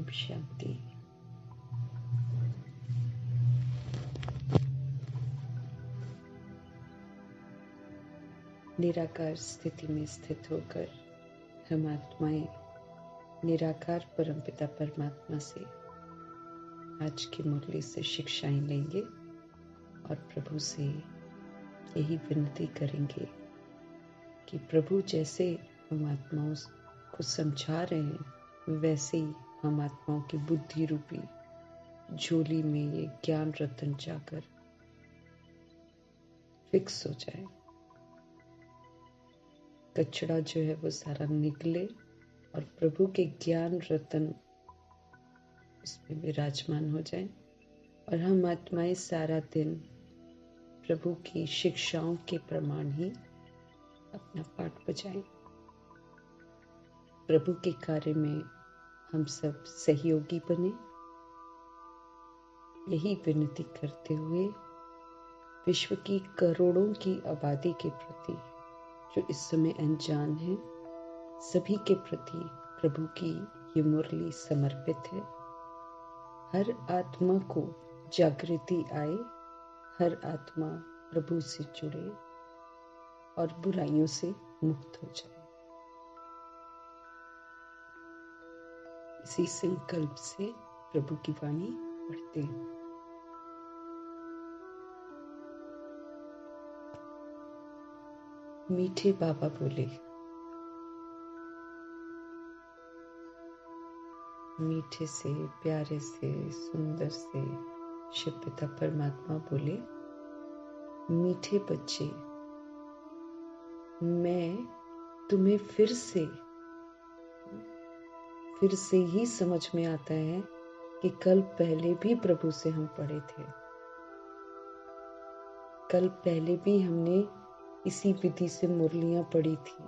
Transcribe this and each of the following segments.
ओम शांति। निराकार स्थिति में स्थित होकर हम आत्माएं निराकार परमपिता परमात्मा से आज की मुरली से शिक्षाएं लेंगे और प्रभु से यही विनती करेंगे कि प्रभु जैसे हम आत्माओं को समझा रहे हैं वैसे ही हम आत्माओं की बुद्धि रूपी झोली में ये ज्ञान रतन जाकर फिक्स हो जाए। कचड़ा जो है वो सारा निकले और प्रभु के ज्ञान रतन उसमें विराजमान हो जाए और हम आत्माएं सारा दिन प्रभु की शिक्षाओं के प्रमाण ही अपना पाठ बजाएं। प्रभु के कार्य में हम सब सहयोगी बने, यही विनती करते हुए विश्व की करोड़ों की आबादी के प्रति जो इस समय अनजान है, सभी के प्रति प्रभु की ये मुरली समर्पित है। हर आत्मा को जागृति आए, हर आत्मा प्रभु से जुड़े और बुराइयों से मुक्त हो जाए। इसी संकल्प से प्रभु की वाणी पढ़ते हैं। मीठे बाबा बोले, मीठे से, प्यारे से, सुंदर से शिव पिता परमात्मा बोले, मीठे बच्चे, मैं तुम्हें फिर से ही समझ में आता है कि कल पहले भी प्रभु से हम पढ़े थे। कल पहले भी हमने इसी विधि से मुरलियां पढ़ी थी,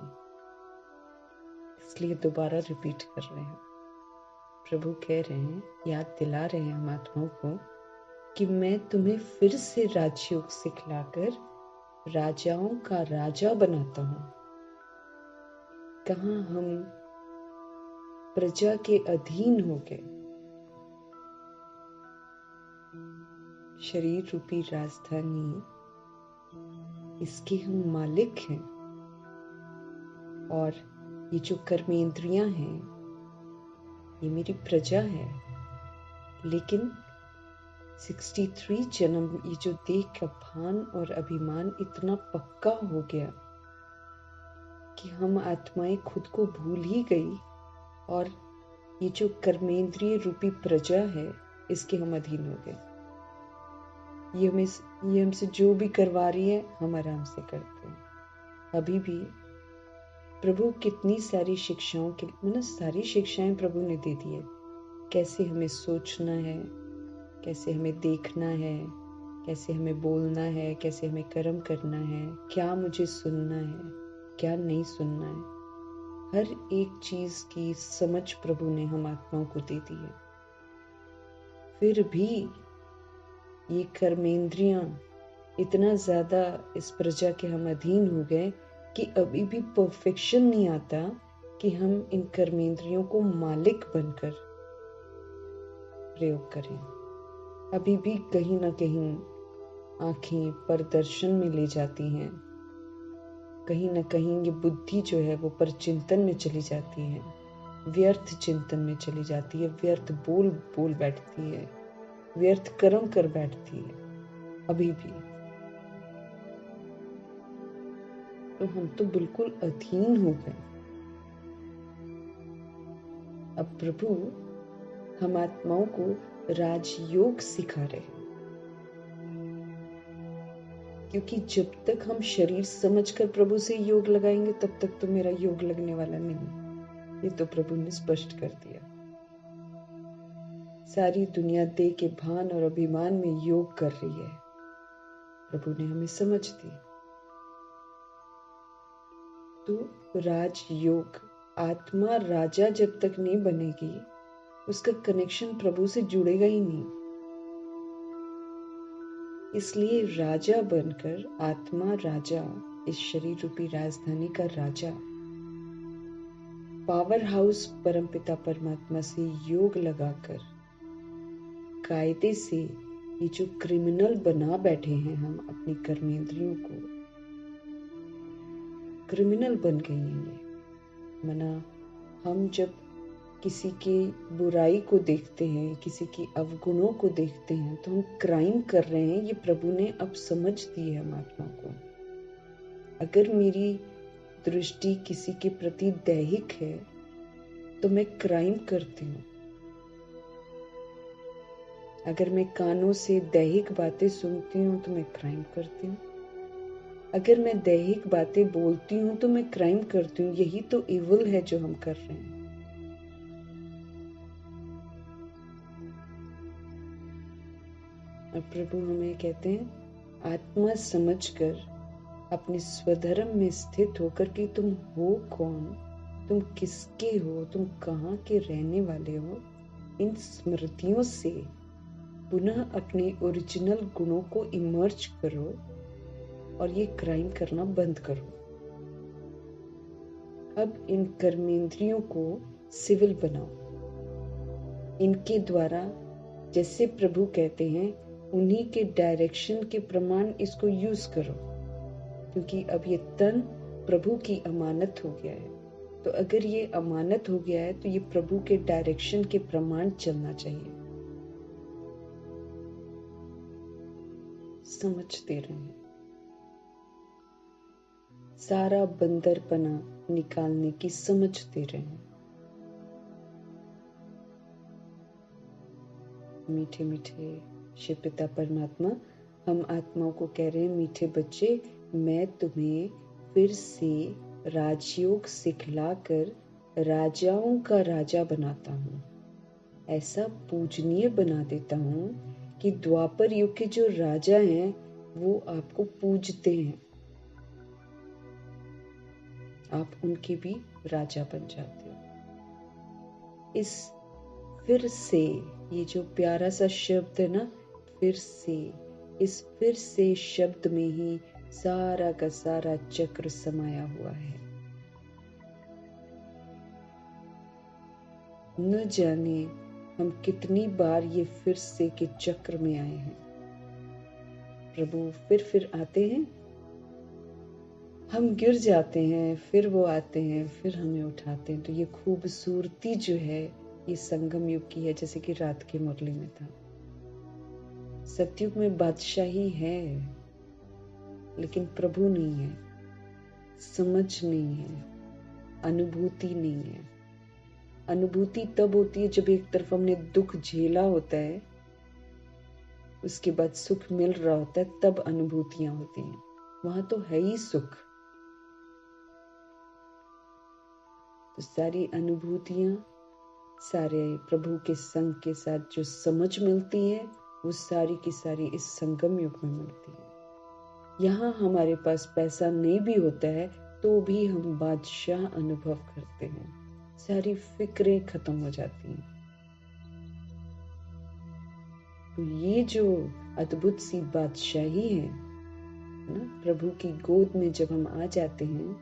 इसलिए दोबारा रिपीट कर रहे हैं। प्रभु कह रहे हैं, याद दिला रहे हैं हम आत्माओं को कि मैं तुम्हें फिर से राजयोग सिखलाकर राजाओं का राजा बनाता हूं। कहां हम प्रजा के अधीन हो गए। शरीर रूपी राजधानी, इसके हम मालिक हैं और ये जो कर्मेंद्रियां हैं ये मेरी प्रजा है। लेकिन 63 जन्म ये जो देह का भान और अभिमान इतना पक्का हो गया कि हम आत्माएं खुद को भूल ही गई और ये जो कर्मेंद्रिय रूपी प्रजा है इसके हम अधीन हो गए। ये हमसे जो भी करवा रही है हम आराम से करते हैं। अभी भी प्रभु कितनी सारी शिक्षाओं के सारी शिक्षाएं प्रभु ने दे दी है। कैसे हमें सोचना है, कैसे हमें देखना है, कैसे हमें बोलना है, कैसे हमें कर्म करना है, क्या मुझे सुनना है, क्या नहीं सुनना है। हर एक चीज की समझ प्रभु ने हम आत्माओं को दे दी है। फिर भी ये कर्मेंद्रियां इतना ज्यादा इस प्रजा के हम अधीन हो गए कि अभी भी परफेक्शन नहीं आता कि हम इन कर्मेंद्रियों को मालिक बनकर प्रयोग करें। अभी भी कहीं ना कहीं आंखें परदर्शन में ले जाती हैं, कहीं ना कहीं ये बुद्धि जो है वो परचिंतन में चली जाती है, व्यर्थ चिंतन में चली जाती है, व्यर्थ बोल बैठती है, व्यर्थ कर्म कर बैठती है। अभी भी तो हम तो बिल्कुल अधीन हो गए। अब प्रभु हम आत्माओं को राजयोग सिखा रहे हैं, क्योंकि जब तक हम शरीर समझकर प्रभु से योग लगाएंगे तब तक तो मेरा योग लगने वाला नहीं। ये तो प्रभु ने स्पष्ट कर दिया। सारी दुनिया देह के भान और अभिमान में योग कर रही है। प्रभु ने हमें समझ दी। तो राजयोग, आत्मा राजा जब तक नहीं बनेगी उसका कनेक्शन प्रभु से जुड़ेगा ही नहीं। इसलिए राजा बनकर आत्मा राजा, इस शरीर रूपी राजधानी का राजा, पावर हाउस परमपिता परमात्मा से योग लगाकर कायदे से ये जो क्रिमिनल बना बैठे हैं हम अपनी कर्मेंद्रियों को, क्रिमिनल बन गई हैं ये। मना हम जब किसी की बुराई को देखते हैं, किसी की अवगुणों को देखते हैं, तो हम क्राइम कर रहे हैं। ये प्रभु ने अब समझ दी है हम आत्मा को। अगर मेरी दृष्टि किसी के प्रति दैहिक है तो मैं क्राइम करती हूँ। अगर मैं कानों से दैहिक बातें सुनती हूँ तो मैं क्राइम करती हूँ। अगर मैं दैहिक बातें बोलती हूँ तो मैं क्राइम करती हूँ। यही तो इविल है जो हम कर रहे हैं। और प्रभु हमें कहते हैं आत्मा समझकर अपने स्वधर्म में स्थित होकर कि तुम हो कौन, तुम किसके हो, तुम कहाँ के रहने वाले हो, इन स्मृतियों से पुनः अपने ओरिजिनल गुणों को इमर्ज करो और ये क्राइम करना बंद करो। अब इन कर्मेंद्रियों को सिविल बनाओ। इनके द्वारा जैसे प्रभु कहते हैं उन्हीं के डायरेक्शन के प्रमाण इसको यूज करो, क्योंकि अब ये तन प्रभु की अमानत हो गया है। तो अगर ये अमानत हो गया है तो ये प्रभु के डायरेक्शन के प्रमाण चलना चाहिए। समझते रहें, सारा बंदरपना निकालने की समझते रहें। मीठे मीठे शिव पिता परमात्मा हम आत्माओं को कह रहे हैं, मीठे बच्चे, मैं तुम्हें फिर से राजयोग सिखलाकर राजाओं का राजा बनाता हूँ। ऐसा पूजनीय बना देता हूँ कि द्वापर युग के जो राजा हैं वो आपको पूजते हैं, आप उनके भी राजा बन जाते हो। इस फिर से, ये जो प्यारा सा शब्द है ना, फिर से, इस फिर से शब्द में ही सारा का सारा चक्र समाया हुआ है। न जाने हम कितनी बार ये फिर से के चक्र में आए हैं। प्रभु फिर आते हैं, हम गिर जाते हैं, फिर वो आते हैं, फिर हमें उठाते हैं। तो ये खूबसूरती जो है ये संगम युग की है, जैसे कि रात की मुरली में था। सतयुग में बादशाही है लेकिन प्रभु नहीं है, समझ नहीं है, अनुभूति नहीं है। अनुभूति तब होती है जब एक तरफ हमने दुख झेला होता है, उसके बाद सुख मिल रहा होता है, तब अनुभूतियां होती हैं। वहां तो है ही सुख। तो सारी अनुभूतियां, सारे प्रभु के संग के साथ जो समझ मिलती है वो सारी की सारी इस संगम युग में मिलती है। यहाँ हमारे पास पैसा नहीं भी होता है तो भी हम बादशाह अनुभव करते हैं, सारी फिक्रें खत्म हो जाती हैं। तो ये जो अद्भुत सी बादशाही है ना, प्रभु की गोद में जब हम आ जाते हैं,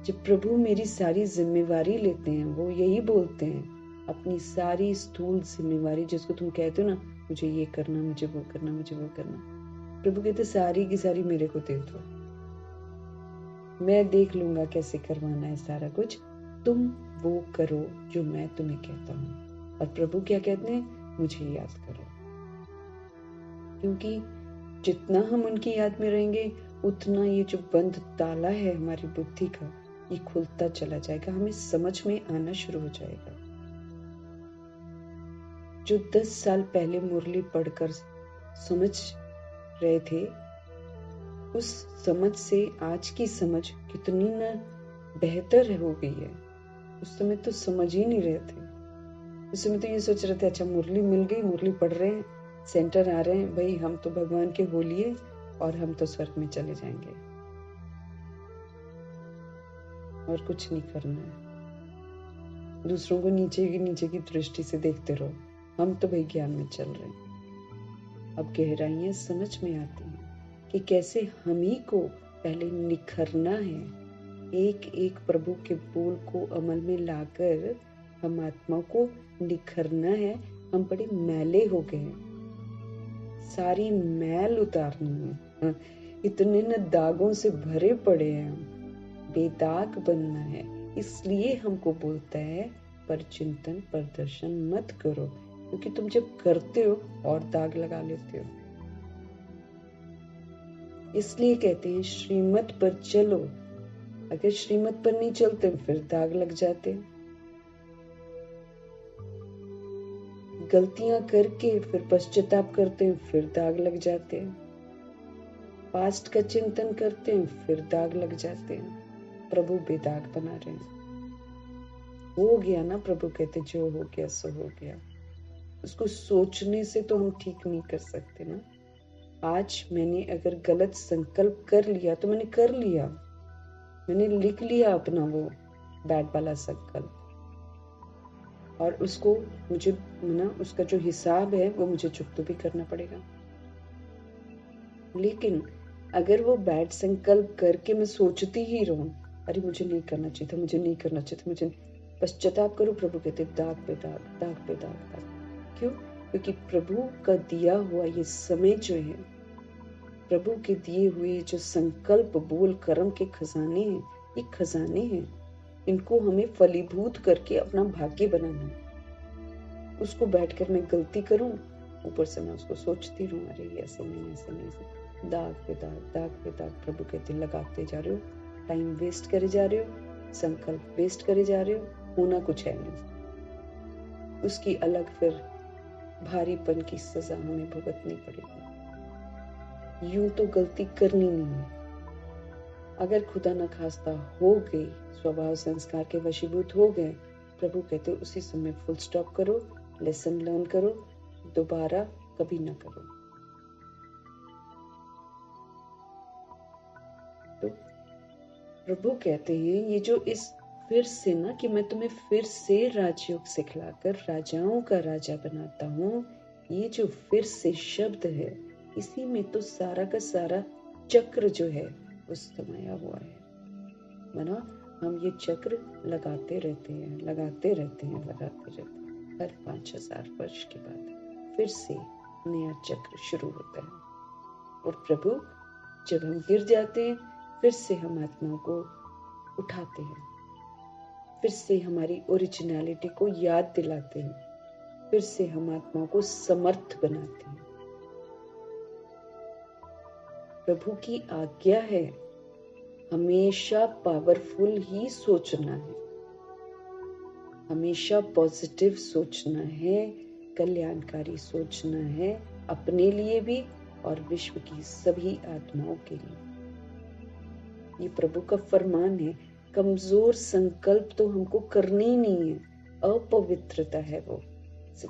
जब प्रभु मेरी सारी जिम्मेवारी लेते हैं, वो यही बोलते हैं, अपनी सारी स्थूल जिम्मेवारी जिसको तुम कहते हो ना, मुझे ये करना, मुझे वो करना, मुझे वो करना, प्रभु कहते सारी की सारी मेरे को दे दो, मैं देख लूंगा कैसे करवाना है सारा कुछ, तुम वो करो जो मैं तुम्हें कहता हूँ। और प्रभु क्या कहते हैं, मुझे याद करो। क्योंकि जितना हम उनकी याद में रहेंगे उतना ये जो बंद ताला है हमारी बुद्धि का, ये खुलता चला जाएगा, हमें समझ में आना शुरू हो जाएगा। जो 10 साल पहले मुरली पढ़कर समझ रहे थे, उस समझ से आज की समझ कितनी न बेहतर हो गई है। उस समय तो समझ ही नहीं रहे थे। उस समय तो ये सोच रहे थे, अच्छा मुरली मिल गई, मुरली पढ़ रहे हैं, सेंटर आ रहे हैं, भाई हम तो भगवान के हो लिए और हम तो स्वर्ग में चले जाएंगे और कुछ नहीं करना है। दूसरों को नीचे की दृष्टि से देखते रहो, हम तो भाई ज्ञान में चल रहे हैं। अब गहराइयां समझ में आती हैं कि कैसे हम ही को पहले निखरना है, एक एक प्रभु के बोल को अमल में लाकर हम आत्मा को निखरना है। हम बड़े मैले हो गए हैं, सारी मैल उतारनी है। इतने न दागों से भरे पड़े हैं, हम बेदाग बनना है। इसलिए हमको बोलता है पर चिंतन प्रदर्शन मत करो, क्योंकि तुम जब करते हो और दाग लगा लेते हो। इसलिए कहते हैं श्रीमत पर चलो। अगर श्रीमत पर नहीं चलते फिर दाग लग जाते हैं। गलतियां करके फिर पश्चाताप करते हैं, फिर दाग लग जाते हैं। पास्ट का चिंतन करते हैं, फिर दाग लग जाते हैं। प्रभु बेदाग बना रहे हैं। हो गया ना, प्रभु कहते जो हो गया सो हो गया। उसको सोचने से तो हम ठीक नहीं कर सकते ना। आज मैंने अगर गलत संकल्प कर लिया तो मैंने कर लिया, मैंने लिख लिया अपना वो बैड वाला संकल्प, और उसको मुझे ना उसका जो हिसाब है वो मुझे चुकता भी करना पड़ेगा। लेकिन अगर वो बैड संकल्प करके मैं सोचती ही रहूं, अरे मुझे नहीं करना चाहिए था, मुझे नहीं करना चाहिए था, मुझे पश्चाताप करूं, प्रभु कहते दाग पे दाग, दाग पे दाग, दाग। क्यों? क्योंकि प्रभु का दिया हुआ ये समय जो है, प्रभु के दिए हुए जो संकल्प बोल कर्म के खजाने हैं, ये खजाने हैं। इनको हमें फलीभूत करके अपना भाग्य बनाना है। उसको बैठकर मैं गलती करूं, ऊपर से मैं उसको सोचती रहूं, अरे ऐसे नहीं, ऐसे नहीं, ऐसे। दाग पे दाग, दाग पे दाग। प्रभु कहते लगाते जा रहे हो, टाइम वेस्ट करे जा रहे हो, संकल्प वेस्ट करे जा रहे हो, होना कुछ है नहीं। उसकी अलग फिर भारीपन की सजा हमें भुगतनी पड़ेगी। यूं तो गलती करनी नहीं है। अगर खुदा न खास्ता हो गई, स्वभाव संस्कार के वशीभूत हो गए, प्रभु कहते उसी समय फुल स्टॉप करो, लेसन लर्न करो, दोबारा कभी ना करो। तो प्रभु कहते हैं ये जो इस फिर से ना, कि मैं तुम्हें फिर से राजयोग सिखलाकर राजाओं का राजा बनाता हूँ, ये जो फिर से शब्द है, इसी में तो सारा का सारा चक्र जो है वो समाया हुआ है। माना हम ये चक्र लगाते रहते हैं, लगाते रहते हैं, लगाते रहते हैं। हर 5000 वर्ष के बाद फिर से नया चक्र शुरू होता है। और प्रभु जब हम गिर जाते हैं, फिर से हम आत्मा को उठाते हैं, फिर से हमारी ओरिजिनलिटी को याद दिलाते हैं, फिर से हम आत्मा को समर्थ बनाते हैं। प्रभु की आज्ञा है हमेशा पावरफुल ही सोचना है, हमेशा पॉजिटिव सोचना है, कल्याणकारी सोचना है, अपने लिए भी और विश्व की सभी आत्माओं के लिए। ये प्रभु का फरमान है। कमजोर संकल्प तो हमको करने ही नहीं है, अपवित्रता है वो।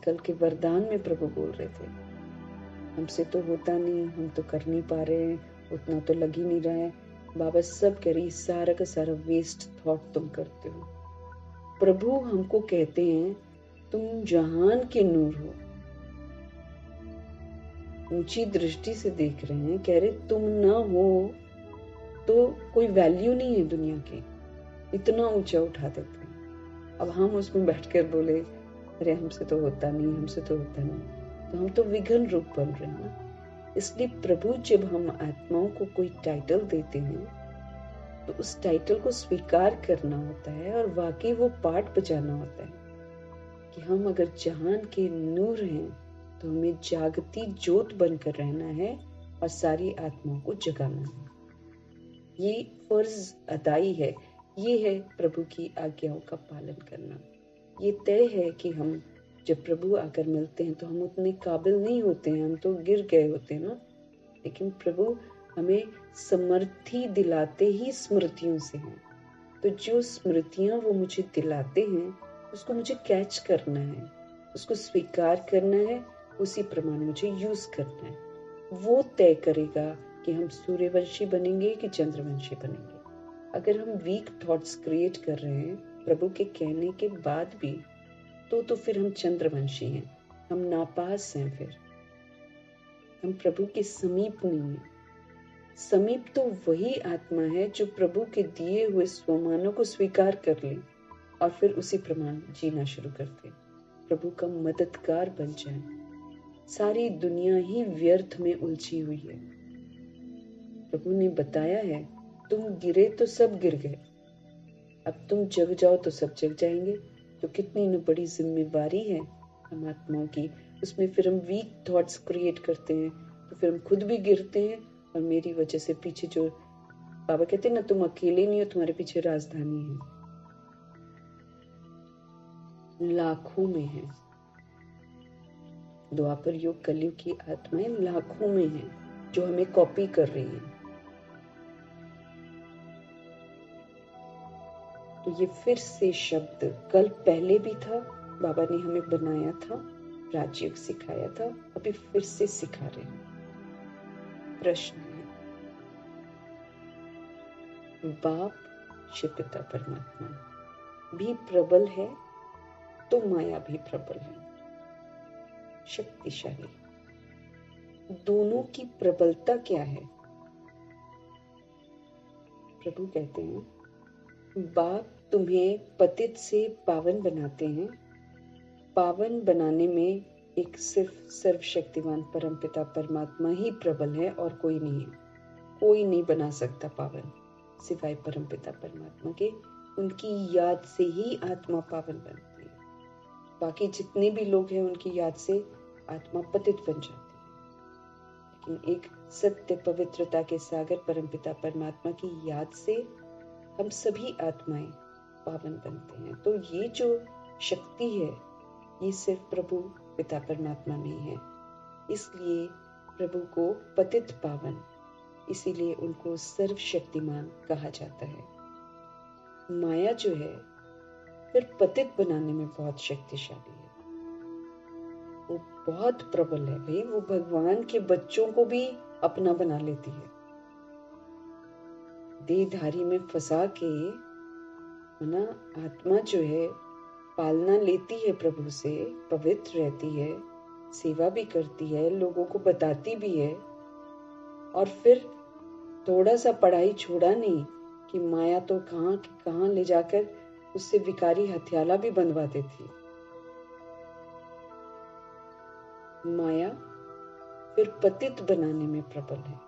कल के वरदान में प्रभु बोल रहे थे, हमसे तो होता नहीं, हम तो कर नहीं पा रहे हैं, उतना तो लग ही नहीं रहा है। बाबा सब कह रही, सारा का सारा वेस्ट थॉट तुम करते हो। प्रभु हमको कहते हैं तुम जहान के नूर हो। ऊंची दृष्टि से देख रहे हैं, कह रहे तुम ना हो तो कोई वैल्यू नहीं है दुनिया की, इतना ऊंचा उठा देते हैं। अब हम उसमें बैठकर बोले अरे हमसे तो होता नहीं, हमसे तो होता नहीं, तो हम तो विघन रूप बन रहे हैं ना। इसलिए प्रभु जब हम आत्माओं को कोई टाइटल देते हैं तो उस टाइटल को स्वीकार करना होता है और वाकई वो पार्ट बजाना होता है कि हम अगर जहान के नूर हैं तो हमें जागती ज्योत बनकर रहना है और सारी आत्माओं को जगाना है। ये फर्ज अदाई है, ये है प्रभु की आज्ञाओं का पालन करना। ये तय है कि हम जब प्रभु आकर मिलते हैं तो हम उतने काबिल नहीं होते हैं, हम तो गिर गए होते हैं ना। लेकिन प्रभु हमें समर्थी दिलाते ही स्मृतियों से हैं। तो जो स्मृतियां वो मुझे दिलाते हैं उसको मुझे कैच करना है, उसको स्वीकार करना है, उसी प्रमाण मुझे यूज करना है। वो तय करेगा कि हम सूर्यवंशी बनेंगे कि चंद्रवंशी बनेंगे। अगर हम वीक थॉट्स क्रिएट कर रहे हैं प्रभु के कहने के बाद भी, तो फिर हम चंद्रवंशी हैं, हम नापास हैं, फिर हम प्रभु के समीप नहीं हैं। समीप तो वही आत्मा है जो प्रभु के दिए हुए स्वमानों को स्वीकार कर ले और फिर उसी प्रमाण जीना शुरू कर दे, प्रभु का मददगार बन जाए। सारी दुनिया ही व्यर्थ में उलझी हुई है। प्रभु ने बताया है, तुम गिरे तो सब गिर गए, अब तुम जग जाओ तो सब जग जाएंगे। तो कितनी न बड़ी जिम्मेवारी है हम आत्माओं की। उसमें फिर हम वीक थॉट्स क्रिएट करते हैं, तो फिर हम खुद भी गिरते हैं और मेरी वजह से पीछे जो बाबा कहते हैं ना, तुम अकेले नहीं हो, तुम्हारे पीछे राजधानी है, लाखों में है। द्वापर युग कलयुग की आत्माएं लाखों में हैं जो हमें कॉपी कर रही हैं। तो ये फिर से शब्द कल पहले भी था, बाबा ने हमें बनाया था, राजयोग सिखाया था, अभी फिर से सिखा रहे हैं। प्रश्न है, बाप शिव पिता परमात्मा भी प्रबल है तो माया भी प्रबल है, शक्तिशाली। दोनों की प्रबलता क्या है? प्रभु कहते हैं, बाप तुम्हें पतित से पावन बनाते हैं। पावन बनाने में एक सिर्फ सर्वशक्तिमान परमपिता परमात्मा ही प्रबल है और कोई नहीं है। कोई नहीं बना सकता पावन सिवाय परमपिता परमात्मा के। उनकी याद से ही आत्मा पावन बनती है। बाकी जितने भी लोग हैं उनकी याद से आत्मा पतित बन जाती है, लेकिन एक सत्य पवित्रता के सागर परमपिता परमात्मा की याद से हम सभी आत्माएं पावन बनते हैं। तो ये जो शक्ति है ये सिर्फ प्रभु पिता परमात्मा में है। इसलिए प्रभु को पतित पावन, इसीलिए उनको सर्वशक्तिमान कहा जाता है। माया जो है फिर पतित बनाने में बहुत शक्तिशाली है, वो बहुत प्रबल है भाई। वो भगवान के बच्चों को भी अपना बना लेती है, देहधारी में फंसा के, है ना। आत्मा जो है पालना लेती है प्रभु से, पवित्र रहती है, सेवा भी करती है, लोगों को बताती भी है, और फिर थोड़ा सा पढ़ाई छोड़ा नहीं कि माया तो कहाँ की कहाँ ले जाकर उससे विकारी हथियाला भी बनवा देती है। माया फिर पतित बनाने में प्रबल है।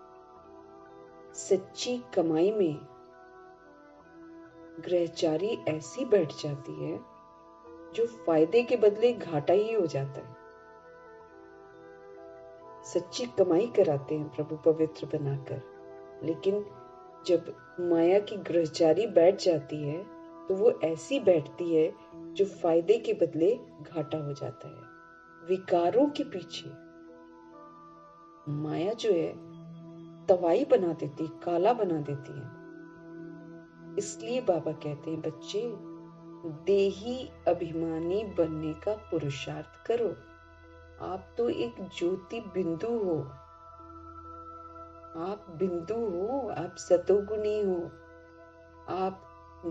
सच्ची कमाई में ग्रहचारी ऐसी बैठ जाती है जो फायदे के बदले घाटा ही हो जाता है। सच्ची कमाई कराते हैं प्रभु पवित्र बनाकर, लेकिन जब माया की ग्रहचारी बैठ जाती है तो वो ऐसी बैठती है जो फायदे के बदले घाटा हो जाता है। विकारों के पीछे माया जो है तवाई बना देती, काला बना देती है। इसलिए बाबा कहते हैं, बच्चे देही अभिमानी बनने का पुरुषार्थ करो। आप तो एक ज्योति बिंदु हो, आप बिंदु हो, आप सतोगुणी हो। आप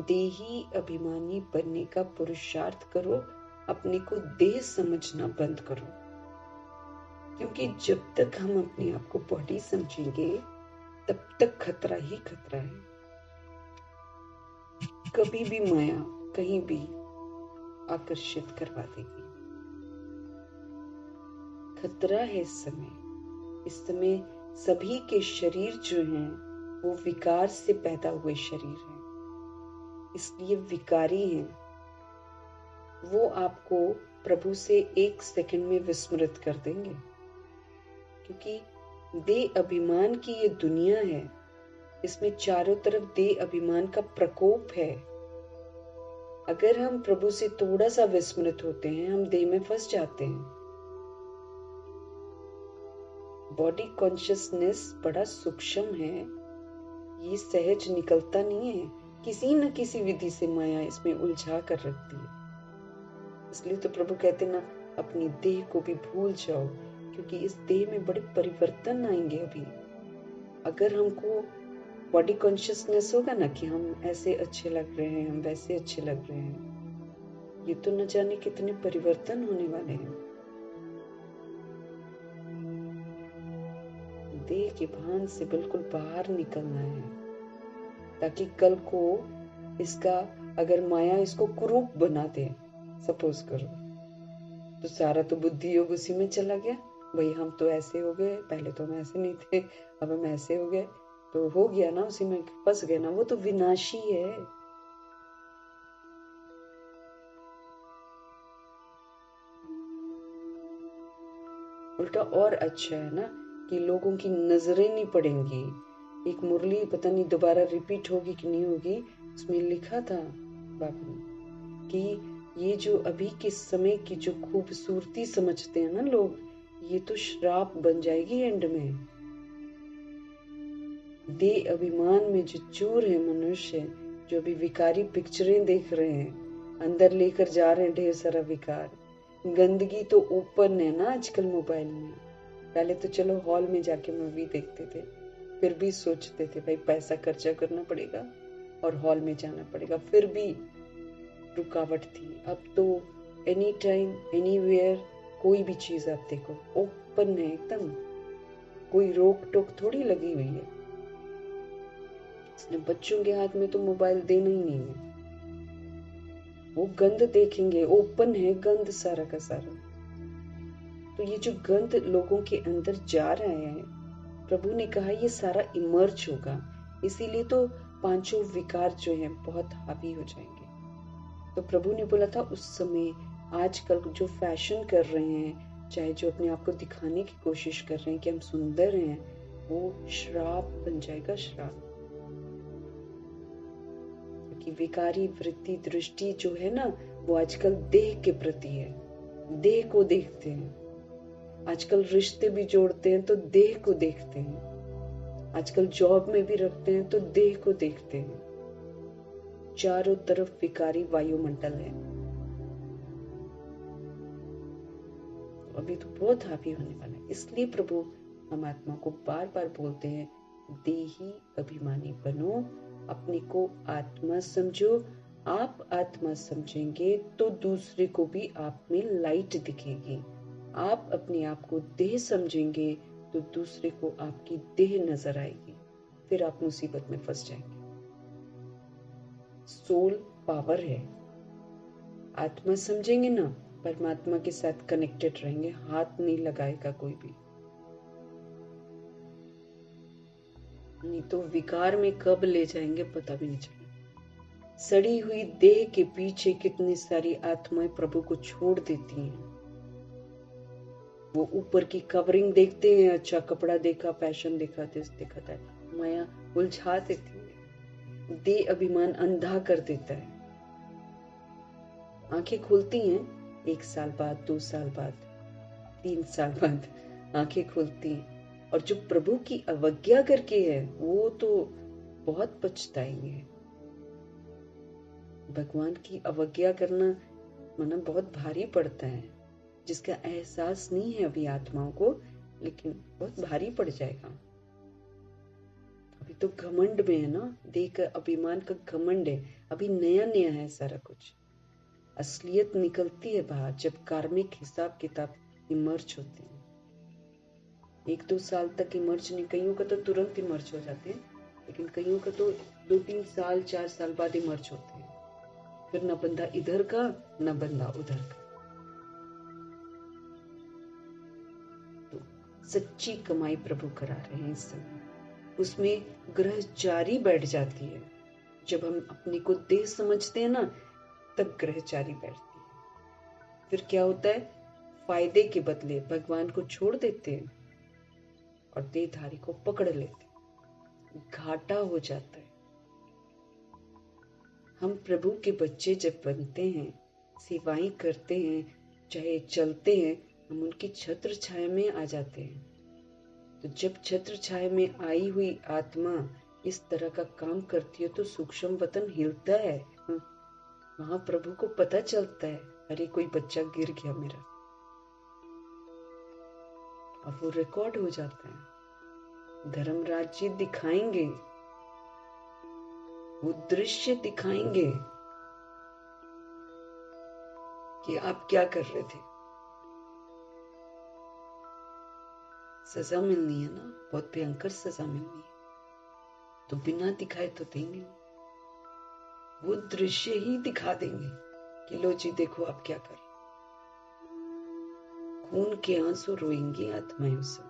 देही अभिमानी बनने का पुरुषार्थ करो, अपने को देह समझना बंद करो। क्योंकि जब तक हम अपने आप को बॉडी समझेंगे तब तक खतरा ही खतरा है। कभी भी माया कहीं भी आकर्षित करवा देगी। खतरा है इस समय। इस समय सभी के शरीर जो हैं वो विकार से पैदा हुए शरीर हैं, इसलिए विकारी हैं। वो आपको प्रभु से एक सेकंड में विस्मृत कर देंगे, क्योंकि देह अभिमान की ये दुनिया है, इसमें चारों तरफ देह अभिमान का प्रकोप है। अगर हम प्रभु से थोड़ा सा विस्मृत होते हैं, हम देह में फंस जाते हैं। बॉडी कॉन्शियसनेस बड़ा सूक्ष्म है, ये सहज निकलता नहीं है। किसी न किसी विधि से माया इसमें उलझा कर रखती है। इसलिए तो प्रभु कहते ना, अपनी देह को भी भूल जाओ, क्योंकि इस देह में बड़े परिवर्तन आएंगे अभी। अगर हमको बॉडी कॉन्शियसनेस होगा ना कि हम ऐसे अच्छे लग रहे हैं, हम वैसे अच्छे लग रहे हैं, ये तो न जाने कितने परिवर्तन होने वाले हैं। देह के भान से बिल्कुल बाहर निकलना है, ताकि कल को इसका अगर माया इसको कुरूप बना दे, सपोज करो, तो सारा तो बुद्धि योग उसी में चला गया। भाई हम तो ऐसे हो गए, पहले तो हम ऐसे नहीं थे, अब हम ऐसे हो गए, तो हो गया ना, उसी में फंस गए ना। वो तो विनाशी है। उल्टा और अच्छा है ना कि लोगों की नजरें नहीं पड़ेंगी। एक मुरली पता नहीं दोबारा रिपीट होगी कि नहीं होगी, उसमें लिखा था बाबा ने कि ये जो अभी के समय की जो खूबसूरती समझते हैं ना लोग, ये तो श्राप बन जाएगी एंड में। दे अभिमान में जो चूर है मनुष्य, जो अभी विकारी पिक्चरें देख रहे हैं, अंदर लेकर जा रहे हैं ढेर सारा विकार। गंदगी तो ओपन है ना आजकल मोबाइल में। पहले तो चलो हॉल में जाके मूवी देखते थे, फिर भी सोचते थे भाई पैसा खर्चा करना पड़ेगा और हॉल में जाना पड़ेगा, फिर भी रुकावट थी। अब तो एनी टाइम एनीवेयर कोई भी चीज आप देखो ओपन है एकदम, कोई रोक टोक थोड़ी लगी हुई है। इसलिए बच्चों के हाथ में तो मोबाइल देना ही नहीं है। वो गंद देखेंगे, ओपन है गंद सारा का सारा। तो ये जो गंद लोगों के अंदर जा रहा है, प्रभु ने कहा ये सारा इमर्ज होगा। इसीलिए तो पांचों विकार जो हैं बहुत हावी हो जाएंगे। तो प्रभु ने बोला था उस समय, आजकल जो फैशन कर रहे हैं, चाहे जो अपने आप को दिखाने की कोशिश कर रहे हैं कि हम सुंदर हैं, वो श्राप बन जाएगा, श्राप। कि विकारी वृत्ति दृष्टि जो है ना, वो आजकल देह के प्रति है, देह को देखते हैं। आजकल रिश्ते भी जोड़ते हैं तो देह को देखते हैं। आजकल जॉब में भी रखते हैं तो देह को देखते हैं। चारों तरफ विकारी वायुमंडल है। अभी तो बहुत हावी होने वाला है। इसलिए प्रभु हम आत्मा को बार बार बोलते हैं, देही अभिमानी बनो, अपने को आत्मा समझो। आप आत्मा समझेंगे तो दूसरे को भी आप में लाइट दिखेगी। आप अपने आप को देह समझेंगे तो दूसरे को आपकी देह नजर आएगी, फिर आप मुसीबत में फंस जाएंगे। सोल पावर है। आत्मा समझेंगे ना, परमात्मा के साथ कनेक्टेड रहेंगे, हाथ नहीं लगाएगा कोई भी। नहीं तो विकार में कब ले जाएंगे पता भी नहीं चलेगा। सड़ी हुई देह के पीछे कितनी सारी आत्माएं प्रभु को छोड़ देती हैं। वो ऊपर की कवरिंग देखते हैं, अच्छा कपड़ा देखा, फैशन देखा, दिस देखा था, माया उलझा देती है। देह अभिमान अंधा कर देता है। आंखें खुलती हैं 1 साल बाद, 2 साल बाद, 3 साल बाद आंखें खुलती हैं। और जो प्रभु की अवज्ञा करके है, वो तो बहुत पछताएंगे। भगवान की अवज्ञा करना माना बहुत भारी पड़ता है। जिसका एहसास नहीं है अभी आत्माओं को, लेकिन बहुत भारी पड़ जाएगा। अभी तो घमंड में है ना, देह का अभिमान का घमंड है, अभी नया नया है सारा कुछ। असलियत निकलती है बाहर जब कार्मिक हिसाब किताब इमर्ज होते हैं। 1-2 साल तक इमर्ज नहीं, कईयों का तो तुरंत इमर्ज हो जाते हैं, लेकिन कईयों का तो 2-3 साल 4 साल बाद इमर्ज होते हैं। फिर न बंदा इधर का न बंदा उधर का। तो सच्ची कमाई प्रभु करा रहे हैं इस समय। उसमें ग्रहचारी बैठ जाती है। जब हम अपने को देह समझते हैं ना, तब ग्रहचारी बैठती है। फिर क्या होता है, फायदे के बदले भगवान को छोड़ देते हैं और देहधारी को पकड़ लेते हैं। घाटा हो जाता है। हम प्रभु के बच्चे जब बनते हैं, सेवाएं करते हैं, चाहे चलते हैं, हम उनकी छत्र छाया में आ जाते हैं। तो जब छत्र छाया में आई हुई आत्मा इस तरह का काम करती है तो सूक्ष्म वतन हिलता है। वहां प्रभु को पता चलता है, अरे कोई बच्चा गिर गया मेरा, और वो रिकॉर्ड हो जाता है। धर्मराज जी दिखाएंगे, वो दृश्य दिखाएंगे कि आप क्या कर रहे थे। सजा मिलनी है ना, बहुत भयंकर सजा मिलनी है, तो बिना दिखाए तो देंगे, वो दृश्य ही दिखा देंगे कि लो जी देखो आप क्या कर, खून के आंसू रोएंगी आत्माएं उस समय।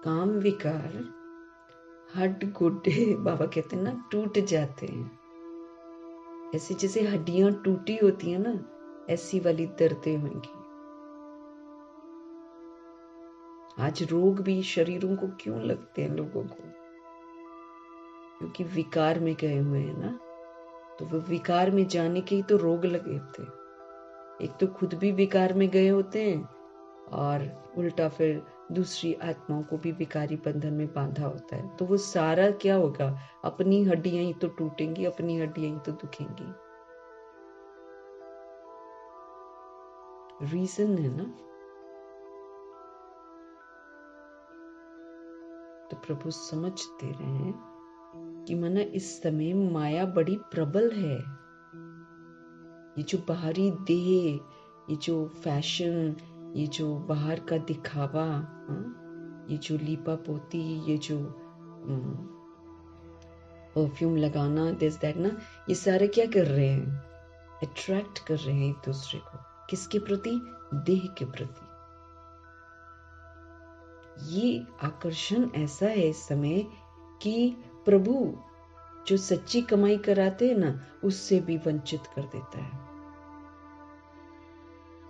काम विकार हड्ड गोडे बाबा कहते हैं ना टूट जाते हैं, ऐसे जैसे हड्डियां टूटी होती है ना, ऐसी वाली दर्दें होंगी। आज रोग भी शरीरों को क्यों लगते हैं लोगों को? क्योंकि विकार में गए हुए हैं ना, तो वो विकार में जाने के ही तो रोग लगे थे। एक तो खुद भी विकार में गए होते हैं और उल्टा फिर दूसरी आत्माओं को भी विकारी बंधन में बांधा होता है, तो वो सारा क्या होगा, अपनी हड्डियां ही तो टूटेंगी, अपनी हड्डियां ही तो दुखेंगी। रीजन है ना। तो प्रभु समझ दे रहे हैं कि मना इस समय माया बड़ी प्रबल है। ये जो बाहरी देह, ये जो फैशन, ये जो बाहर का दिखावा, ये जो लीपा पोती, ये जो परफ्यूम लगाना, दिस दैट ना, ये सारे क्या कर रहे हैं, अट्रैक्ट कर रहे हैं एक दूसरे को। किसके प्रति? देह के प्रति। ये आकर्षण ऐसा है इस समय कि प्रभु जो सच्ची कमाई कराते हैं ना, उससे भी वंचित कर देता है,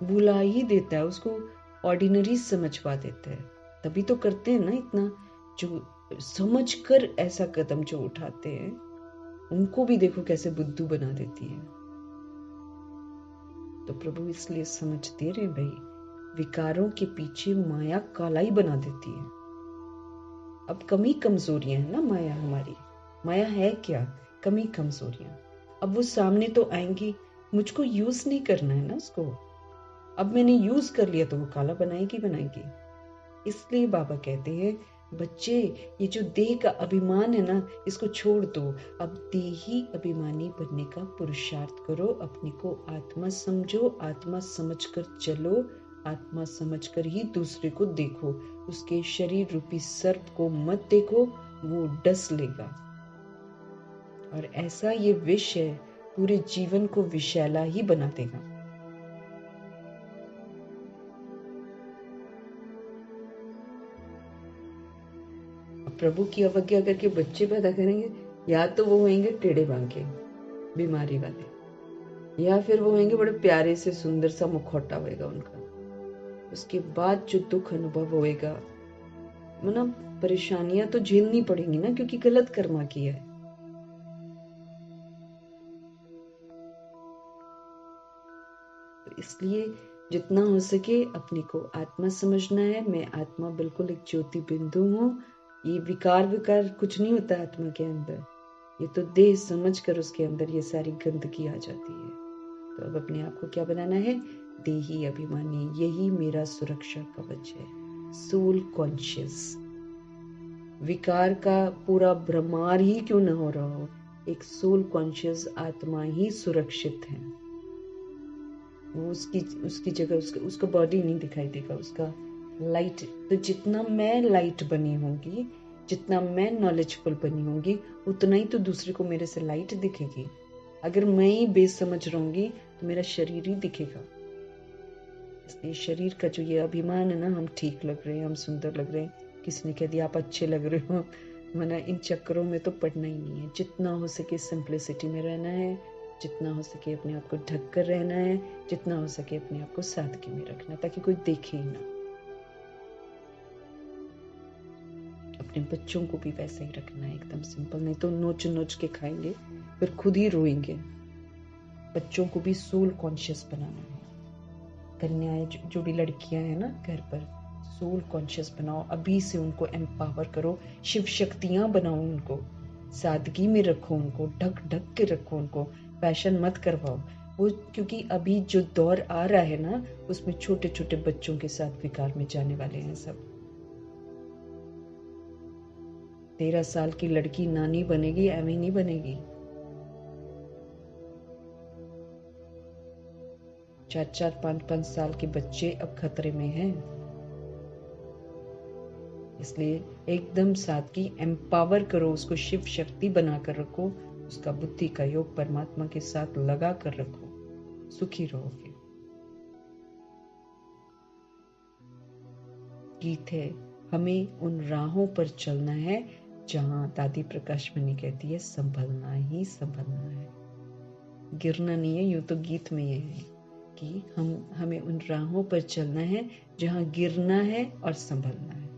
बुला ही देता है, उसको ऑर्डिनरी समझवा देता है। तभी तो करते हैं ना इतना, जो समझकर ऐसा कदम जो उठाते हैं उनको भी देखो कैसे बुद्धू बना देती है। तो प्रभु इसलिए समझ दे रहे भाई, विकारों के पीछे माया कालाई बना देती है। अब कमी कमजोरियां है ना माया हमारी, माया है क्या? कमी कमजोरियां। अब वो सामने तो आएंगी, मुझको यूज नहीं करना है ना उसको। अब मैंने यूज कर लिया तो वो काला बनाएगी बनाएगी। इसलिए बाबा कहते हैं बच्चे, ये जो देह का अभिमान है ना, इसको छोड़ दो। अब देही अभिमानी बनने का पुरुषार्थ करो, अपने को आत्मा समझो, आत्मा समझकर चलो, आत्मा समझकर ही दूसरे को देखो। उसके शरीर रूपी सर्प को मत देखो, वो डस लेगा। और ऐसा ये विष है, पूरे जीवन को विषैला ही बना देगा। प्रभु की अवज्ञा करके बच्चे पैदा करेंगे, या तो वो होंगे टेढ़े बांके बीमारी वाले, या फिर वो होंगे बड़े प्यारे से सुंदर सा मुखौटा होएगा उनका। उसके बाद जो दुख अनुभव होएगा, मतलब परेशानियां तो झेलनी पड़ेंगी ना, क्योंकि गलत कर्मा किया है। तो इसलिए जितना हो सके अपने को आत्मा समझना है। मैं आत्मा बिल्कुल एक ज्योति बिंदु हूँ। ये विकार विकार कुछ नहीं होता आत्मा के अंदर, ये तो देह समझ कर उसके अंदर ये सारी गंदगी आ जाती है। तो अब अपने आप को क्या बनाना है? देही अभिमानी। यही मेरा सुरक्षा कवच है, सोल कॉन्शियस। विकार का पूरा भ्रमार ही क्यों न हो रहा हो, एक सोल कॉन्शियस आत्मा ही सुरक्षित है। वो उसकी जगह उसका बॉडी नहीं दिखाई देगा, उसका लाइट। तो जितना मैं लाइट बनी होंगी, जितना मैं नॉलेजफुल बनी होंगी, उतना ही तो दूसरे को मेरे से लाइट दिखेगी। अगर मैं ही बेसमझ रहूंगी तो मेरा शरीर ही दिखेगा। इसलिए शरीर का जो ये अभिमान है ना, हम ठीक लग रहे हैं, हम सुंदर लग रहे हैं, किसी ने कह दिया आप अच्छे लग रहे हो, मना इन चक्करों में तो पड़ना ही नहीं है। जितना हो सके सिंप्लिसिटी में रहना है, जितना हो सके अपने आप को ढक कर रहना है, जितना हो सके अपने आप को सादगी में रखना, ताकि कोई देखे ही ना। अपने बच्चों को भी वैसा ही रखना है, एकदम सिंपल, नहीं तो नोच नोच के खाएंगे, फिर खुद ही रोएंगे। बच्चों को भी सोल कॉन्शियस बनाना है। कन्याएं जो भी लड़कियां हैं ना घर पर, सोल कॉन्शियस बनाओ, अभी से उनको एम्पावर करो, शिव शक्तियां बनाओ उनको, सादगी में रखो उनको, ढक ढक के रखो उनको, फैशन मत करवाओ वो। क्योंकि अभी जो दौर आ रहा है ना, उसमें छोटे छोटे बच्चों के साथ विकार में जाने वाले हैं सब। 13 साल की लड़की नानी बनेगी, एवं नहीं बनेगी। 4-4, 5-5 साल के बच्चे अब खतरे में हैं। इसलिए एकदम सादगी, एम्पावर करो उसको, शिव शक्ति बनाकर रखो, उसका बुद्धि का योग परमात्मा के साथ लगा कर रखो, सुखी रहोगे। गीत है, हमें उन राहों पर चलना है जहां दादी प्रकाश मणि कहती है संभलना ही संभलना है, गिरना नहीं है। यूं तो गीत में ये है कि हमें उन राहों पर चलना है जहां गिरना है और संभलना है।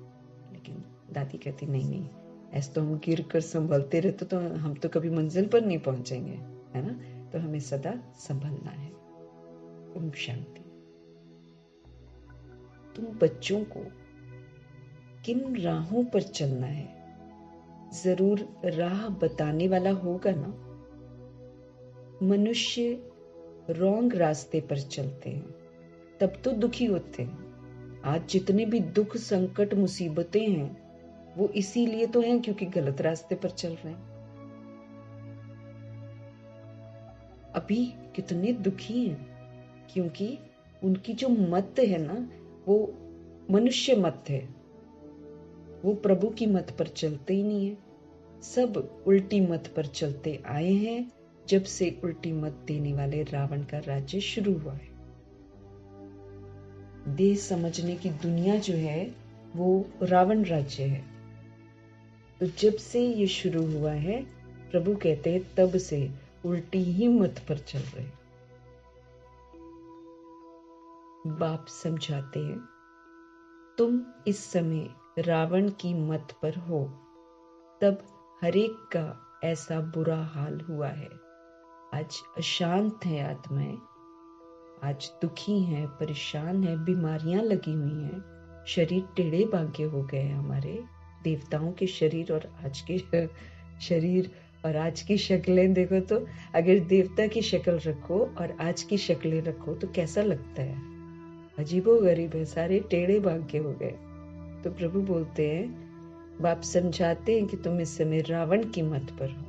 लेकिन दादी कहती नहीं, ऐसे तो हम गिर कर संभलते रहते तो हम तो कभी मंजिल पर नहीं पहुंचेंगे, है ना। तो हमें सदा संभलना है। ओम शांति। तुम बच्चों को किन राहों पर चलना है, जरूर राह बताने वाला होगा ना। मनुष्य रॉन्ग रास्ते पर चलते हैं तब तो दुखी होते हैं। आज जितने भी दुख, संकट, मुसीबतें हैं वो इसीलिए तो हैं क्योंकि गलत रास्ते पर चल रहे हैं। अभी कितने दुखी हैं क्योंकि उनकी जो मत है ना वो मनुष्य मत है, वो प्रभु की मत पर चलते ही नहीं है। सब उल्टी मत पर चलते आए हैं जब से उल्टी मत देने वाले रावण का राज्य शुरू हुआ है। देह समझने की दुनिया जो है वो रावण राज्य है। तो जब से ये शुरू हुआ है, प्रभु कहते हैं तब से उल्टी ही मत पर चल रहे। बाप समझाते हैं, तुम इस समय रावण की मत पर हो, तब हरेक का ऐसा बुरा हाल हुआ है। आज अशांत है आत्माएं, आज दुखी हैं, परेशान हैं, बीमारियां लगी हुई हैं, शरीर टेढ़े बांके हो गए हैं हमारे। देवताओं के शरीर और आज के शरीर और आज की शक्लें देखो तो, अगर देवता की शक्ल रखो और आज की शक्लें रखो तो कैसा लगता है, अजीबोगरीब है, सारे टेढ़े बांके हो गए। तो प्रभु बोलते हैं, बाप समझाते हैं कि तुम इस समय रावण की मत पर हो,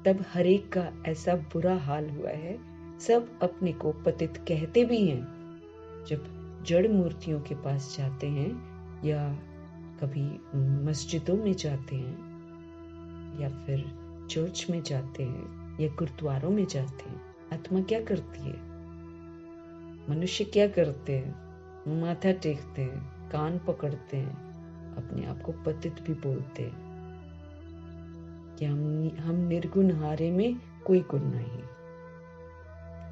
तब हरेक का ऐसा बुरा हाल हुआ है। सब अपने को पतित कहते भी हैं। जब जड़ मूर्तियों के पास जाते हैं या कभी मस्जिदों में जाते हैं या फिर चर्च में जाते हैं या गुरुद्वारों में जाते हैं, आत्मा क्या करती है, मनुष्य क्या करते हैं, माथा टेकते हैं, कान पकड़ते हैं, अपने आप को पतित भी बोलते हैं कि हम निर्गुण हारे में कोई गुण नहीं,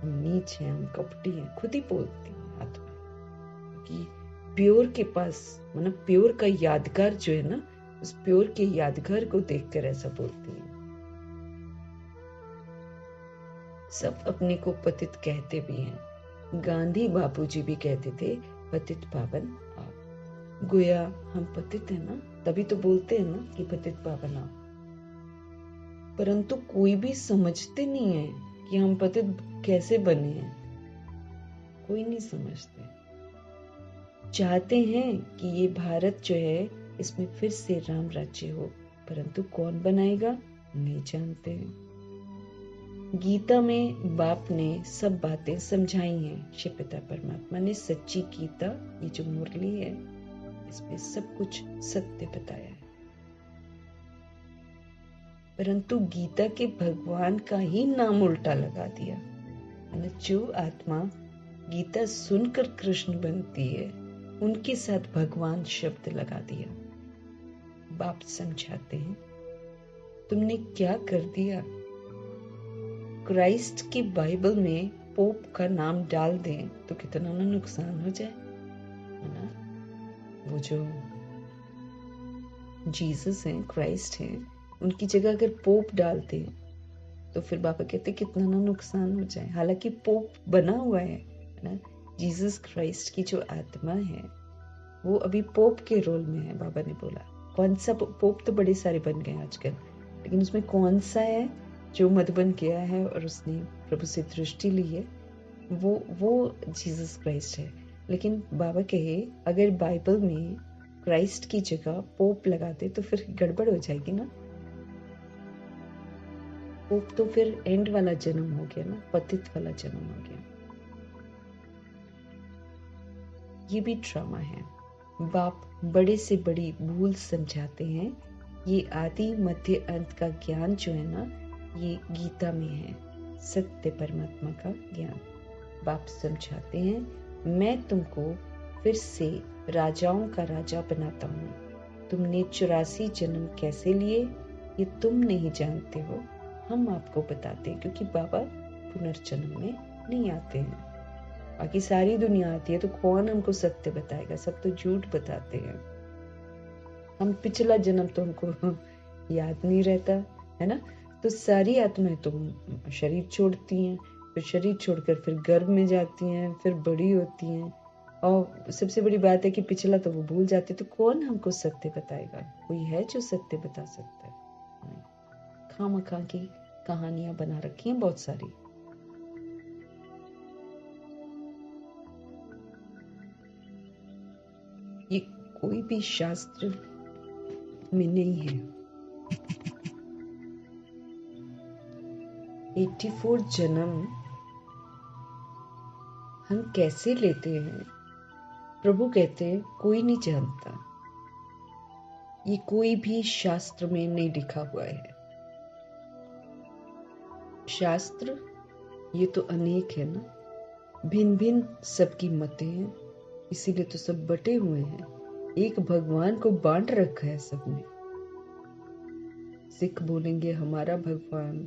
हम नीच हैं, हम कपटी हैं, खुद ही बोलती हैं आत्मा कि प्योर के पास, मतलब प्योर का यादगार जो है ना, उस प्योर के यादगार को देखकर ऐसा बोलती हैं। सब अपने को पतित कहते भी हैं। गांधी बापूजी भी कहते थे पतित पावन आप। गोया हम पतित है ना, तभी तो बोलते हैं ना कि पतित पावन आप। परंतु कोई भी समझते नहीं है कि हम पतित कैसे बने हैं, कोई नहीं समझते। चाहते हैं कि ये भारत जो है इसमें फिर से राम राज्य हो, परंतु कौन बनाएगा नहीं जानते हैं। गीता में बाप ने सब बातें समझाई हैं। शिव पिता परमात्मा ने सच्ची गीता, ये जो मुरली है, इसमें सब कुछ सत्य बताया है। परंतु गीता के भगवान का ही नाम उल्टा लगा दिया। जो आत्मा गीता सुनकर कृष्ण बनती है, उनके साथ भगवान शब्द लगा दिया। बाप समझाते हैं, तुमने क्या कर दिया। क्राइस्ट की बाइबल में पोप का नाम डाल दें तो कितना ना नुकसान हो जाए, है ना। वो जो जीसस हैं, क्राइस्ट हैं, उनकी जगह अगर पोप डालते तो फिर बाबा कहते कितना ना नुकसान हो जाए। हालांकि पोप बना हुआ है ना, जीसस क्राइस्ट की जो आत्मा है वो अभी पोप के रोल में है। बाबा ने बोला कौन सा पोप, तो बड़े सारे बन गए आजकल, लेकिन उसमें कौन सा है जो मधुबन किया है और उसने प्रभु से दृष्टि ली है, वो जीसस क्राइस्ट है। लेकिन बाबा कहे अगर बाइबल में क्राइस्ट की जगह पोप लगाते तो फिर गड़बड़ हो जाएगी ना। पोप तो फिर एंड वाला जन्म हो गया ना, पतित वाला जन्म हो गया। ये भी ट्रॉमा है। बाप बड़े से बड़ी भूल समझाते हैं। ये आदि मध्य अंत का ज्ञान जो है ना, ये गीता में है, सत्य परमात्मा का ज्ञान। बाप समझाते हैं, मैं तुमको फिर से राजाओं का राजा बनाता हूँ। तुमने 84 जन्म कैसे लिए ये तुम नहीं जानते हो, हम आपको बताते हैं, क्योंकि बाबा पुनर्जन्म में नहीं आते हैं। बाकी सारी दुनिया आती है तो कौन हमको सत्य बताएगा, सब तो झूठ बताते हैं। हम पिछला जन्म तो हमको याद नहीं रहता है ना। तो सारी आत्माएं तो शरीर छोड़ती हैं, फिर शरीर छोड़कर फिर गर्भ में जाती हैं, फिर बड़ी होती हैं, और सबसे बड़ी बात है कि पिछला तो वो भूल जाते। तो कौन हमको सत्य बताएगा? कोई है जो सत्य बता सकता है? खामखा की कहानियां बना रखी हैं बहुत सारी। ये कोई भी शास्त्र में नहीं है। 84 जन्म हम कैसे लेते हैं? प्रभु कहते हैं कोई नहीं जानता। ये कोई भी शास्त्र में नहीं लिखा हुआ है। शास्त्र ये तो अनेक है ना, भिन्न भिन्न सबकी मतें हैं, इसीलिए तो सब बटे हुए हैं। एक भगवान को बांट रखा है सबने। सिख बोलेंगे हमारा भगवान,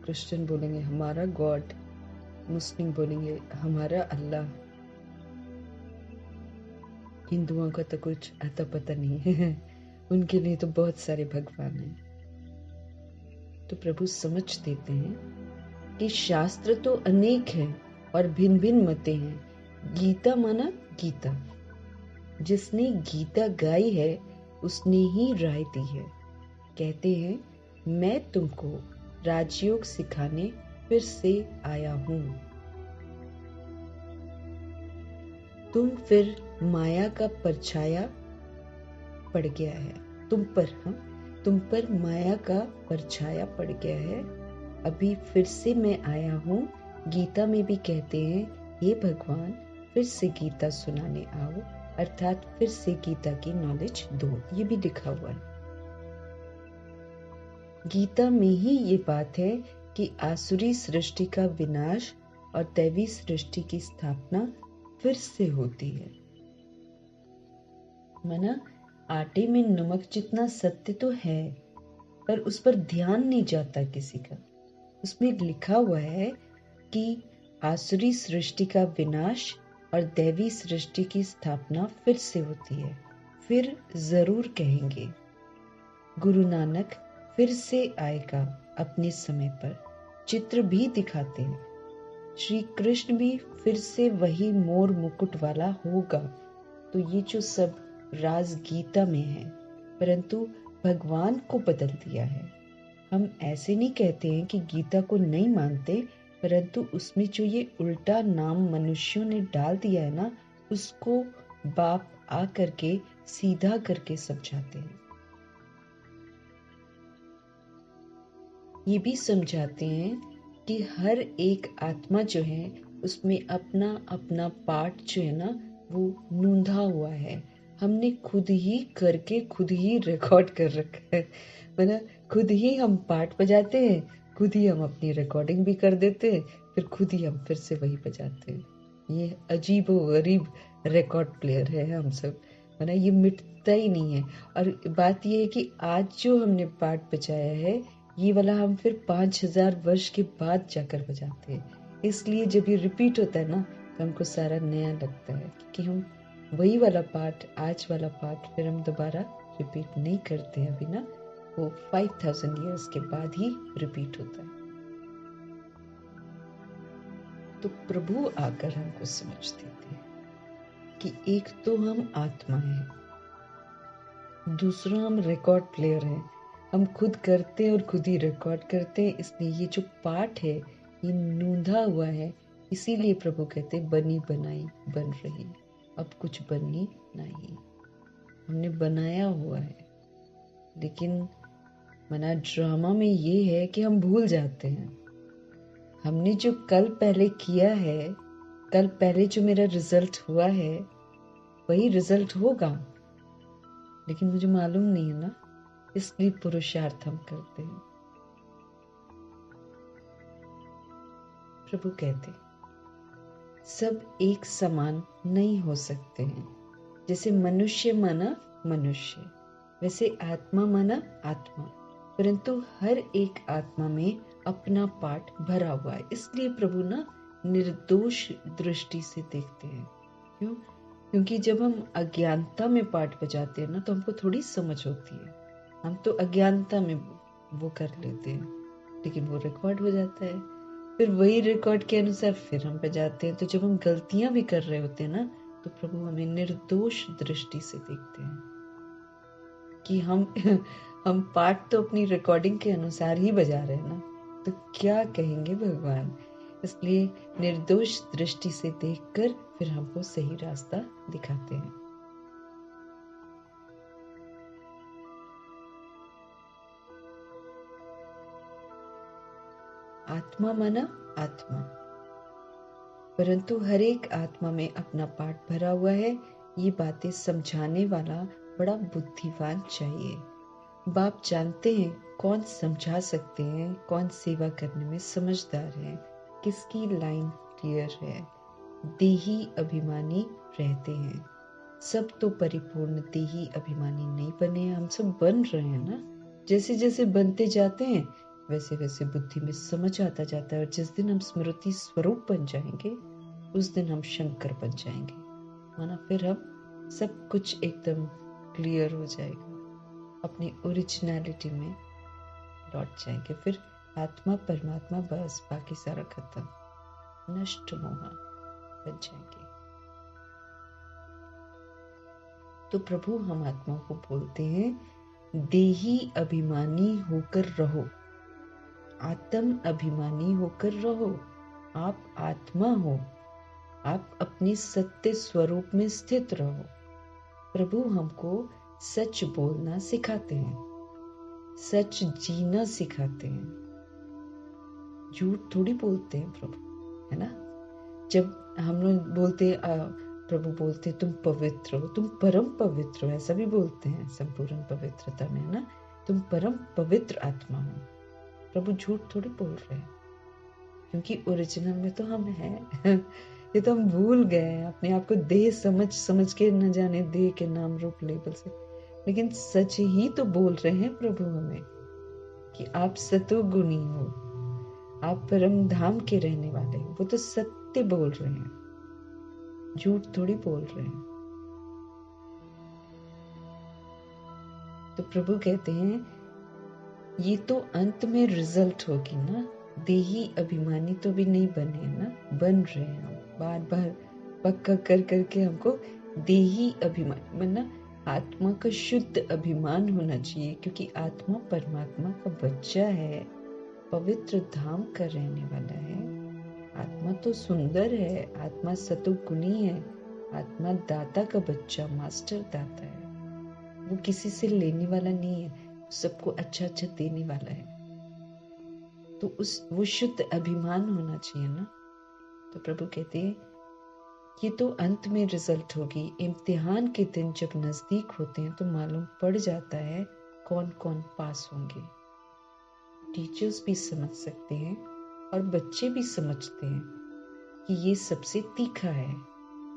क्रिश्चियन बोलेंगे हमारा गॉड, मुस्लिम बोलेंगे हमारा अल्लाह, हिंदुओं का तो कुछ आता पता नहीं है उनके लिए तो बहुत सारे भगवान हैं। तो प्रभु समझ देते हैं कि शास्त्र तो अनेक हैं और भिन्न भिन्न मतें हैं। गीता माना गीता, जिसने गीता गाई है उसने ही राय दी है। कहते हैं मैं तुमको राजयोग सिखाने फिर से आया हूं। तुम फिर माया का परछाया पड़ गया है, तुम पर माया का परछाया पड़ गया है। अभी फिर से मैं आया हूँ। गीता में भी कहते हैं हे भगवान फिर से गीता सुनाने आओ, अर्थात फिर से गीता की नॉलेज दो। ये भी लिखा हुआ है गीता में ही। ये बात है कि आसुरी सृष्टि का विनाश और दैवी सृष्टि की स्थापना फिर से होती है। मना आटे में नमक जितना सत्य तो है, पर उस पर ध्यान नहीं जाता किसी का। उसमें लिखा हुआ है कि आसुरी सृष्टि का विनाश और दैवी सृष्टि की स्थापना फिर से होती है। फिर जरूर कहेंगे गुरु नानक फिर से आएगा अपने समय पर। चित्र भी दिखाते हैं श्री कृष्ण भी फिर से वही मोर मुकुट वाला होगा। तो ये जो सब राज गीता में है, परंतु भगवान को बदल दिया है। हम ऐसे नहीं कहते हैं कि गीता को नहीं मानते, परंतु उसमें जो ये उल्टा नाम मनुष्यों ने डाल दिया है ना, उसको बाप आ करके सीधा करके समझाते हैं। ये भी समझाते हैं कि हर एक आत्मा जो है उसमें अपना अपना पार्ट जो है ना वो नूंधा हुआ है। हमने खुद ही करके खुद ही रिकॉर्ड कर रखा है। मतलब खुद ही हम पार्ट बजाते हैं, खुद ही हम अपनी रिकॉर्डिंग भी कर देते हैं, फिर खुद ही हम फिर से वही बजाते हैं। ये अजीब व गरीब रिकॉर्ड प्लेयर है हम सब, मतलब ये मिटता ही नहीं है। और बात ये है कि आज जो हमने पार्ट बजाया है ये वाला हम फिर 5000 वर्ष के बाद जाकर बजाते हैं। इसलिए जब ये रिपीट होता है ना तो हमको सारा नया लगता है कि हम वही वाला पार्ट, आज वाला पार्ट फिर हम दोबारा रिपीट नहीं करते हैं। अभी ना वो 5000 ईयर्स के बाद ही रिपीट होता है। तो प्रभु आकर हमको समझ देते हैं कि एक तो हम आत्मा है, दूसरा हम रिकॉर्ड प्लेयर हैं। हम खुद करते हैं और खुद ही रिकॉर्ड करते हैं, इसलिए ये जो पार्ट है ये नूंधा हुआ है। इसीलिए प्रभु कहते बनी बनाई बन रही, अब कुछ बननी नहीं। हमने बनाया हुआ है, लेकिन मना ड्रामा में ये है कि हम भूल जाते हैं। हमने जो कल पहले किया है, कल पहले जो मेरा रिजल्ट हुआ है, वही रिजल्ट होगा, लेकिन मुझे मालूम नहीं है ना, इसलिए पुरुषार्थ हम करते हैं। प्रभु कहते सब एक समान नहीं हो सकते हैं। जैसे मनुष्य माना मनुष्य, वैसे आत्मा माना आत्मा, परंतु हर एक आत्मा में अपना पार्ट भरा हुआ है। इसलिए प्रभु ना निर्दोष दृष्टि से देखते हैं। क्यों? क्योंकि जब हम अज्ञानता में पार्ट बजाते हैं ना, तो हमको थोड़ी समझ होती है। हम तो अज्ञानता में वो कर लेते हैं, लेकिन वो रिकॉर्ड हो जाता है। फिर वही रिकॉर्ड के अनुसार फिर हम बजाते हैं। तो जब हम गलतियां भी कर रहे होते हैं ना, तो प्रभु हमें निर्दोष दृष्टि से देखते हैं कि हम पार्ट तो अपनी रिकॉर्डिंग के अनुसार ही बजा रहे हैं ना, तो क्या कहेंगे भगवान। इसलिए निर्दोष दृष्टि से देखकर फिर हमको सही रास्ता दिखाते हैं। आत्मा माना आत्मा, परंतु हर एक आत्मा में अपना पार्ट भरा हुआ है। ये बातें समझाने वाला बड़ा बुद्धिमान चाहिए। बाप जानते हैं कौन समझा सकते हैं, कौन सेवा करने में समझदार है, किसकी लाइन क्लियर है। देही अभिमानी रहते हैं। सब तो परिपूर्ण देही अभिमानी नहीं बने, हम सब बन रहे हैं ना। जैसे जैसे बनते जाते हैं वैसे वैसे बुद्धि में समझ आता जाता है, और जिस दिन हम स्मृति स्वरूप बन जाएंगे उस दिन हम शंकर बन जाएंगे, माना फिर हम सब कुछ एकदम क्लियर हो जाएगा, अपनी ओरिजिनलिटी में लौट जाएंगे। फिर आत्मा परमात्मा बस, बाकी सारा खत्म, नष्ट मोह बन जाएंगे। तो प्रभु हम आत्मा को बोलते हैं देही अभिमानी होकर रहो, आत्म अभिमानी होकर रहो। आप आत्मा हो, आप अपने सत्य स्वरूप में स्थित रहो। प्रभु हमको सच बोलना सिखाते हैं, सच जीना सिखाते हैं। झूठ थोड़ी बोलते हैं प्रभु, है ना। जब हम लोग बोलते प्रभु बोलते तुम पवित्र हो, तुम परम पवित्र हो, ऐसा भी बोलते हैं संपूर्ण पवित्रता में, है ना। तुम परम पवित्र आत्मा हो। प्रभु झूठ थोड़ी बोल रहे हैं, क्योंकि ओरिजिनल में तो हम हैं। ये तो हम भूल गए हैं अपने आप को देह समझ के, न जाने देह के नाम रूप लेबल से। लेकिन सच ही तो बोल रहे हैं प्रभु हमें कि आप सतोगुणी हो, आप परम धाम के रहने वाले हो। वो तो सत्य बोल रहे हैं, झूठ थोड़ी बोल रहे हैं। तो प्रभु कहते हैं ये तो अंत में रिजल्ट होगी ना। देही अभिमानी तो भी नहीं बने ना, बन रहे हैं हम बार बार पक्का कर करके। हमको देही अभिमान बनना, आत्मा का शुद्ध अभिमान होना चाहिए, क्योंकि आत्मा परमात्मा का बच्चा है, पवित्र धाम का रहने वाला है। आत्मा तो सुंदर है, आत्मा सतोगुणी है, आत्मा दाता का बच्चा, मास्टर दाता है। वो किसी से लेने वाला नहीं है, सबको अच्छा अच्छा देने वाला है। तो वो शुद्ध अभिमान होना चाहिए ना। तो प्रभु कहते हैं ये तो अंत में रिजल्ट होगी। इम्तिहान के दिन जब नजदीक होते हैं तो मालूम पड़ जाता है कौन कौन पास होंगे। टीचर्स भी समझ सकते हैं और बच्चे भी समझते हैं कि ये सबसे तीखा है।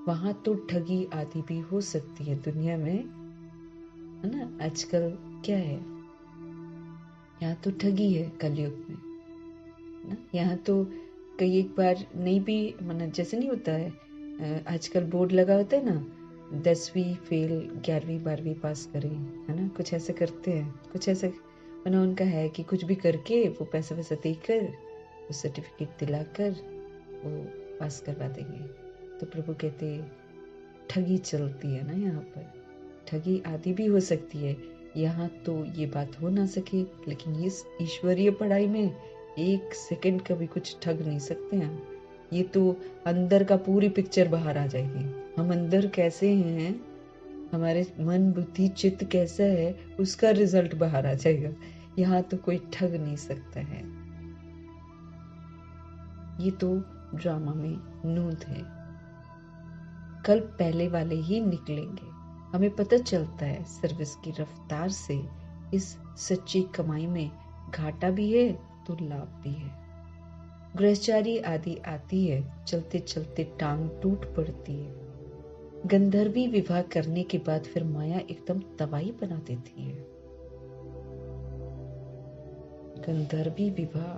वहां तो ठगी आदि भी हो सकती है दुनिया में, है ना। आजकल क्या है, यहाँ तो ठगी है कलयुग में ना। यहाँ तो कई एक बार नहीं भी, मतलब जैसे नहीं होता है आजकल बोर्ड लगा होता है ना, 10वीं फेल 11वीं 12वीं पास करें, है ना। कुछ ऐसे करते हैं, कुछ ऐसे मतलब उनका है कि कुछ भी करके वो पैसा वैसा देकर, वो सर्टिफिकेट दिलाकर वो पास करवा देंगे। तो प्रभु कहते ठगी चलती है ना यहाँ पर, ठगी आदि भी हो सकती है। यहाँ तो ये बात हो ना सके, लेकिन ये ईश्वरीय पढ़ाई में 1 सेकंड का भी कुछ ठग नहीं सकते हम। ये तो अंदर का पूरी पिक्चर बाहर आ जाएगी, हम अंदर कैसे हैं, हमारे मन बुद्धि चित्त कैसा है, उसका रिजल्ट बाहर आ जाएगा। यहाँ तो कोई ठग नहीं सकता है। ये तो ड्रामा में नूंद है। कल पहले वाले ही निकलेंगे। हमें पता चलता है सर्विस की रफ्तार से इस सच्ची कमाई में घाटा भी है तो लाभ भी है। गृहचारी आदि आती है, चलते चलते टांग टूट पड़ती है। गंधर्वी विवाह करने के बाद फिर माया एकदम तबाही बना देती है। गंधर्वी विवाह,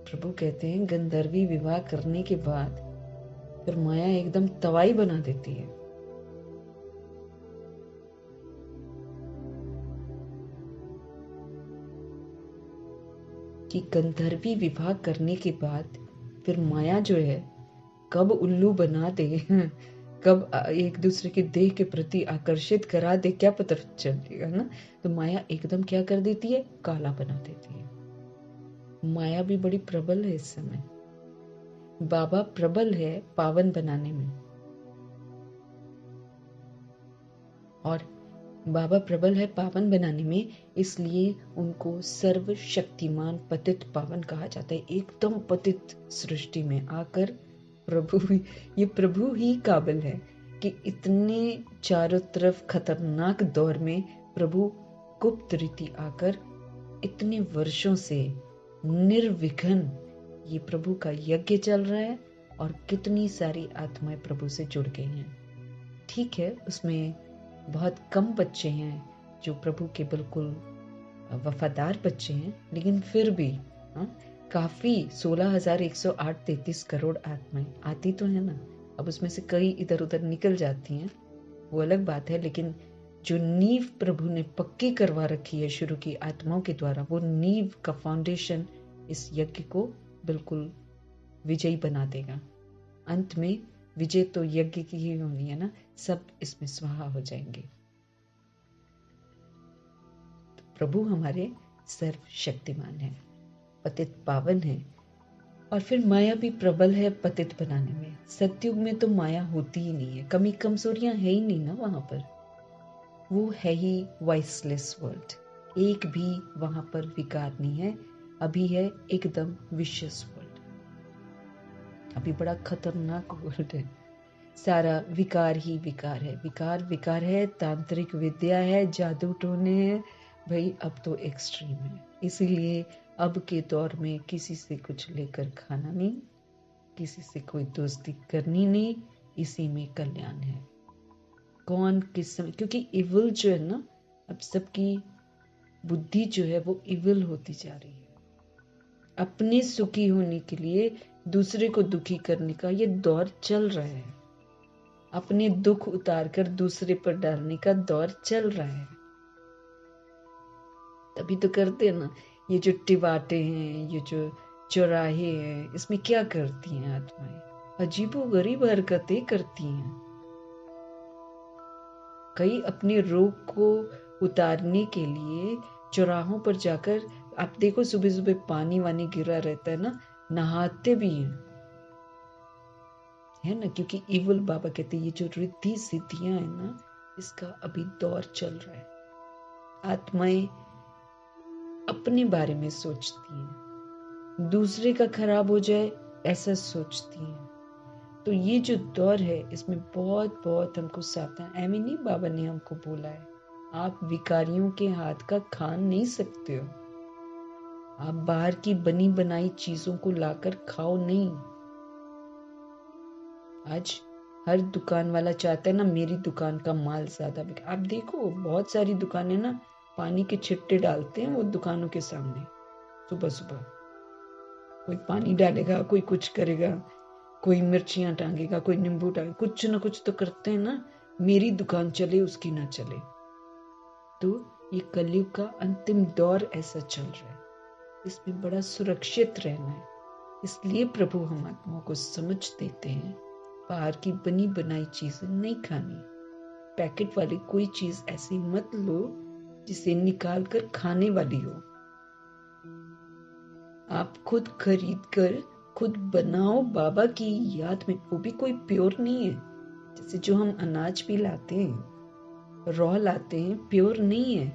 प्रभु कहते हैं गंधर्वी विवाह करने के बाद फिर माया एकदम तबाही बना देती है। कि गंधर्वी विवाह करने के बाद फिर माया जो है कब उल्लू बना दे, कब एक दूसरे के देह के प्रति आकर्षित करा दे, क्या पता चलेगा ना। तो माया एकदम क्या कर देती है, काला बना देती है। माया भी बड़ी प्रबल है इस समय। बाबा प्रबल है पावन बनाने में, और बाबा प्रबल है पावन बनाने में, इसलिए उनको सर्वशक्तिमान पतित पावन कहा जाता है। एकदम पतित सृष्टि में आकर प्रभु ही काबिल है कि इतने चारों तरफ खतरनाक दौर में प्रभु गुप्त रीति आकर इतने वर्षों से निर्विघ्न ये प्रभु का यज्ञ चल रहा है, और कितनी सारी आत्माएं प्रभु से जुड़ गई हैं। ठीक है, उसमें बहुत कम बच्चे हैं जो प्रभु के बिल्कुल वफादार बच्चे हैं, लेकिन फिर भी काफी 16,108.33 करोड़ आत्माएं आती तो है ना। अब उसमें से कई इधर उधर निकल जाती हैं, वो अलग बात है, लेकिन जो नींव प्रभु ने पक्की करवा रखी है शुरू की आत्माओं के द्वारा, वो नींव का फाउंडेशन इस यज्ञ को बिल्कुल विजयी बना देगा। अंत में विजय तो यज्ञ की ही होनी है ना, सब इसमें स्वाहा हो जाएंगे। तो प्रभु हमारे सर्वशक्तिमान है, पतित पावन है, और फिर माया भी प्रबल है पतित बनाने में। सतयुग में तो माया होती ही नहीं है, कमी कमजोरियां है ही नहीं ना वहां पर। वो है ही वाइसलेस वर्ल्ड, एक भी वहां पर विकार नहीं है। अभी है एकदम विशियस वर्ल्ड, अभी बड़ा खतरनाक वर्ल्ड है। सारा विकार ही विकार है, विकार विकार है, तांत्रिक विद्या है, जादू टोने हैं, भाई अब तो एक्सट्रीम है। इसीलिए अब के दौर में किसी से कुछ लेकर खाना नहीं, किसी से कोई दोस्ती करनी नहीं, इसी में कल्याण है। कौन किस समय, क्योंकि इविल जो है ना, अब सबकी बुद्धि जो है वो इविल होती जा रही है। अपने सुखी होने के लिए दूसरे को दुखी करने का ये दौर चल रहा है, अपने दुख उतार कर दूसरे पर डालने का दौर चल रहा है। तभी तो करते हैं ना ये जो टिवाटे हैं, ये जो चौराहे हैं, इसमें क्या करती हैं आत्माएं, अजीबोगरीब हरकतें करती हैं। कई अपने रोग को उतारने के लिए चौराहों पर जाकर, आप देखो सुबह सुबह पानी वानी गिरा रहता है ना, नहाते भी हैं, है ना, क्योंकि इवल बाबा कहते हैं ये जो रिद्धि सिद्धियां है ना, इसका अभी दौर चल रहा है। आत्माएं अपने बारे में सोचती हैं, दूसरे का खराब हो जाए ऐसा सोचती हैं। तो ये जो दौर है इसमें बहुत बहुत हमको सावधान, ऐਵੇਂ नहीं बाबा ने हमको बोला है, आप विकारियों के हाथ का खा नहीं सकते हो। आप बाहर की बनी बनाई चीजों को लाकर खाओ नहीं। आज हर दुकान वाला चाहता है ना मेरी दुकान का माल ज्यादा बिके। आप देखो बहुत सारी दुकानें ना पानी के छिट्टे डालते हैं वो दुकानों के सामने, सुबह सुबह कोई पानी डालेगा, कोई कुछ करेगा, कोई मिर्चियां टांगेगा, कोई नींबू टांगेगा, कुछ ना कुछ तो करते हैं ना, मेरी दुकान चले उसकी ना चले। तो ये कलयुग का अंतिम दौर ऐसा चल रहा है, इसमें बड़ा सुरक्षित रहना है। इसलिए प्रभु हम आत्माओं को समझ देते हैं, बाहर की बनी बनाई चीजें नहीं खानी, पैकेट वाली कोई चीज ऐसी मत लो जिसे निकाल कर खाने वाली हो। आप खुद खरीद कर खुद बनाओ बाबा की याद में, वो भी कोई प्योर नहीं है। जैसे जो हम अनाज भी लाते हैं, रॉ लाते हैं, प्योर नहीं है,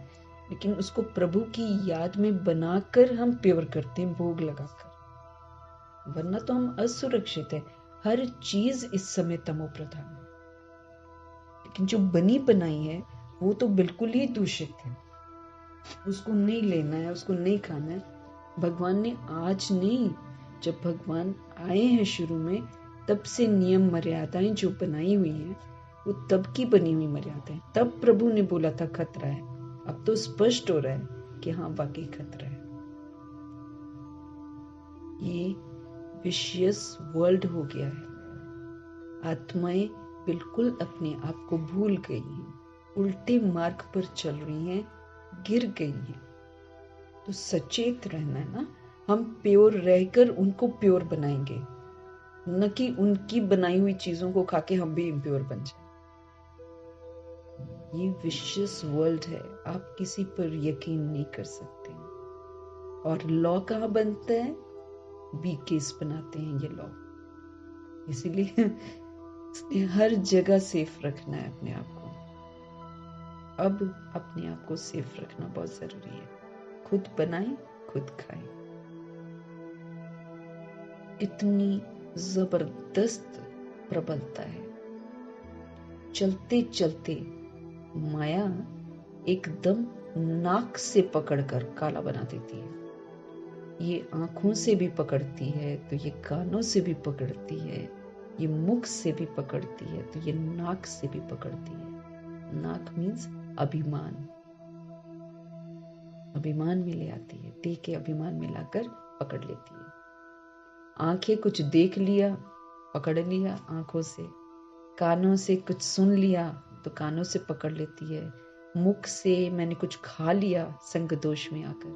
लेकिन उसको प्रभु की याद में बनाकर हम प्योर करते हैं भोग लगाकर, वरना तो हम असुरक्षित है। हर चीज इस समय तमो प्रधान है, लेकिन जो बनी बनाई है वो तो बिल्कुल ही दूषित है। उसको नहीं लेना है, उसको नहीं खाना है। भगवान ने आज नहीं, जब भगवान आए हैं शुरू में, तब से नियम मर्यादाएं जो बनाई हुई हैं वो तब की बनी हुई मर्यादाएं। तब प्रभु ने बोला था खतरा है। अब तो स्पष्ट हो रहा है कि हाँ वाकई खतरा है। ये विशियस वर्ल्ड हो गया है। आत्माएं बिल्कुल अपने आप को भूल गई हैं, उल्टे मार्ग पर चल रही हैं, गिर गई हैं। तो सचेत रहना है ना। हम प्योर रहकर उनको प्योर बनाएंगे, न कि उनकी बनाई हुई चीजों को खा के हम भी इम्प्योर बन जाए। ये विशियस वर्ल्ड है, आप किसी पर यकीन नहीं कर सकते। और लॉ कहाँ बनता है? बीकेस बनाते हैं ये लॉ। इसीलिए हर जगह सेफ रखना है अपने आप को। अब अपने आप को सेफ रखना बहुत जरूरी है। खुद बनाएं, खुद खाएं। इतनी जबरदस्त प्रबलता है। चलते चलते माया एकदम नाक से पकड़कर काला बना देती है। ये आंखों से भी पकड़ती है तो ये कानों से भी पकड़ती है, ये मुख से भी पकड़ती है तो ये नाक से भी पकड़ती है। नाक मीन्स अभिमान, अभिमान में ले आती है, देह के अभिमान में लाकर पकड़ लेती है। आंखें कुछ देख लिया, पकड़ लिया आंखों से। कानों से कुछ सुन लिया तो कानों से पकड़ लेती है। मुख से मैंने कुछ खा लिया संग दोष में आकर,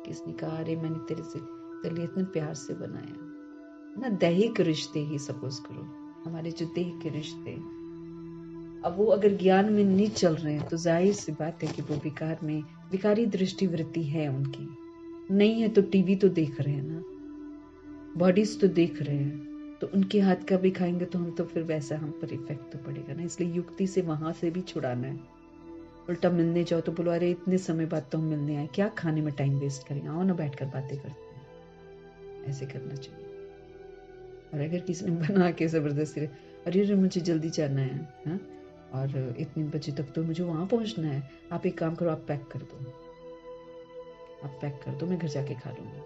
किसने कहा अरे मैंने तेरे लिए इतने प्यार से बनाया ना। दैहिक रिश्ते ही सपोज करो, हमारे जो देह के रिश्ते, अब वो अगर ज्ञान में नहीं चल रहे हैं तो जाहिर सी बात है कि वो विकार में, विकारी दृष्टि वृत्ति है उनकी। नहीं है तो टीवी तो देख रहे हैं ना, बॉडीज तो देख रहे हैं, तो उनके हाथ का भी खाएंगे तो हम तो फिर वैसा हम पर इफेक्ट तो पड़ेगा ना। इसलिए युक्ति से वहां से भी छुड़ाना है। उल्टा मिलने जाओ तो बोलो अरे इतने समय बाद तो हम मिलने आए, क्या खाने में टाइम वेस्ट करेंगे, आओ ना बैठकर बातें करते हैं। ऐसे करना चाहिए। और अगर किसी ने बना के जबरदस्ती अरे मुझे जल्दी जाना है हा? और इतने बजे तक तो मुझे वहां पहुंचना है, आप एक काम करो, आप पैक कर दो, आप पैक कर दो, मैं घर जाके खा लूंगी।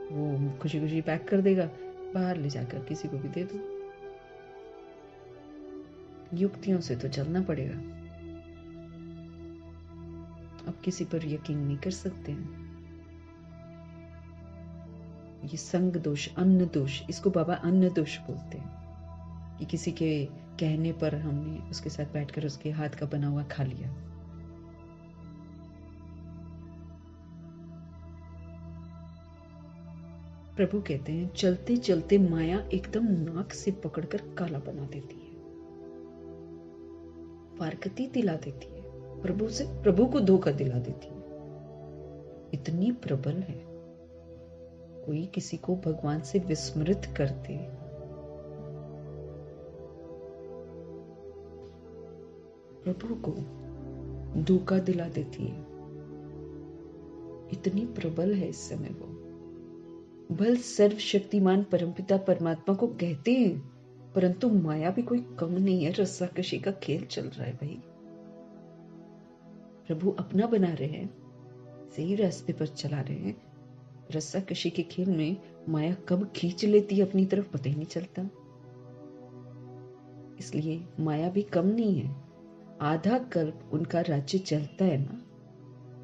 वो खुशी खुशी पैक कर देगा, बाहर ले जाकर किसी को भी दे दो। युक्तियों से तो चलना पड़ेगा। अब किसी पर यकीन नहीं कर सकते हैं। ये संग दोष, अन्न दोष, इसको बाबा अन्न दोष बोलते हैं कि किसी के कहने पर हमने उसके साथ बैठकर उसके हाथ का बना हुआ खा लिया। प्रभु कहते हैं चलते चलते माया एकदम नाक से पकड़कर काला बना देती है, फारकती दिला देती है, प्रभु को धोखा दिला देती है। इतनी प्रबल है। कोई किसी को भगवान से विस्मृत करते, प्रभु को धोखा दिला देती है। इतनी प्रबल है इस समय वो। बल सर्वशक्तिमान परमपिता परमात्मा को कहते हैं, परंतु माया भी कोई कम नहीं है। रस्साकशी का खेल चल रहा है भाई। प्रभु अपना बना रहे हैं, सही रास्ते पर चला रहे हैं। रस्साकशी के खेल में माया कब खींच लेती है अपनी तरफ पता ही नहीं चलता। इसलिए माया भी कम नहीं है। आधा कल्प उनका राज्य चलता है ना,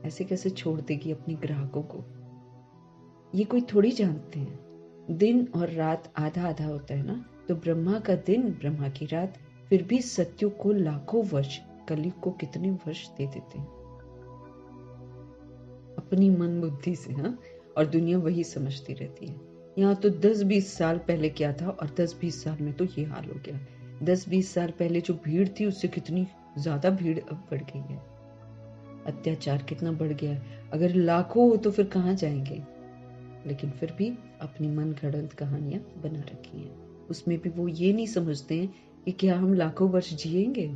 ऐसे कैसे छोड़ देगी अपने ग्राहकों को। ये कोई थोड़ी जानते हैं। दिन और रात आधा आधा होता है ना, तो ब्रह्मा का दिन, ब्रह्मा की रात, फिर भी सत्यों को लाखों वर्ष, कलयुग को कितने वर्ष दे देते हैं अपनी मन बुद्धि से। हाँ, और दुनिया वही समझती रहती है। यहाँ तो 10-20 साल पहले क्या था और 10-20 साल में तो ये हाल हो गया। 10-20 साल पहले जो भीड़ थी उससे कितनी ज्यादा भीड़ अब बढ़ गई है। अत्याचार कितना बढ़ गया है। अगर लाखों हो तो फिर कहाँ जाएंगे। लेकिन फिर भी अपनी मन घड़ंत कहानियां बना रखी हैं। उसमें भी वो ये नहीं समझते हैं कि क्या हम लाखों वर्ष जिएंगे।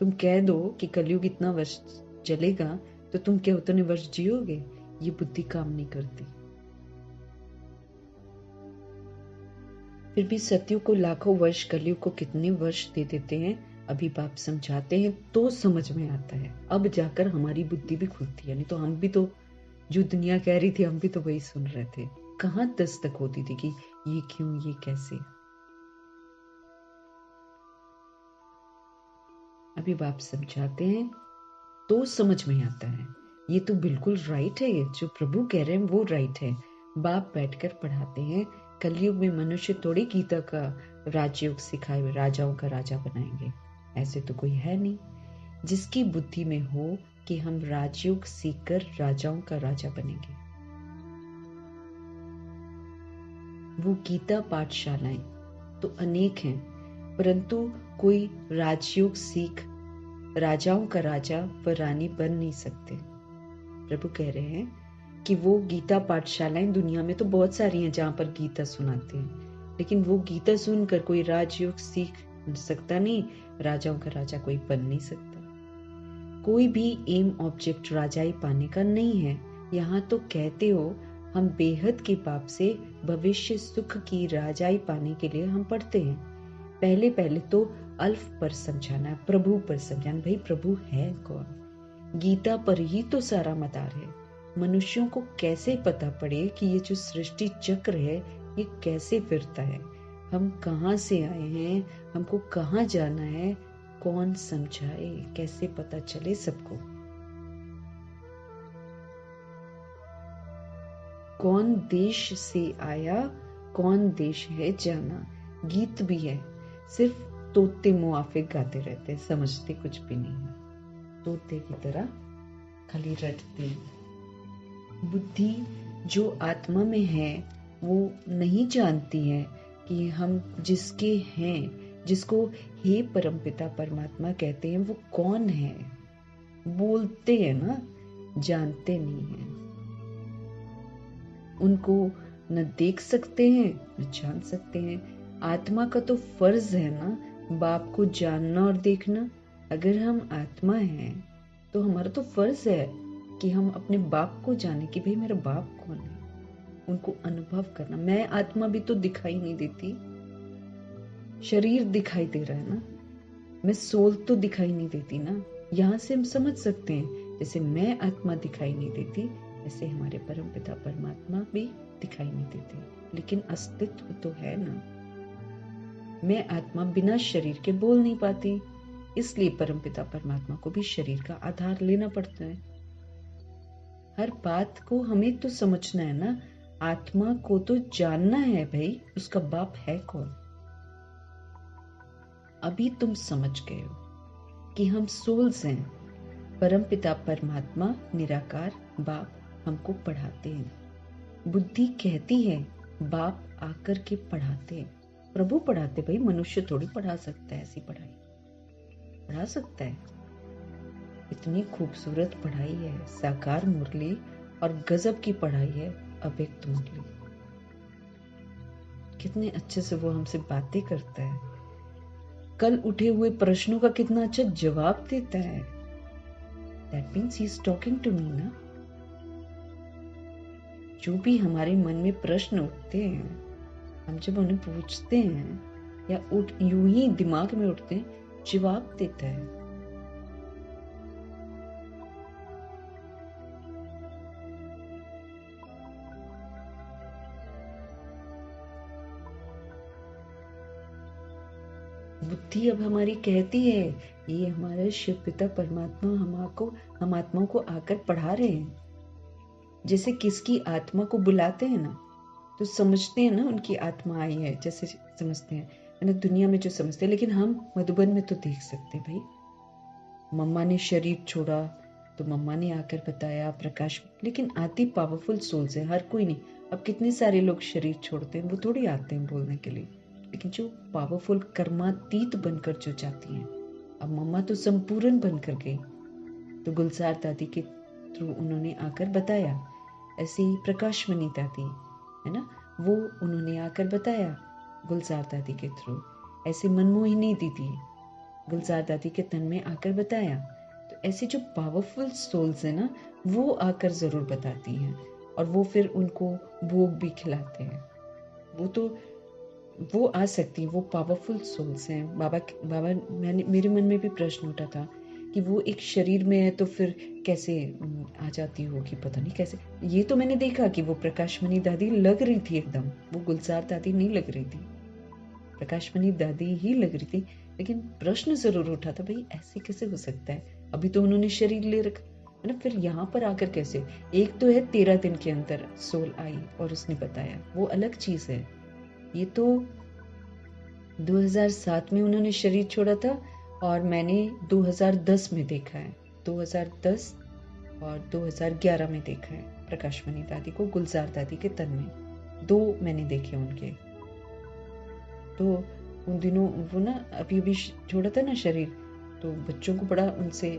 तुम कह दो कि कलयुग इतना वर्ष चलेगा तो तुम क्या उतने वर्ष जियोगे? ये बुद्धि काम नहीं करती। फिर भी सत्यु को लाखों वर्ष, कलयुग को कितने वर्ष दे देते हैं। अभी बाप समझाते हैं तो समझ में आता है, अब जाकर हमारी बुद्धि भी खुलती है। नहीं तो हम भी तो जो दुनिया कह रही थी हम भी तो वही सुन रहे थे। कहाँ दस्तक होती थी कि ये क्यों, ये कैसे। अभी बाप समझाते हैं तो समझ में आता है, ये तो बिल्कुल राइट है, ये जो प्रभु कह रहे हैं वो राइट है। बाप बैठकर पढ़ाते हैं, कलयुग में मनुष्य थोड़ी गीता का राजयोग सिखाए हुए राजाओं का राजा बनाएंगे। ऐसे तो कोई है नहीं जिसकी बुद्धि में हो कि हम राजयोग सीखकर राजाओं का राजा बनेंगे। वो गीता पाठशालाएं तो अनेक हैं, परंतु कोई राजयोग सीख राजाओं का राजा व रानी बन नहीं सकते। प्रभु कह रहे हैं कि वो गीता पाठशालाएं दुनिया में तो बहुत सारी हैं जहां पर गीता सुनाते हैं, लेकिन वो गीता सुनकर कोई राजयोग सीख सकता नहीं, राजाओं का राजा कोई बन नहीं सकता। कोई भी एम ऑब्जेक्ट राजाई पाने का नहीं है। यहाँ तो कहते हो हम बेहद के पाप से भविष्य सुख की राजाई पाने के लिए हम पढ़ते हैं। पहले पहले तो अल्फ पर समझाना, प्रभु पर समझाना। भाई प्रभु है कौन? गीता पर ही तो सारा मदार है। मनुष्यों को कैसे पता पड़े कि ये जो सृष्टि चक्र है ये कैसे फिरता है, हम कहाँ से आए हैं, हमको कहाँ जाना है, कौन समझाए, कैसे पता चले सबको। कौन देश से आया, कौन देश है जाना। गीत भी है, सिर्फ तोते मुआफिक गाते रहते हैं, समझते कुछ भी नहीं है, तोते की तरह खाली रटते। बुद्धि जो आत्मा में है वो नहीं जानती है कि हम जिसके हैं, जिसको हे परमपिता परमात्मा कहते हैं, वो कौन है। बोलते हैं ना, जानते नहीं हैं। उनको न देख सकते हैं न जान सकते हैं। आत्मा का तो फर्ज है ना बाप को जानना और देखना। अगर हम आत्मा हैं तो हमारा तो फर्ज है कि हम अपने बाप को जाने कि भाई मेरा बाप कौन है, उनको अनुभव करना। मैं आत्मा भी तो दिखाई नहीं देती, शरीर दिखाई दे रहा है ना, मैं सोल तो दिखाई नहीं देती ना। यहाँ से हम समझ सकते हैं जैसे मैं आत्मा दिखाई नहीं देती ऐसे हमारे परमपिता परमात्मा भी दिखाई नहीं देते, लेकिन अस्तित्व तो है ना। मैं आत्मा बिना शरीर के बोल नहीं पाती, इसलिए परमपिता परमात्मा को भी शरीर का आधार लेना पड़ता है। हर बात को हमें तो समझना है ना, आत्मा को तो जानना है भाई उसका बाप है कौन। अभी तुम समझ गए हो कि हम सोल्स हैं, परमपिता परमात्मा निराकार बाप हमको पढ़ाते हैं। बुद्धि कहती है बाप आकर के पढ़ाते हैं, प्रभु पढ़ाते। भाई मनुष्य थोड़ी पढ़ा सकता है, ऐसी पढ़ाई पढ़ा सकता है। इतनी खूबसूरत पढ़ाई है साकार मुरली, और गजब की पढ़ाई है अव्यक्त मुरली। कितने अच्छे से वो हमसे बातें करता है, कल उठे हुए प्रश्नों का कितना अच्छा जवाब देता है। That means he is talking to me ना। जो भी हमारे मन में प्रश्न उठते हैं, हम जब उन्हें पूछते हैं या यूं ही दिमाग में उठते हैं, जवाब देता है। बुद्धि अब हमारी कहती है ये हमारे शिव पिता परमात्मा हम आत्माओं को आकर पढ़ा रहे हैं। जैसे किसकी आत्मा को बुलाते हैं ना तो समझते हैं ना उनकी आत्मा आई है, जैसे समझते हैं ना दुनिया में जो समझते हैं। लेकिन हम मधुबन में तो देख सकते हैं भाई, मम्मा ने शरीर छोड़ा तो मम्मा ने आकर बताया प्रकाश। लेकिन आती पावरफुल सोल्स है, हर कोई नहीं। अब कितने सारे लोग शरीर छोड़ते हैं, वो थोड़ी आते हैं बोलने के लिए, लेकिन जो पावरफुल कर्मातीत बनकर जो जाती हैं। अब मम्मा तो संपूर्ण बनकर गई, तो गुलजार दादी के थ्रू उन्होंने आकर बताया। ऐसे ही प्रकाशमणि दादी है ना, वो उन्होंने आकर बताया गुलजार दादी के थ्रू। ऐसे मनमोहिनी दीदी गुलजार दादी के तन में आकर बताया। तो ऐसे जो पावरफुल सोल्स है ना, वो आकर जरूर बताती हैं, और वो फिर उनको भोग भी खिलाते हैं। वो तो वो आ सकती है, वो पावरफुल सोल्स हैं। बाबा मेरे मन में भी प्रश्न उठा था कि वो एक शरीर में है तो फिर कैसे आ जाती होगी, पता नहीं कैसे। ये तो मैंने देखा कि वो प्रकाशमणि दादी लग रही थी एकदम, वो गुलजार दादी नहीं लग रही थी, प्रकाशमणि दादी ही लग रही थी। लेकिन प्रश्न जरूर उठा था, भाई ऐसे कैसे हो सकता है, अभी तो उन्होंने शरीर ले रखा है ना, फिर यहाँ पर आकर कैसे। एक तो है 13 दिन के अंदर सोल आई और उसने बताया, वो अलग चीज है। ये तो 2007 में उन्होंने शरीर छोड़ा था और मैंने 2010 में देखा है, 2010 और 2011 में देखा है प्रकाशमणि दादी को गुलजार दादी के तन में। 2 मैंने देखे उनके। तो उन दिनों वो ना अभी अभी छोड़ा था ना शरीर, तो बच्चों को बड़ा उनसे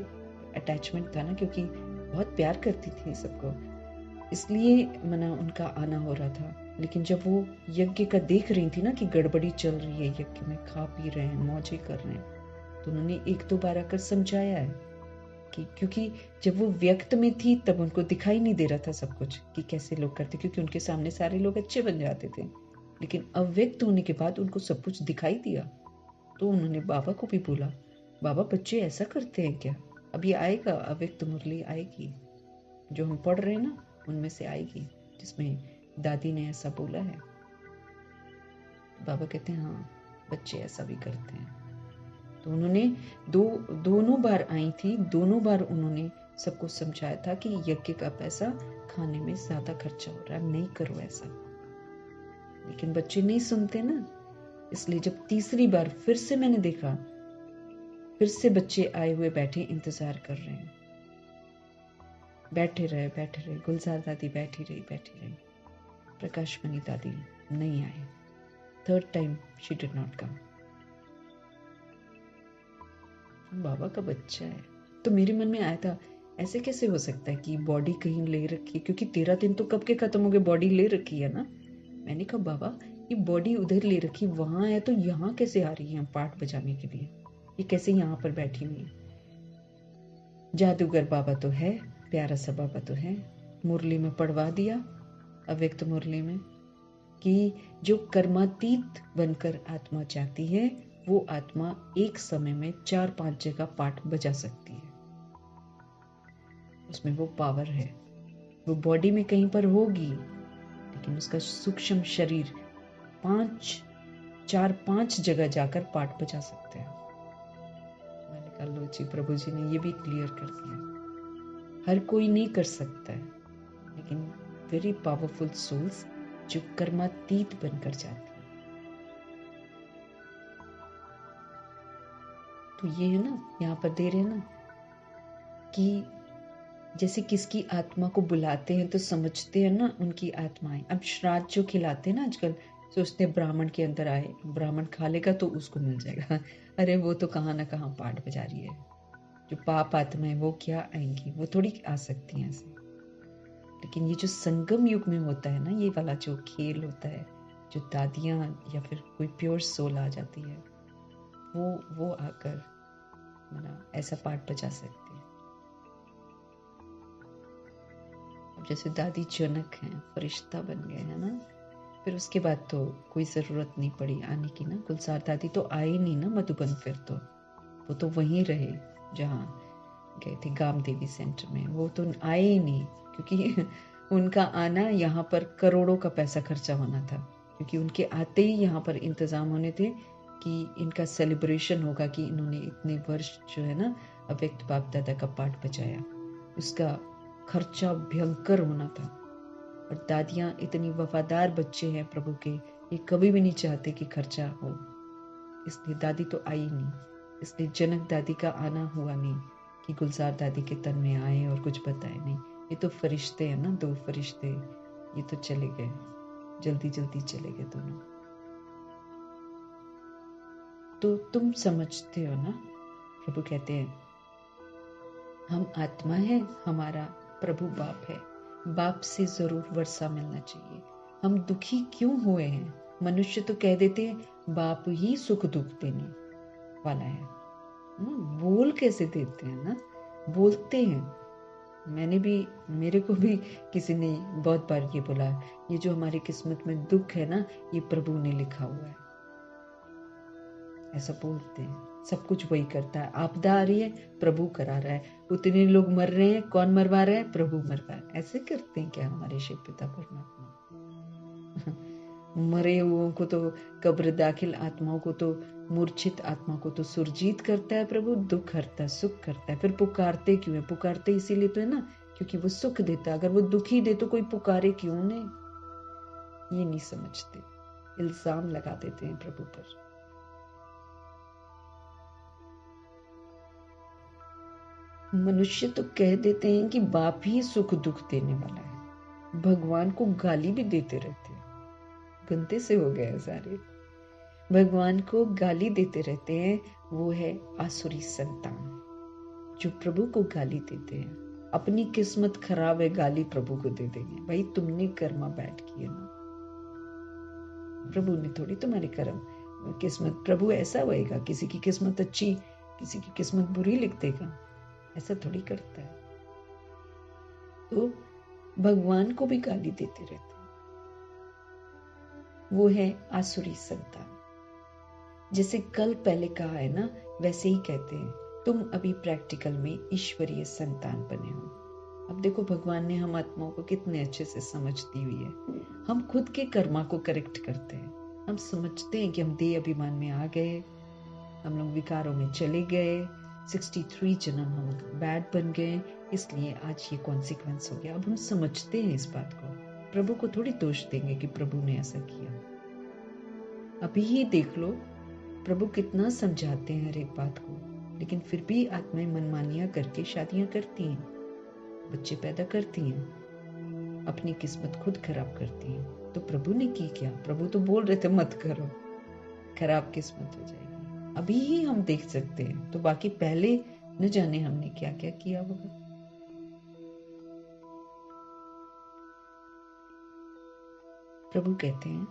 अटैचमेंट था ना, क्योंकि बहुत प्यार करती थी सबको, इसलिए मना उनका आना हो रहा था। लेकिन जब वो यज्ञ का देख रही थी ना कि गड़बड़ी चल रही है यज्ञ में, खा पी रहे हैं, मौजें कर रहे हैं, तो उन्होंने 1-2 बार आकर समझाया है कि क्योंकि जब वो व्यक्त में थी तब उनको दिखाई नहीं दे रहा था सब कुछ कि कैसे लोग करते, क्योंकि उनके सामने सारे लोग अच्छे बन जाते थे। लेकिन अव्यक्त होने के बाद उनको सब कुछ दिखाई दिया, तो उन्होंने बाबा को भी बोला, बाबा बच्चे ऐसा करते हैं क्या? अभी आएगा अव्यक्त मुरली आएगी, जो हम पढ़ रहे हैं ना उनमें से आएगी, जिसमें दादी ने ऐसा बोला है। बाबा कहते हैं हाँ बच्चे ऐसा भी करते हैं। तो उन्होंने दोनों बार आई थी, दोनों बार उन्होंने सबको समझाया था कि यज्ञ का पैसा खाने में ज्यादा खर्चा हो रहा है, नहीं करो ऐसा। लेकिन बच्चे नहीं सुनते ना, इसलिए जब तीसरी बार फिर से मैंने देखा, फिर से बच्चे आए हुए बैठे इंतजार कर रहे हैं। बैठे रहे गुलजार दादी बैठी रही, प्रकाशमणि दादी नहीं आए। Third time she did not come. बाबा का बच्चा है, तो मेरे मन में आया था ऐसे कैसे हो सकता है कि बॉडी कहीं ले रखी है, क्योंकि 13 दिन तो कब के खत्म हो गए, बॉडी ले रखी है ना। मैंने कहा बाबा ये बॉडी उधर ले रखी, वहां है तो यहाँ कैसे आ रही है पाठ बजाने के लिए, ये कैसे यहाँ पर बैठी हुई है। जादूगर बाबा तो है, प्यारा सा बाबा तो है, मुरली में पढ़वा दिया, अव्यक्त मुरली में, कि जो कर्मातीत बनकर आत्मा चाहती है वो आत्मा एक समय में 4-5 जगह पाठ बजा सकती है, उसमें वो पावर है। वो बॉडी में कहीं पर होगी, लेकिन उसका सूक्ष्म शरीर 4-5 जगह जाकर पाठ बजा सकते हैं। मैंने कहा लो जी, प्रभु जी ने ये भी क्लियर कर दिया, हर कोई नहीं कर सकता है, लेकिन वेरी पावरफुल सोल्स जो कर्मातीत बनकर जाती है। तो ये है ना, यहाँ पर दे रहे हैं ना कि जैसे किसकी आत्मा को बुलाते हैं तो समझते हैं ना उनकी आत्माएं। अब श्राद्ध जो खिलाते हैं ना आजकल, सोचते हैं ब्राह्मण के अंदर आए, ब्राह्मण खा लेगा तो उसको मिल जाएगा। अरे वो तो कहाँ ना कहाँ पाठ बजा रही है। जो पाप आत्माएं वो क्या आएंगी, वो थोड़ी आ सकती हैं ऐसे। लेकिन ये जो संगम युग में होता है ना, ये वाला जो खेल होता है, जो दादियाँ या फिर कोई प्योर सोल आ जाती है, वो आकर ऐसा पाठ बजा सकती है। अब जैसे दादी जनक हैं, फरिश्ता बन गए हैं ना, फिर उसके बाद तो कोई ज़रूरत नहीं पड़ी आने की ना। गुलजार दादी तो आए नहीं ना मधुबन, फिर तो वो तो वहीं रहे जहाँ गए थे, गाम देवी सेंटर में। वो तो आए ही नहीं, क्योंकि उनका आना यहाँ पर करोड़ों का पैसा खर्चा होना था, क्योंकि उनके आते ही यहाँ पर इंतज़ाम होने थे कि इनका सेलिब्रेशन होगा कि इन्होंने इतने वर्ष जो है ना अव्यक्त बाप दादा का पाठ बजाया, उसका खर्चा भयंकर होना था। और दादियाँ इतनी वफादार बच्चे हैं प्रभु के, ये कभी भी नहीं चाहते कि खर्चा हो, इसलिए दादी तो आई नहीं। इसलिए जनक दादी का आना हुआ नहीं कि गुलजार दादी के तन में आए और कुछ बताए, नहीं। ये तो फरिश्ते हैं ना, 2 फरिश्ते, ये तो चले गए, जल्दी जल्दी चले गए दोनों। तो तुम समझते हो ना, प्रभु कहते हैं हम आत्मा है, हमारा प्रभु बाप है, बाप से जरूर वर्षा मिलना चाहिए। हम दुखी क्यों हुए हैं? मनुष्य तो कह देते हैं बाप ही सुख दुख देने वाला है, बोल कैसे देते हैं ना, बोलते हैं। मेरे को भी किसी ने बहुत बार ये बोला, ये जो हमारी किस्मत में दुख है ना, ये प्रभु ने लिखा हुआ है। ऐसा बोलते हैं। सब कुछ वही करता है। आपदा आ रही है, प्रभु करा रहा है। उतने लोग मर रहे हैं, कौन मरवा रहा है? प्रभु मरवा रहा है। ऐसे करते हैं क्या हमारे शिव पिता परमात्मा? मरे हुओं को तो, कब्र दाखिल आत्माओं को तो, मूर्छित आत्मा को तो सुरजीत करता है प्रभु, दुख हरता है, सुख करता है। फिर पुकारते क्यों है? पुकारते इसीलिए तो है ना, क्योंकि वो सुख देता है। अगर वो दुखी दे तो कोई पुकारे क्यों नहीं? ये नहीं समझते, इल्जाम लगा देते हैं प्रभु पर। मनुष्य तो कह देते हैं कि बाप ही सुख दुख देने वाला है। भगवान को गाली भी देते रहते हैं। गंदे से हो गए हैं सारे। भगवान को गाली देते रहते हैं। वो है आसुरी संतान जो प्रभु को गाली देते हैं। अपनी किस्मत खराब है, गाली प्रभु को दे देंगे। भाई तुमने कर्मा बैड किए ना, प्रभु ने थोड़ी तुम्हारे कर्म किस्मत। प्रभु ऐसा होएगा किसी की किस्मत अच्छी किसी की किस्मत बुरी लिख देगा? ऐसा थोड़ी करता है। तो भगवान को भी गाली देते रहते हैं। वो है आसुरी संतान। जैसे कल पहले कहा है ना, वैसे ही कहते हैं, तुम अभी प्रैक्टिकल में ईश्वरीय संतान बने हो। अब देखो भगवान ने हम आत्माओं को कितने अच्छे से समझ दी हुई है। हम खुद के कर्मा को करेक्ट करते हैं। हम समझते हैं कि हम देह अभिमान में आ गए, हम लोग विकारों में चले गए, 63 जन्म हम बैड बन गए, इसलिए आज ये कॉन्सिक्वेंस हो गया। अब हम समझते हैं इस बात को। प्रभु को थोड़ी दोष देंगे कि प्रभु ने ऐसा किया। अभी ही देख लो प्रभु कितना समझाते हैं हर एक बात को, लेकिन फिर भी आत्माएं मनमानियां करके शादियां करती हैं, बच्चे पैदा करती हैं, अपनी किस्मत खुद खराब करती हैं। तो प्रभु ने की क्या? प्रभु तो बोल रहे थे मत करो, खराब किस्मत हो जाएगी। अभी ही हम देख सकते हैं, तो बाकी पहले न जाने हमने क्या क्या किया होगा। प्रभु कहते हैं,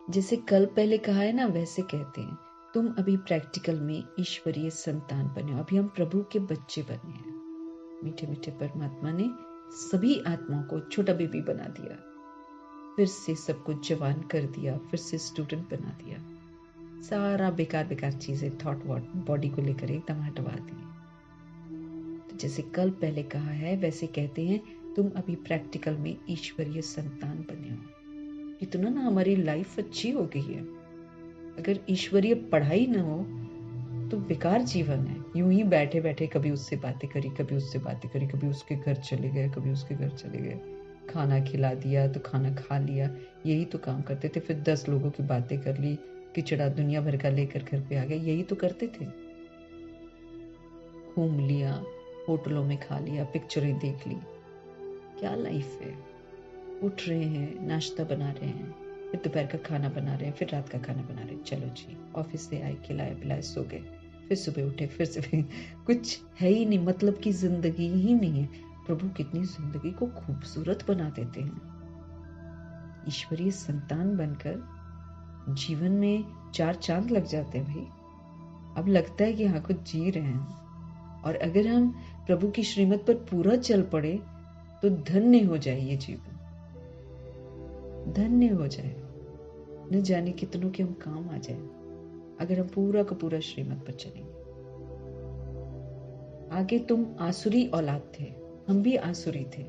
जैसे कल पहले कहा है ना, वैसे कहते हैं, तुम अभी प्रैक्टिकल में ईश्वरीय संतान बने हो। अभी हम प्रभु के बच्चे बने हैं। मीठे मीठे परमात्मा ने सभी आत्माओं को छोटा बेबी बना दिया, फिर से सबको जवान कर दिया, फिर से स्टूडेंट बना दिया। सारा बेकार बेकार चीजें थॉट वॉट बॉडी को लेकर एकदम हटवा दी। तो जैसे कल पहले कहा है, वैसे कहते हैं, तुम अभी प्रैक्टिकल में ईश्वरीय संतान बने हो। इतना ना हमारी लाइफ अच्छी हो गई है। अगर ईश्वरीय पढ़ाई ना हो तो बेकार जीवन है। यूं ही बैठे बैठे कभी उससे बातें करी, कभी उससे बातें करी, कभी उसके घर चले गए, कभी उसके घर चले गए, खाना खिला दिया तो खाना खा लिया, यही तो काम करते थे। फिर 10 लोगों की बातें कर ली, किचड़ा दुनिया भर का लेकर घर पे आ गए, यही तो करते थे। घूम लिया, होटलों में खा लिया, पिक्चरें देख ली। क्या लाइफ है? उठ रहे हैं, नाश्ता बना रहे हैं, फिर दोपहर का खाना बना रहे हैं, फिर रात का खाना बना रहे हैं। चलो जी, ऑफिस से आए, खिलाए पिलाए, सो गए, फिर सुबह उठे, फिर से कुछ है ही नहीं, मतलब की जिंदगी ही नहीं है। प्रभु कितनी जिंदगी को खूबसूरत बना देते हैं। ईश्वरीय संतान बनकर जीवन में 4 चांद लग जाते हैं भाई। अब लगता है कि हाँ कुछ जी रहे हैं। और अगर हम प्रभु की श्रीमत पर पूरा चल पड़े तो धन्य हो जाए ये जीवन, धन्य हो जाए। न जाने कितनों के हम काम आ जाए अगर हम पूरा का पूरा श्रीमत पर चलेंगे। आगे तुम आसुरी औलाद थे, हम भी आसुरी थे।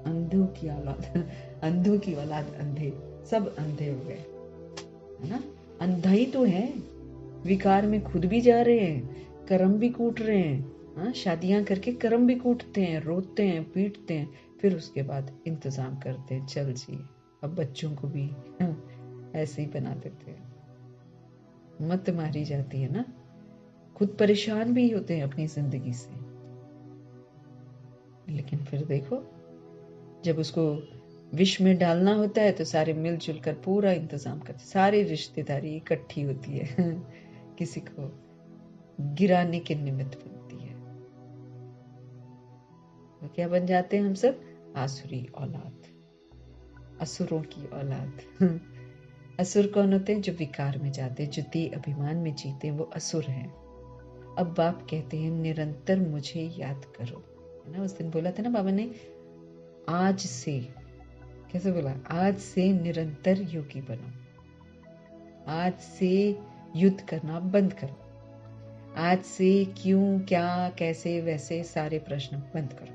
अंधों की औलाद अंधों की औलाद, अंधे, सब अंधे हो गए, है ना। अंधा ही तो है, विकार में खुद भी जा रहे हैं, कर्म भी कूट रहे हैं। हाँ, शादियां करके कर्म भी कूटते हैं, रोते हैं, पीटते हैं, फिर उसके बाद इंतजाम करते हैं, चल जी अब बच्चों को भी ऐसे ही बना देते हैं। मत मारी जाती है ना, खुद परेशान भी होते हैं अपनी जिंदगी से। लेकिन फिर देखो, जब उसको विष में डालना होता है तो सारे मिलजुल कर पूरा इंतजाम करते, सारी रिश्तेदारी इकट्ठी होती है किसी को गिराने के निमित्त बनती है। तो क्या बन जाते हैं हम सब? आसुरी औलाद, असुरों की औलाद असुर कौन होते हैं? जो विकार में जाते हैं, जो देह अभिमान में जीते हैं, वो असुर हैं। अब बाप कहते हैं निरंतर मुझे याद करो, है ना। उस दिन बोला था ना बाबा ने, आज से, कैसे बोला? आज से निरंतर योगी बनो। आज से युद्ध करना बंद करो। आज से क्यों, क्या, कैसे, वैसे सारे प्रश्न बंद करो।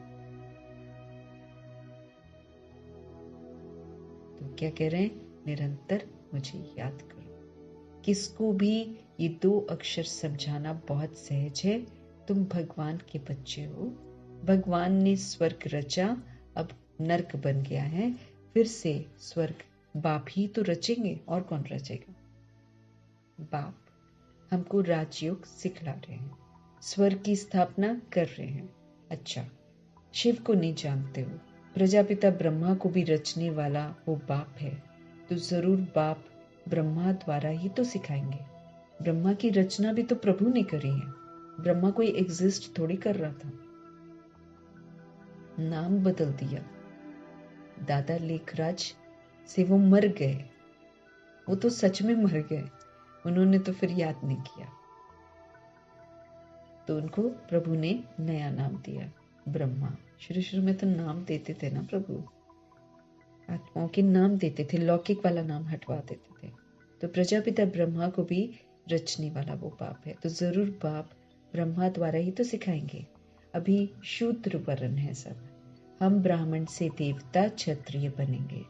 तो क्या कह रहे हैं? निरंतर मुझे याद करो। किसको भी ये 2 अक्षर समझाना बहुत सहज है। तुम भगवान के बच्चे हो। भगवान ने स्वर्ग रचा, अब नरक बन गया है। फिर से स्वर्ग बाप ही तो रचेंगे, और कौन रचेगा? बाप हमको राजयोग सिखला रहे हैं, स्वर्ग की स्थापना कर रहे हैं। अच्छा, शिव को नहीं जानते हो, प्रजापिता ब्रह्मा को भी रचने वाला वो बाप है, तो जरूर बाप ब्रह्मा द्वारा ही तो सिखाएंगे। ब्रह्मा की रचना भी तो प्रभु ने करी है। ब्रह्मा कोई एग्जिस्ट थोड़ी कर रहा था। नाम बदल दिया। दादा लेखराज से वो मर गए। वो तो सच में मर गए, उन्होंने तो फिर याद नहीं किया। तो उनको प्रभु ने नया नाम दिया, ब्रह्मा। शुरू में तो नाम देते थे ना प्रभु, आत्माओं के नाम देते थे, लौकिक वाला नाम हटवा देते थे। तो प्रजापिता ब्रह्मा को भी रचने वाला वो बाप है, तो जरूर बाप ब्रह्मा द्वारा ही तो सिखाएंगे। अभी शूद्र वर्ण है सब, हम ब्राह्मण से देवता क्षत्रिय बनेंगे।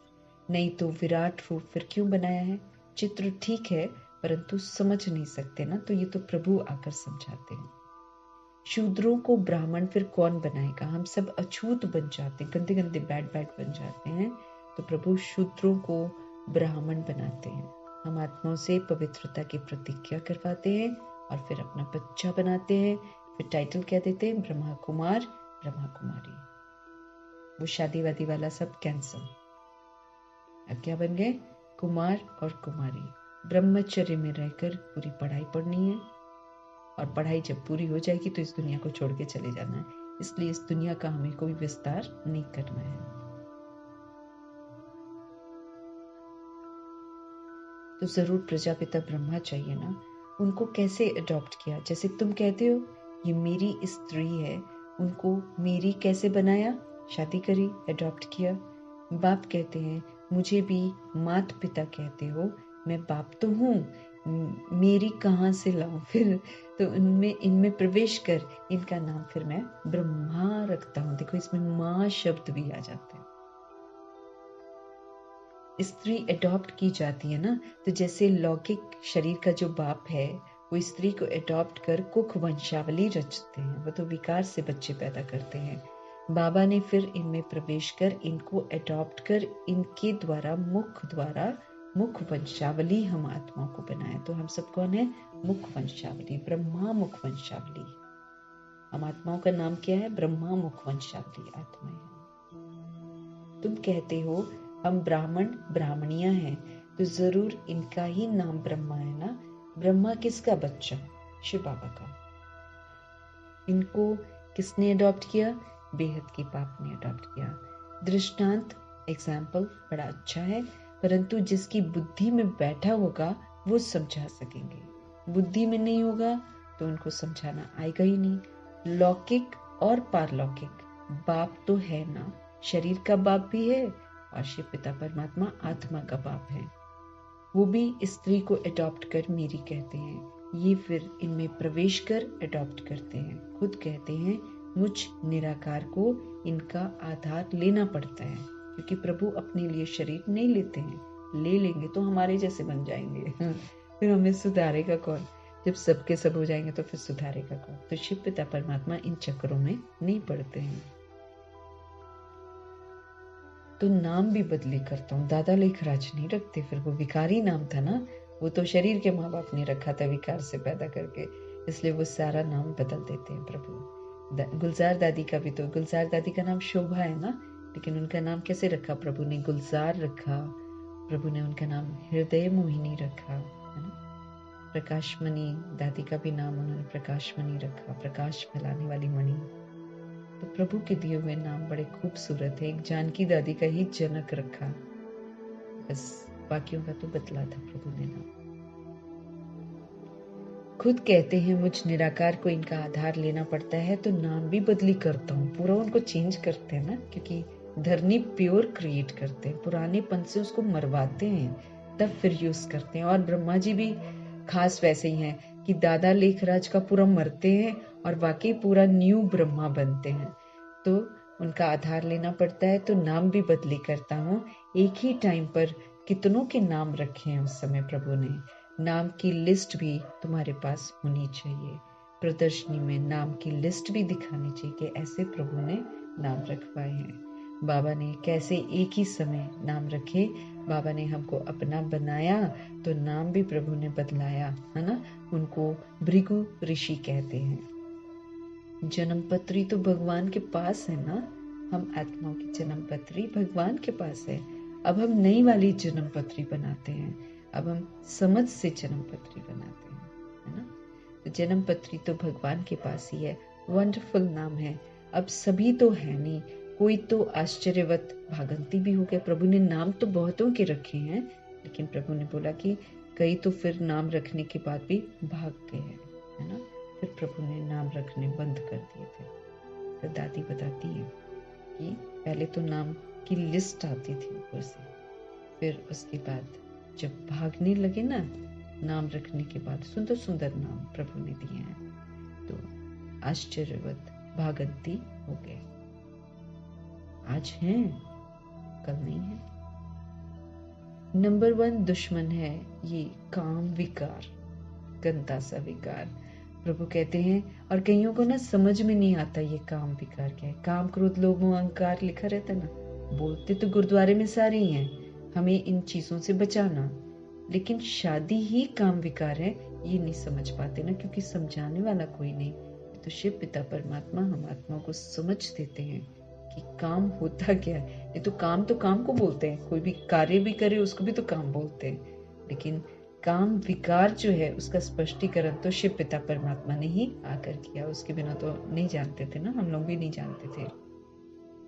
नहीं तो विराट रूप फिर क्यों बनाया है? चित्र ठीक है, परंतु समझ नहीं सकते ना, तो ये तो प्रभु आकर समझाते हैं। शूद्रों को ब्राह्मण फिर कौन बनाएगा? हम सब अछूत बन जाते, गंदे गंदे बैड बन जाते हैं। तो प्रभु शूद्रों को ब्राह्मण बनाते हैं। हम आत्माओं से पवित्रता की प्रतिज्ञा करवाते हैं और फिर अपना बच्चा बनाते हैं। फिर टाइटल क्या देते हैं? ब्रह्मा कुमार, ब्रह्मा कुमारी। वो शादी वादी वाला सब कैंसल। अब क्या बन गए? कुमार और कुमारी। ब्रह्मचर्य में रहकर पूरी पढ़ाई पढ़नी है, और पढ़ाई जब पूरी हो जाएगी तो इस दुनिया को छोड़ के चले जाना है। इसलिए इस दुनिया का हमें कोई विस्तार नहीं करना है। तो जरूर प्रजापिता ब्रह्मा चाहिए ना। उनको कैसे अडॉप्ट किया? जैसे तुम कहते हो ये मेरी स्त्री है, उनको मेरी कैसे बनाया? शादी करी, अडॉप्ट किया। बाप कहते हैं मुझे भी माता पिता कहते हो, मैं बाप तो हूँ, मेरी कहाँ से लाऊं फिर? तो इनमें प्रवेश कर इनका नाम फिर मैं ब्रह्मा रखता हूँ। देखो इसमें माँ शब्द भी आ जाता है। स्त्री अडॉप्ट की जाती है ना, तो जैसे लौकिक शरीर का जो बाप है वो स्त्री को अडॉप्ट कर कुख वंशावली रचते हैं, वो तो विकार से बच्चे पैदा करते हैं। बाबा ने फिर इनमें प्रवेश कर इनको अडॉप्ट कर इनके द्वारा मुख वंशावली हम आत्माओं को बनाया। तो हम सब कौन है? मुख वंशावली, ब्रह्मा मुख वंशावली। हम आत्माओं का नाम क्या है? ब्रह्मा मुख वंशावली आत्माएं। तुम कहते हो हम ब्राह्मण ब्राह्मणियां हैं, तो जरूर इनका ही नाम ब्रह्मा है ना। ब्रह्मा किसका बच्चा? शिव बाबा का। इनको किसने अडॉप्ट किया? बेहद के बाप ने अडॉप्ट किया। दृष्टांत, एग्जाम्पल बड़ा अच्छा है, परंतु जिसकी बुद्धि में बैठा होगा वो समझा सकेंगे। बुद्धि में नहीं होगा तो उनको समझाना आएगा ही नहीं। लौकिक और पारलौकिक बाप तो है ना, शरीर का बाप भी है और शिव पिता परमात्मा आत्मा का बाप है। वो भी स्त्री को अडॉप्ट कर मेरी कहते हैं। ये फिर इनमें प्रवेश कर अडॉप्ट करते हैं। खुद कहते हैं मुझ निराकार को इनका आधार लेना पड़ता है, क्योंकि प्रभु अपने लिए शरीर नहीं लेते हैं। ले लेंगे तो हमारे जैसे बन जाएंगे फिर हमें सुधारेगा कौन? जब सबके सब हो जाएंगे तो फिर सुधारेगा कौन? तो शिव पिता परमात्मा इन चक्करों में नहीं पड़ते हैं। तो नाम भी बदली करता हूँ। दादा लेखराज नहीं रखते, फिर वो विकारी नाम था ना, वो तो शरीर के माँ बाप ने रखा था विकार से पैदा करके, इसलिए वो सारा नाम बदल देते हैं प्रभु। गुलजार दादी का भी, तो गुलजार दादी का नाम शोभा है ना, लेकिन उनका नाम कैसे रखा? प्रभु ने गुलजार रखा, प्रभु ने उनका नाम हृदय मोहिनी रखा, है ना। प्रकाशमणि दादी का भी नाम उन्होंने प्रकाशमणि रखा, प्रकाश फैलाने वाली मणि। तो प्रभु के दिए हुए नाम बड़े खूबसूरत है। एक जानकी दादी का ही जनक रखा, बस बाकियों का तो बदला था प्रभु ने नाम। खुद कहते हैं मुझ निराकार को इनका आधार लेना पड़ता है, तो नाम भी बदली करता हूँ। पूरा उनको चेंज करते हैं ना, क्योंकि धरनी प्योर क्रिएट करते हैं, पुराने पन से उसको मरवाते हैं तब फिर यूज करते हैं। और ब्रह्मा जी भी खास वैसे ही हैं कि दादा लेखराज का पूरा मरते हैं और वाकई पूरा न्यू ब्रह्मा बनते हैं। तो उनका आधार लेना पड़ता है। तो नाम भी बदली करता हूँ। एक ही टाइम पर कितनों के नाम रखे हैं उस समय प्रभु ने। नाम की लिस्ट भी तुम्हारे पास होनी चाहिए। प्रदर्शनी में नाम की लिस्ट भी दिखानी चाहिए कि ऐसे प्रभु ने नाम रखवाए हैं। बाबा ने कैसे एक ही समय नाम रखे। बाबा ने हमको अपना बनाया तो नाम भी प्रभु ने बदलाया, है ना। उनको भृगु ऋषि कहते हैं। जन्म पत्री तो भगवान के पास है ना। हम आत्माओं की जन्म पत्री भगवान के पास है। अब हम नई वाली जन्म पत्री बनाते हैं। अब हम समझ से जन्म पत्री बनाते हैं, है ना। तो जन्म पत्री तो भगवान के पास ही है। वंडरफुल नाम है। अब सभी तो है नहीं, कोई तो आश्चर्यवत भागंती भी हो गया। प्रभु ने नाम तो बहुतों के रखे हैं, लेकिन प्रभु ने बोला कि कई तो फिर नाम रखने के बाद भी भाग गए हैं, है ना। फिर प्रभु ने नाम रखने बंद कर दिए थे। फिर दादी बताती है कि पहले तो नाम की लिस्ट आती थी ऊपर से, फिर उसके बाद जब भागने लगे ना नाम रखने के बाद, सुंदर सुंदर नाम प्रभु ने दिए हैं, तो आश्चर्यवत भागंती हो गए। आज हैं, कल नहीं है। नंबर 1 दुश्मन है ये काम विकार, गंदा सा विकार। प्रभु कहते हैं, और कईयों को ना समझ में नहीं आता ये काम विकार क्या है। काम क्रोध लोभ मोह अहंकार लिखा रहता है ना। बोलते तो गुरुद्वारे में सारे ही हैं, हमें इन चीजों से बचाना, लेकिन शादी ही काम विकार है ये नहीं समझ पाते ना, क्योंकि समझाने वाला कोई नहीं। तो शिव पिता परमात्मा हम आत्मा को समझ देते हैं कि काम होता क्या है। ये तो काम को बोलते हैं, कोई भी कार्य भी करे उसको भी तो काम बोलते हैं, लेकिन काम विकार जो है उसका स्पष्टीकरण तो शिव पिता परमात्मा ने ही आकर किया। उसके बिना तो नहीं जानते थे ना, हम लोग भी नहीं जानते थे।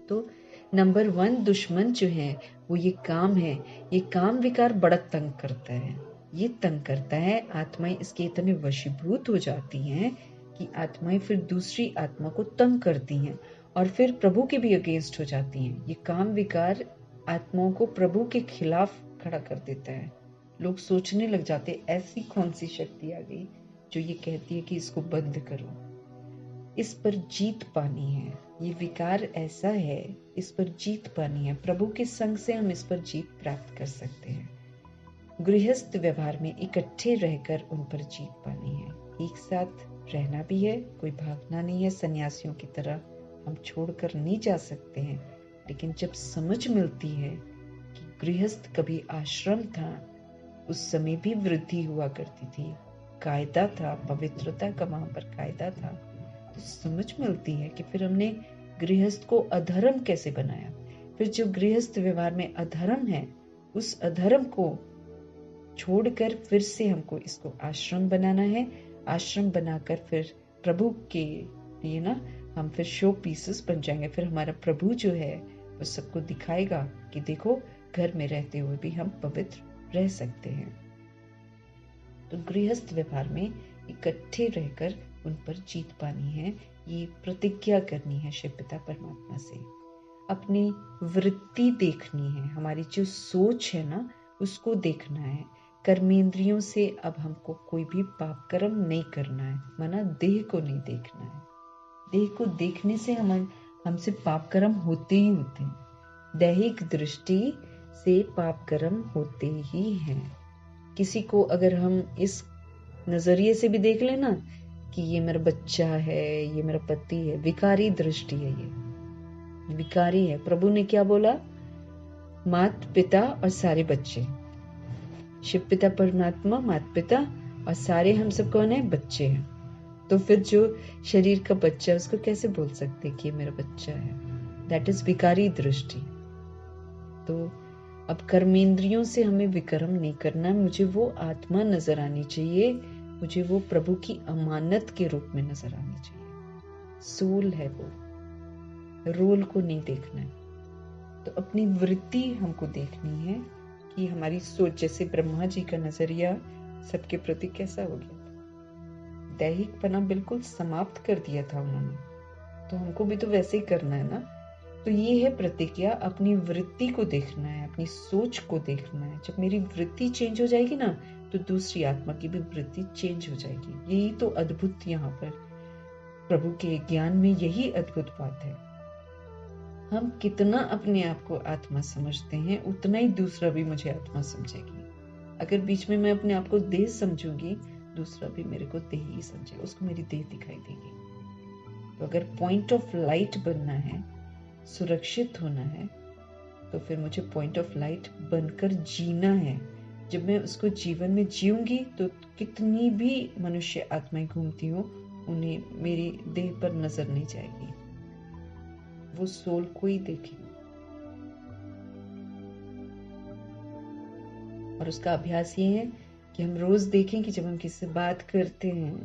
तो नंबर 1 दुश्मन जो है वो ये काम है। ये काम विकार बड़ा तंग करता है। ये तंग करता है, आत्माएं इसके इतने वशीभूत हो जाती हैं कि आत्माएं फिर दूसरी आत्मा को तंग करती हैं और फिर प्रभु के भी अगेंस्ट हो जाती हैं। ये काम विकार आत्माओं को प्रभु के खिलाफ खड़ा कर देता है। लोग सोचने लग जाते, ऐसी कौन सी शक्ति आ गई जो ये कहती है कि इसको बंद करो। इस पर जीत पानी है। ये विकार ऐसा है, इस पर जीत पानी है। प्रभु के संग से हम इस पर जीत प्राप्त कर सकते हैं। गृहस्थ व्यवहार में इकट्ठे रहकर उन पर जीत पानी है। एक साथ रहना भी है, कोई भागना नहीं है। सन्यासियों की तरह हम छोड़कर नहीं जा सकते हैं, लेकिन जब समझ मिलती है कि गृहस्थ कभी आश्रम था, उस समय भी वृद्धि हुआ करती थी, कायदा था, पवित्रता का वहां पर कायदा था, तो समझ मिलती है कि फिर हमने गृहस्थ को अधर्म कैसे बनाया। फिर जो गृहस्थ व्यवहार में अधर्म है, उस अधर्म को छोड़कर फिर से हमको इसको आश्रम बनाना है। आश्रम बनाकर फिर प्रभु के लिए ना हम फिर शो पीसेस बन जाएंगे। फिर हमारा प्रभु जो है वो सबको दिखाएगा कि देखो, घर में रहते हुए भी हम पवित्र रह सकते हैं। तो गृहस्थ व्यवहार में इकट्ठे रहकर उन पर जीत पानी है। ये प्रतिज्ञा करनी है शिव पिता परमात्मा से। अपनी वृत्ति देखनी है, हमारी जो सोच है ना उसको देखना है। कर्मेंद्रियों से अब हमको कोई भी पाप कर्म नहीं करना है, माना देह को नहीं देखना है। देह को देखने से हमसे पाप कर्म होते ही होते हैं। दैहिक दृष्टि से पाप कर्म होते ही हैं। किसी को अगर हम इस नजरिए से भी देख लेना कि ये मेरा बच्चा है, ये मेरा पति है, विकारी दृष्टि है, ये विकारी है। प्रभु ने क्या बोला? मात पिता और सारे बच्चे। शिव पिता परमात्मा माता पिता और सारे हम सब कौन है? बच्चे हैं। तो फिर जो शरीर का बच्चा, उसको कैसे बोल सकते कि ये मेरा बच्चा है? दैट इज विकारी दृष्टि। तो अब कर्मेंद्रियों से हमें विकर्म नहीं करना। मुझे वो आत्मा नजर आनी चाहिए, मुझे वो प्रभु की अमानत के रूप में नजर आनी चाहिए। सोल है वो, रोल को नहीं देखना है। तो अपनी वृत्ति हमको देखनी है कि हमारी सोच, जैसे ब्रह्मा जी का नजरिया सबके प्रति कैसा हो गया था। दैहिक पना बिल्कुल समाप्त कर दिया था उन्होंने, तो हमको भी तो वैसे ही करना है ना। तो ये है प्रतिज्ञा, अपनी वृत्ति को देखना है, अपनी सोच को देखना है। जब मेरी वृत्ति चेंज हो जाएगी ना, तो दूसरी आत्मा की भी वृत्ति चेंज हो जाएगी। यही तो अद्भुत यहाँ पर प्रभु के ज्ञान में यही अद्भुत बात है। हम कितना अपने आप को आत्मा समझते हैं, उतना ही दूसरा भी मुझे आत्मा समझेगी। अगर बीच में मैं अपने आप को देह समझूंगी, दूसरा भी मेरे को देह ही समझेगा, उसको मेरी देह दिखाई देगी। तो अगर पॉइंट ऑफ लाइट बनना है, सुरक्षित होना है, तो फिर मुझे पॉइंट ऑफ लाइट बनकर जीना है। जब मैं उसको जीवन में जीऊंगी, तो कितनी भी मनुष्य आत्माएं घूमती हो, उन्हें मेरी देह पर नजर नहीं जाएगी, वो सोल को ही देखेंगे। और उसका अभ्यास ये है कि हम रोज देखें कि जब हम किसी से बात करते हैं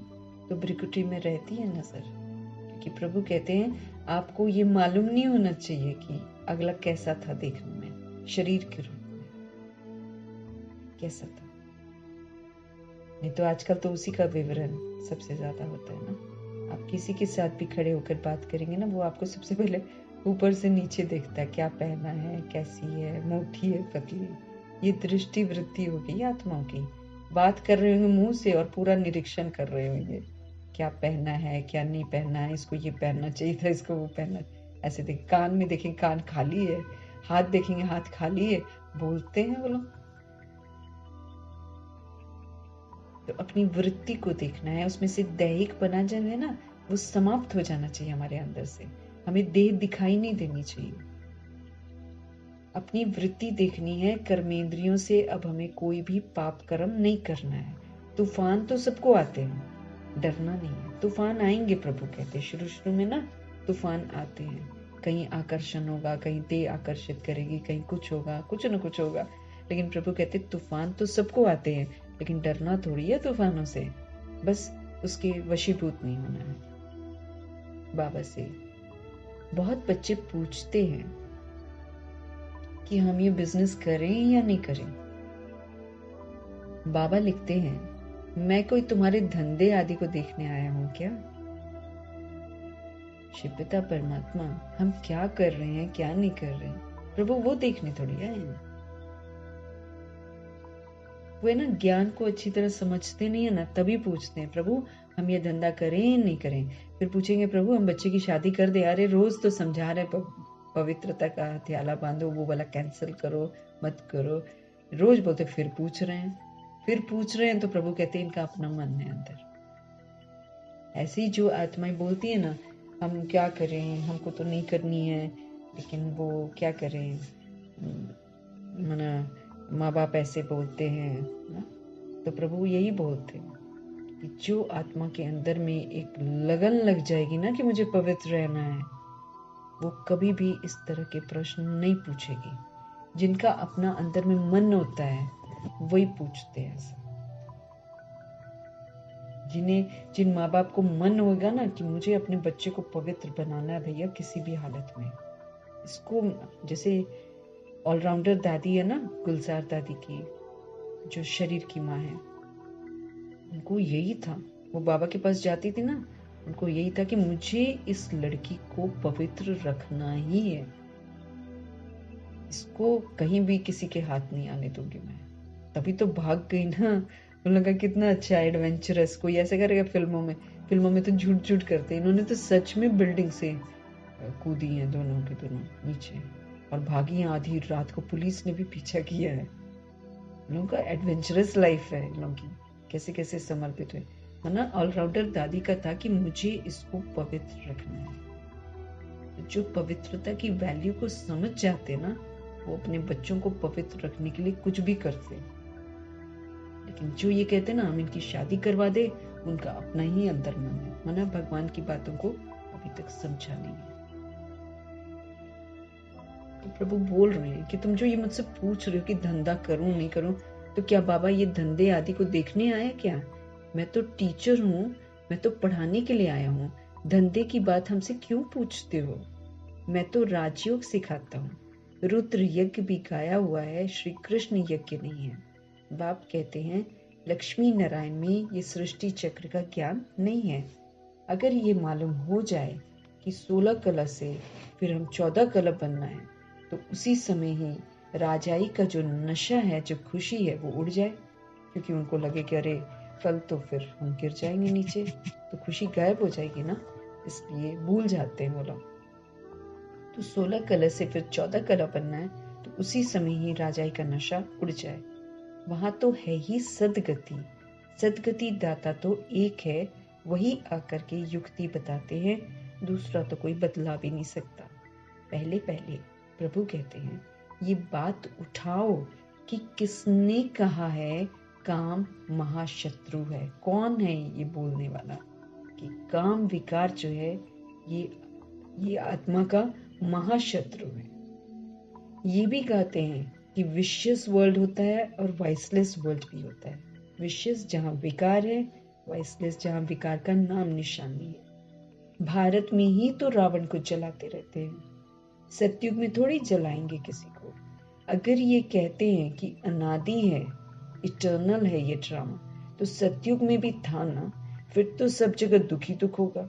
तो भ्रिकुटी में रहती है नजर, क्योंकि प्रभु कहते हैं आपको ये मालूम नहीं होना चाहिए कि अगला कैसा था देखने में, शरीर के रूप में कैसा था। नहीं तो आजकल तो उसी का विवरण सबसे ज्यादा होता है ना। आप किसी के साथ भी खड़े होकर बात करेंगे ना, वो आपको सबसे पहले ऊपर से नीचे देखता है, क्या पहना है, कैसी है, मोटी है, पतली है। ये दृष्टि वृत्ति होगी आत्माओं की। बात कर रहे होंगे मुंह से और पूरा निरीक्षण कर रहे होंगे, क्या पहना है, क्या नहीं पहना है, इसको ये पहनना चाहिए था, इसको वो पहनना। ऐसे देख, कान में देखेंगे कान खाली है, हाथ देखेंगे हाथ खाली है, बोलते हैं वो लोग। तो अपनी वृत्ति को देखना है, उसमें से दैहिक बना जाए ना, वो समाप्त हो जाना चाहिए हमारे अंदर से। हमें देह दिखाई नहीं देनी चाहिए, अपनी वृत्ति देखनी है। कर्मेंद्रियों से अब हमें कोई भी पाप कर्म नहीं करना है। तूफान तो सबको आते हैं, डरना नहीं है। तूफान आएंगे, प्रभु कहते हैं शुरू शुरू में ना, तूफान आते हैं। कहीं आकर्षण होगा, कहीं देह आकर्षित करेगी, कहीं कुछ होगा, कुछ न कुछ होगा। लेकिन प्रभु कहते तूफान तो सबको आते हैं, लेकिन डरना थोड़ी है तूफानों से, बस उसके वशीभूत नहीं होना है। बाबा से बहुत बच्चे पूछते हैं कि हम ये बिजनेस करें या नहीं करें। बाबा लिखते हैं, मैं कोई तुम्हारे धंधे आदि को देखने आया हूं क्या? शिव पिता परमात्मा हम क्या कर रहे हैं, क्या नहीं कर रहे हैं, प्रभु वो देखने थोड़ी आए हैं। वो है ना, ज्ञान को अच्छी तरह समझते नहीं है ना, तभी पूछते हैं प्रभु हम ये धंधा करें नहीं करें। फिर पूछेंगे प्रभु हम बच्चे की शादी कर दे, अरे रोज तो समझा रहे पवित्रता का हथियाला बांधो, वो वाला कैंसिल करो, मत करो, रोज बोलते, फिर पूछ रहे हैं तो प्रभु कहते हैं इनका अपना मन है अंदर। ऐसी जो आत्माएं बोलती है ना, हम क्या करें, हमको तो नहीं करनी है, लेकिन वो क्या करें, मना माँ बाप ऐसे बोलते हैं ना। तो प्रभु यही बोलते हैं कि जो आत्मा के अंदर में एक लगन लग जाएगी ना कि मुझे पवित्र रहना है, वो कभी भी इस तरह के प्रश्न नहीं पूछेगी। जिनका अपना अंदर में मन होता है वही पूछते हैं ऐसा। जिन माँ बाप को मन होगा ना कि मुझे अपने बच्चे को पवित्र बनाना है भैया किसी भी हालत में, इसको जैसे ऑलराउंडर दादी है ना, गुलजार दादी की, जो शरीर की माँ है, उनको यही था, वो बाबा के पास जाती थी ना, उनको यही था कि मुझे इस लड़की को पवित्र रखना ही है, इसको कहीं भी किसी के हाथ नहीं आने दूंगी मैं। तभी तो भाग गई ना। उन लोगों का कितना अच्छा एडवेंचरस, कोई ऐसे करेगा फिल्मों में तो झूठ झूठ करते, इन्होंने तो सच में बिल्डिंग से कूदी हैं दोनों के दोनों नीचे और भागी हैं। आधी रात को पुलिस ने भी पीछा किया है। लोगों का एडवेंचरस लाइफ है, लोगों की कैसे कैसे समर्पित हुए है ना। ऑलराउंडर दादी का था कि मुझे इसको पवित्र रखना है। जो पवित्रता की वैल्यू को समझ जाते ना, वो अपने बच्चों को पवित्र रखने के लिए कुछ भी करते। लेकिन जो ये कहते ना हम इनकी शादी करवा दे, उनका अपना ही अंदर मन है, मना भगवान की बातों को अभी तक समझा नहीं है। तो प्रभु बोल रहे हैं कि तुम जो ये मुझसे पूछ रहे हो कि धंधा करूं नहीं करूं, तो क्या बाबा ये धंधे आदि को देखने आया क्या? मैं तो टीचर हूं, मैं तो पढ़ाने के लिए आया हूं, धंधे की बात हमसे क्यों पूछते हो? मैं तो राजयोग सिखाता हूँ। रुद्र यज्ञ भी गाया हुआ है, श्री कृष्ण यज्ञ नहीं है। बाप कहते हैं लक्ष्मी नारायण में ये सृष्टि चक्र का ज्ञान नहीं है। अगर ये मालूम हो जाए कि 16 कला से फिर हम 14 कला बनना है, तो उसी समय ही राजाई का जो नशा है, जो खुशी है, वो उड़ जाए। क्योंकि उनको लगे कि अरे कल तो फिर हम गिर जाएंगे नीचे, तो खुशी गायब हो जाएगी ना, इसलिए भूल जाते हैं वो लोग। तो 16 कला से फिर 14 कला बनना है, तो उसी समय ही राजाई का नशा उड़ जाए। वहां तो है ही सदगति, सदगति दाता तो एक है, वही आकर के युक्ति बताते हैं, दूसरा तो कोई बदला भी नहीं सकता। पहले पहले प्रभु कहते हैं ये बात उठाओ कि किसने कहा है काम महाशत्रु है। कौन है ये बोलने वाला कि काम विकार जो है ये आत्मा का महाशत्रु है। ये भी कहते हैं कि विशियस वर्ल्ड होता है और वाइसलेस वर्ल्ड भी होता है। विशियस जहाँ विकार है, वाइसलेस जहाँ विकार का नाम निशान नहीं है। भारत में ही तो रावण को जलाते रहते हैं, सतयुग में थोड़ी जलाएंगे किसी को। अगर ये कहते हैं कि अनादि है, इटर्नल है ये ड्रामा, तो सतयुग में भी था ना, फिर तो सब जगह दुखी दुख होगा।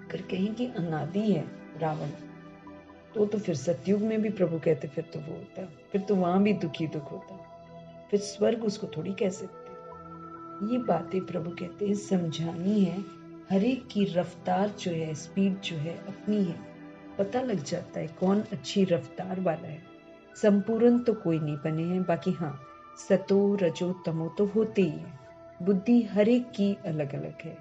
अगर कहें कि अनादि है रावण, तो फिर सतयुग में भी प्रभु कहते फिर तो वो होता, फिर तो वहां भी दुखी दुख होता, फिर स्वर्ग उसको थोड़ी कह सकते। ये बातें प्रभु कहते हैं समझानी है। हर एक की रफ्तार जो है, स्पीड जो है अपनी है, पता लग जाता है कौन अच्छी रफ्तार वाला है। संपूर्ण तो कोई नहीं बने हैं, बाकी हाँ सतो रजो तमो तो होते ही है। बुद्धि हर एक की अलग अलग है।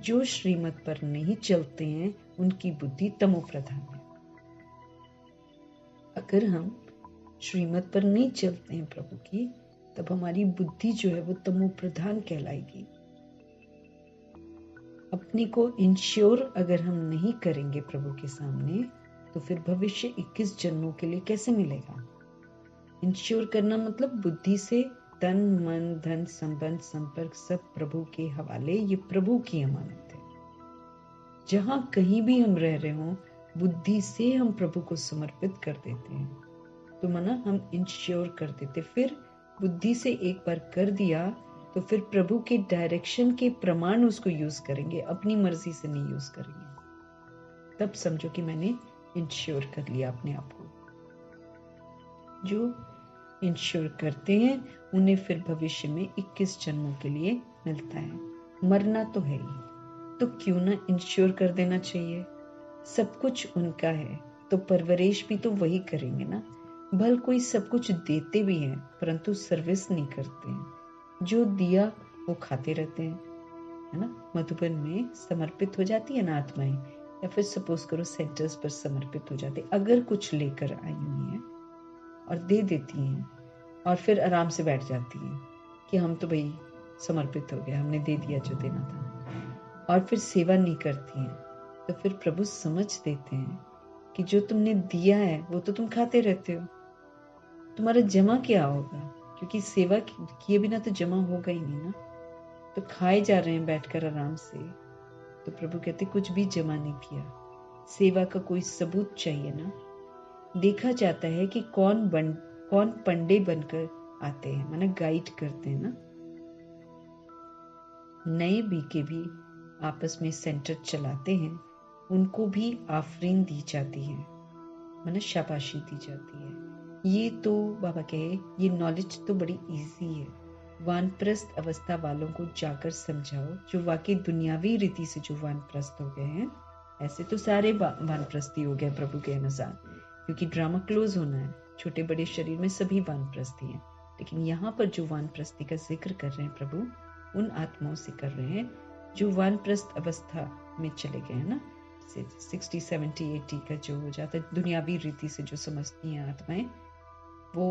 जो श्रीमत पर नहीं चलते हैं उनकी बुद्धि तमो प्रधान है। अगर हम श्रीमत पर नहीं चलते हैं प्रभु की, तब हमारी बुद्धि जो है वो तमो प्रधान कहलाएगी। अपने को इंश्योर अगर हम नहीं करेंगे प्रभु के सामने, तो फिर भविष्य 21 जन्मों के लिए कैसे मिलेगा। इंश्योर करना मतलब बुद्धि से तन मन धन संबंध संपर्क सब प्रभु के हवाले, ये प्रभु की अमानत है। जहां कहीं भी हम रह रहे हो, बुद्धि से हम प्रभु को समर्पित कर देते हैं, तो मना हम इंश्योर कर देते। फिर बुद्धि से एक बार कर दिया तो फिर प्रभु के डायरेक्शन के प्रमाण उसको यूज करेंगे, अपनी मर्जी से नहीं यूज करेंगे। तब समझो कि मैंने इंश्योर कर लिया अपने आप को। जो इंश्योर करते हैं उन्हें फिर भविष्य में 21 जन्मों के लिए मिलता है। मरना तो है ही, तो क्यों ना इंश्योर कर देना चाहिए। सब कुछ उनका है तो परवरिश भी तो वही करेंगे ना। भल कोई सब कुछ देते भी हैं परंतु सर्विस नहीं करते हैं। जो दिया वो खाते रहते हैं, है ना। मधुबन में समर्पित हो जाती है ना आत्माएं, या फिर सपोज करो सेंटर्स पर समर्पित हो जाते, अगर कुछ लेकर आई हुई है और दे देती हैं और फिर आराम से बैठ जाती हैं कि हम तो भाई समर्पित हो गए, हमने दे दिया जो देना था, और फिर सेवा नहीं करती हैं, तो फिर प्रभु समझ देते हैं कि जो तुमने दिया है वो तो तुम खाते रहते हो, तुम्हारा जमा क्या होगा, क्योंकि सेवा किए बिना तो जमा होगा ही नहीं ना। तो खाए जा रहे हैं बैठकर आराम से, तो प्रभु कहते कुछ भी जमा नहीं किया। सेवा का कोई सबूत चाहिए ना। देखा जाता है कि कौन पंडे बनकर आते हैं, माना गाइड करते हैं ना। नए बीके भी आपस में सेंटर चलाते हैं, उनको भी आफरीन दी जाती है, माना शाबाशी दी जाती है। ये तो बाबा कहे ये नॉलेज तो बड़ी इजी है। वानप्रस्थ अवस्था वालों को जाकर समझाओ, जो वाकई दुनियावी रीति से जो वानप्रस्थ हो गए हैं। ऐसे तो सारे वानप्रस्थी हो गए प्रभु के अनुसार, क्योंकि ड्रामा क्लोज होना है, छोटे बड़े शरीर में सभी वानप्रस्थी हैं। लेकिन यहाँ पर जो वानप्रस्थी का जिक्र कर रहे हैं प्रभु, उन आत्माओं से कर रहे हैं जो वानप्रस्थ अवस्था में चले गए हैं ना। 60, 70, 80 का जो हो जाता है दुनियावी रीति से जो समझती हैं आत्माएं, वो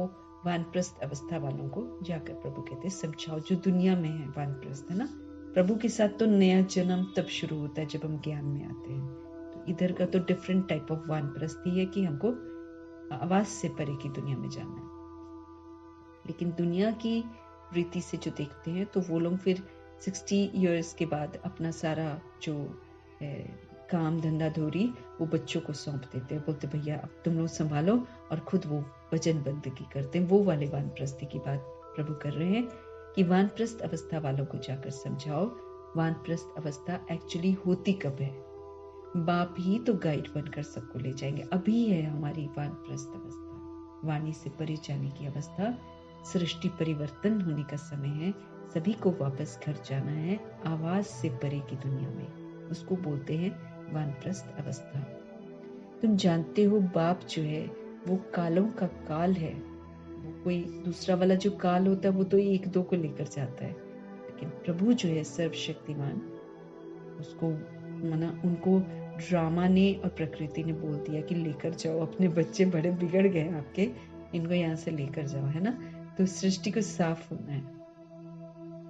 वानप्रस्थ अवस्था वालों को जाकर प्रभु कहते समझाओ, जो दुनिया में है वानप्रस्थ, है ना। प्रभु के साथ तो नया जन्म तब शुरू होता है जब हम ज्ञान में आते हैं। तो इधर का तो डिफरेंट टाइप ऑफ वानप्रस्थी है कि हमको आवाज से परे की दुनिया में जाना है। लेकिन दुनिया की रीति से जो देखते हैं तो वो लोग फिर 60 इयर्स के बाद अपना सारा जो काम धंधा धोरी वो बच्चों को सौंप देते हैं, बोलते भैया अब तुम लोग संभालो, और खुद वो भजन बंदगी करते हैं। वो वाले वानप्रस्थी की बात प्रभु कर रहे हैं कि वानप्रस्थ अवस्था वालों को जाकर समझाओ वानप्रस्थ अवस्था एक्चुअली होती कब है। बाप ही तो गाइड बनकर सबको ले जाएंगे। अभी है हमारी वानप्रस्थ अवस्था, वाणी से परे जाने की अवस्था, सृष्टि परिवर्तन होने का समय है। सभी को वापस घर जाना है, आवाज से परे की दुनिया में। उसको बोलते हैं वानप्रस्थ अवस्था। तुम जानते हो बाप जो है वो कालों का काल है। वो कोई दूसरा वाला जो काल होता है वो तो एक दो को लेकर जाता है, लेकिन प्रभु जो है सर्वशक्तिमान, उसको मना उनको ड्रामा ने और प्रकृति ने बोल दिया कि लेकर जाओ अपने बच्चे, बड़े बिगड़ गए आपके, इनको यहाँ से लेकर जाओ, है ना। तो सृष्टि को साफ होना है।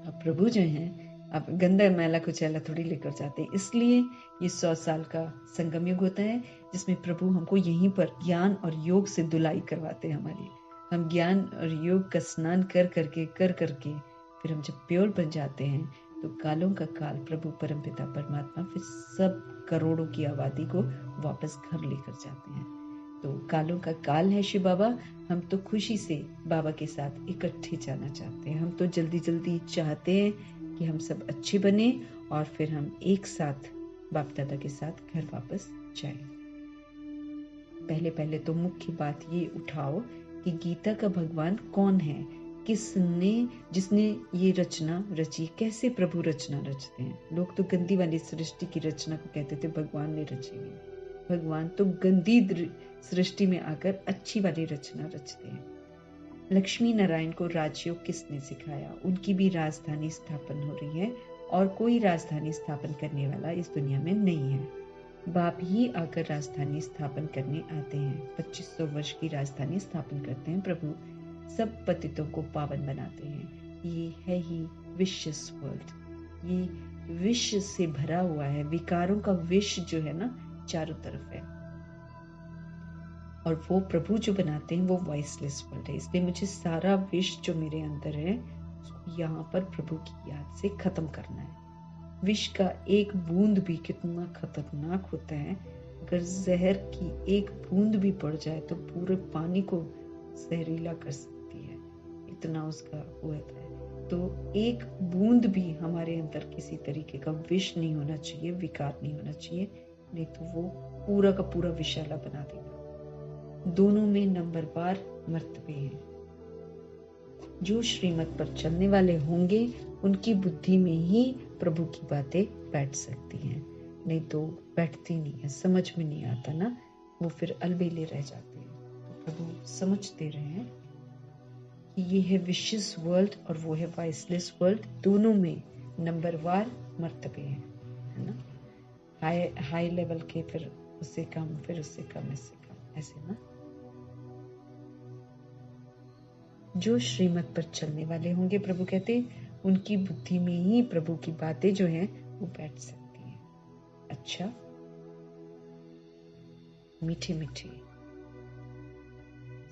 अब प्रभु जो है अब गंदा मैला कुचैला थोड़ी लेकर जाते हैं। इसलिए ये 100 साल का संगम युग होता है, जिसमें प्रभु हमको यहीं पर ज्ञान और योग से धुलाई करवाते हैं हमारी। हम ज्ञान और योग का स्नान कर करके फिर हम जब प्योर बन जाते हैं तो कालों का काल प्रभु परमपिता परमात्मा फिर सब करोड़ों की आबादी को वापस घर लेकर जाते हैं। तो कालों का काल है शिव बाबा। हम तो खुशी से बाबा के साथ इकट्ठे जाना चाहते हैं। हम तो जल्दी जल्दी चाहते हैं कि हम सब अच्छे बने और फिर हम एक साथ बाप दादा के साथ घर वापस जाएं। पहले पहले तो मुख्य बात ये उठाओ कि गीता का भगवान कौन है, जिसने ये रचना रची। कैसे प्रभु रचना रचते हैं? लोग तो गंदी वाली सृष्टि की रचना को कहते थे भगवान ने रची हुई। भगवान तो गंदी सृष्टि में आकर अच्छी वाली रचना रचते हैं। लक्ष्मी नारायण को राजयोग किसने सिखाया? उनकी भी राजधानी स्थापन हो रही है और कोई राजधानी स्थापन करने वाला इस दुनिया में नहीं है। बाप ही आकर राजधानी स्थापन करने आते हैं। 2500 वर्ष की राजधानी स्थापन करते हैं प्रभु। सब पतितों को पावन बनाते हैं। ये है ही विशियस वर्ल्ड। ये विश्व से भरा हुआ है, विकारों का विश्व जो है ना चारों तरफ है। और वो प्रभु जो बनाते हैं वो वॉइसलेस वर्ल्ड है। इसलिए मुझे सारा विश्व जो मेरे अंदर है उसको यहाँ पर प्रभु की याद से खत्म करना है। विष का एक बूंद भी कितना खतरनाक होता है। अगर जहर की एक बूंद भी पड़ जाए तो पूरे पानी को जहरीला कर सकती है, इतना उसका होता है। तो एक बूंद भी हमारे अंदर किसी तरीके का विष नहीं होना चाहिए, विकार नहीं होना चाहिए, नहीं तो वो पूरा का पूरा विषैला बना देगा। दोनों में नंबरवार मर्तबे हैं। जो श्रीमत पर चलने वाले होंगे उनकी बुद्धि में ही प्रभु की बातें बैठ सकती हैं, नहीं तो बैठती नहीं है, समझ में नहीं आता ना, वो फिर अलबेले रह जाते हैं। तो प्रभु समझते रहे कि ये है विशियस वर्ल्ड और वो है वॉइसलेस वर्ल्ड। दोनों में नंबरवार मर्तबे हैं, है ना। हाई लेवल के, फिर उससे कम, फिर उससे कम, इससे कम, ऐसे ना। जो श्रीमत पर चलने वाले होंगे प्रभु कहते उनकी बुद्धि में ही प्रभु की बातें जो हैं वो बैठ सकती हैं। अच्छा, मीठे मीठे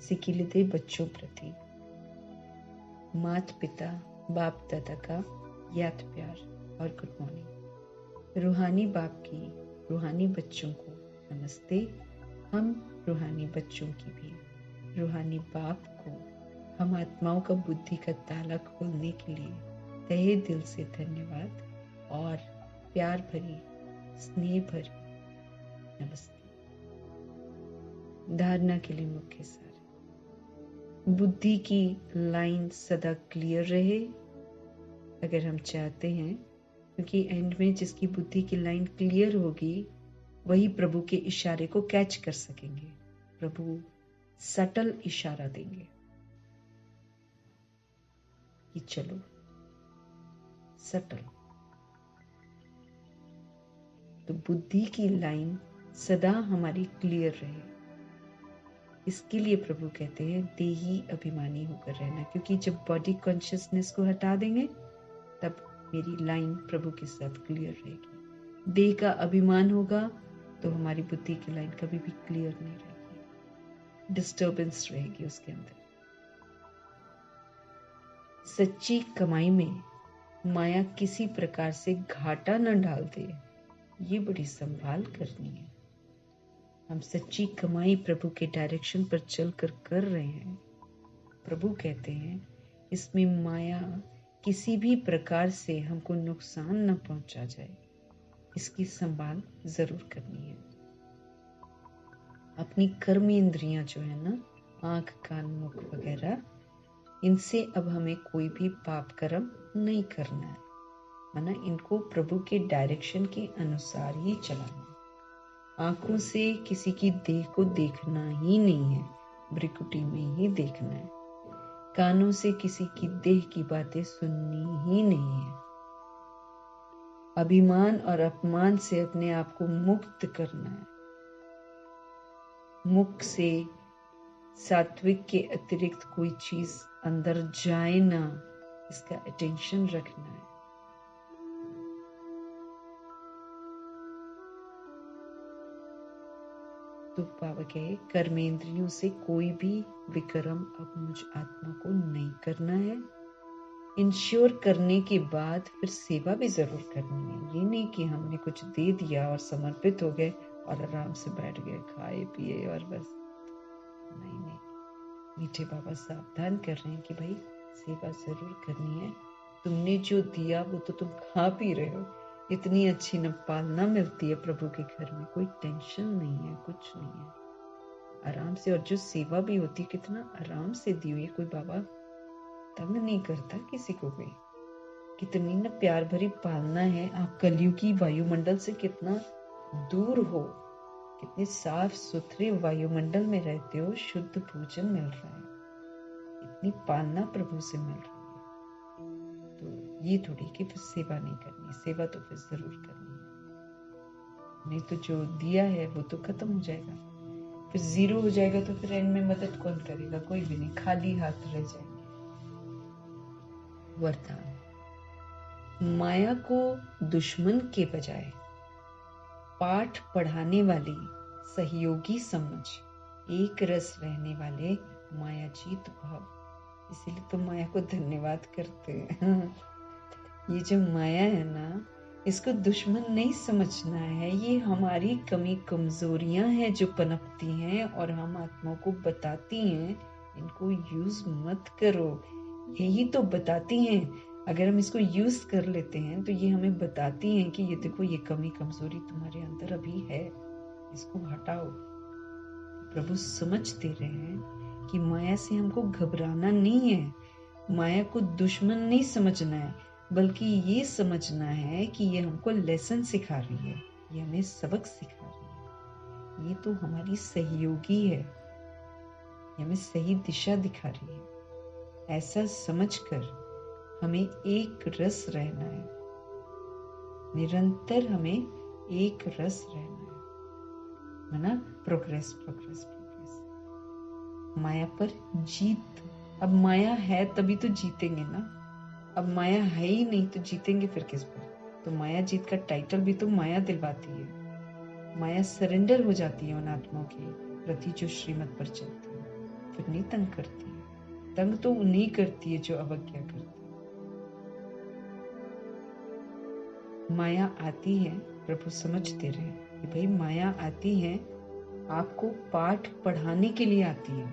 सिकिलते बच्चों प्रति मात पिता बाप दादा का याद प्यार और गुड मॉर्निंग। रूहानी बाप की रूहानी बच्चों को नमस्ते। हम रूहानी बच्चों की भी रूहानी बाप को हम आत्माओं का बुद्धि का ताला खोलने के लिए तहे दिल से धन्यवाद और प्यार भरी स्नेह भरी नमस्ते। धारणा के लिए मुख्य सार, बुद्धि की लाइन सदा क्लियर रहे अगर हम चाहते हैं, क्योंकि एंड में जिसकी बुद्धि की लाइन क्लियर होगी वही प्रभु के इशारे को कैच कर सकेंगे। प्रभु सटल इशारा देंगे कि चलो सटल। तो बुद्धि की लाइन सदा हमारी क्लियर रहे, इसके लिए प्रभु कहते हैं देही अभिमानी होकर रहना, क्योंकि जब बॉडी कॉन्शियसनेस को हटा देंगे तब मेरी लाइन प्रभु के साथ क्लियर रहेगी। देह का अभिमान होगा तो हमारी बुद्धि की लाइन कभी भी क्लियर नहीं रहेगी, डिस्टर्बेंस रहेगी उसके अंदर। सच्ची कमाई में माया किसी प्रकार से घाटा न डाल दे, ये बड़ी संभाल करनी है। हम सच्ची कमाई प्रभु के डायरेक्शन पर चलकर कर रहे हैं। प्रभु कहते हैं इसमें माया किसी भी प्रकार से हमको नुकसान न पहुंचा जाए। इसकी संभाल जरूर करनी है। अपनी कर्म इंद्रियां जो है ना, आंख कान मुख वगैरह, इनसे अब हमें कोई भी पाप कर्म नहीं करना है, माना इनको प्रभु के डायरेक्शन के अनुसार ही चलाना। आंखों से किसी की देह को देखना ही नहीं है, भ्रिकुटी में ही देखना है। कानों से किसी की देह की बातें सुननी ही नहीं है। अभिमान और अपमान से अपने आप को मुक्त करना है। मुख से सात्विक के अतिरिक्त कोई चीज अंदर जाए ना, इसका अटेंशन रखना है। तो बाबा कहे कर्मेंद्रियों से कोई भी विक्रम अब मुझ आत्मा को नहीं करना है। इंश्योर करने के बाद फिर सेवा भी जरूर करनी है। ये नहीं कि हमने कुछ दे दिया और समर्पित हो गए और आराम से बैठ गए, खाए पिए और बस। नहीं नहीं, मीठे बाबा सावधान कर रहे हैं कि भाई सेवा जरूर करनी है। तुमने जो दिया वो तो तुम खा पी रहे हो। इतनी अच्छी न पालना मिलती है प्रभु के घर में, कोई टेंशन नहीं है, कुछ नहीं है, आराम से। और जो सेवा भी होती है कितना आराम से दी हुई, कोई बाबा तंग नहीं करता किसी को भी। कितनी न प्यार भरी पालना है। आप कलयुगी वायुमंडल से कितना दूर हो, कितने साफ सुथरे वायुमंडल में रहते हो, शुद्ध भोजन मिल रहा है, इतनी पालना प्रभु से मिल रही है। तो ये थोड़ी कि फिर सेवा नहीं करनी, सेवा तो फिर जरूर करनी है। नहीं तो जो दिया है वो तो खत्म हो जाएगा, फिर जीरो हो जाएगा। तो फिर एंड में मदद कौन करेगा? कोई भी नहीं, खाली हाथ रह जाएंगे। वरदान, माया को दुश्मन के बजाय पाठ पढ़ाने वाली सहयोगी समझ, एक रस रहने वाले मायाजीत भाव। इसीलिए तो माया को धन्यवाद करते हैं। ये जो माया है ना, इसको दुश्मन नहीं समझना है। ये हमारी कमी कमजोरियां हैं जो पनपती हैं और हम आत्माओं को बताती हैं इनको यूज मत करो। यही तो बताती हैं। अगर हम इसको यूज कर लेते हैं तो ये हमें बताती हैं कि ये देखो, ये कमी कमजोरी तुम्हारे अंदर अभी है, इसको हटाओ। प्रभु समझ दे रहे हैं कि माया से हमको घबराना नहीं है, माया को दुश्मन नहीं समझना है, बल्कि ये समझना है कि ये हमको लेसन सिखा रही है, ये हमें सबक सिखा रही है, ये तो हमारी सहयोगी है, ये हमें सही दिशा दिखा रही है। ऐसा समझकर हमें एक रस रहना है, निरंतर हमें एक रस रहना है ना। Progress progress progress. माया पर जीत। अब माया है तभी तो जीतेंगे ना, अब माया है ही नहीं तो जीतेंगे फिर किस पर? तो माया जीत का टाइटल भी तो माया दिलवाती है। माया सरेंडर हो जाती है उन आत्माओं के प्रति जो श्रीमत पर चलती है, फिर नहीं तंग करती है। तंग तो उन्हीं करती है जो अवज्ञा करती है। माया आती है, प्रभु समझते रहे कि भाई माया आती है, आपको पाठ पढ़ाने के लिए आती है,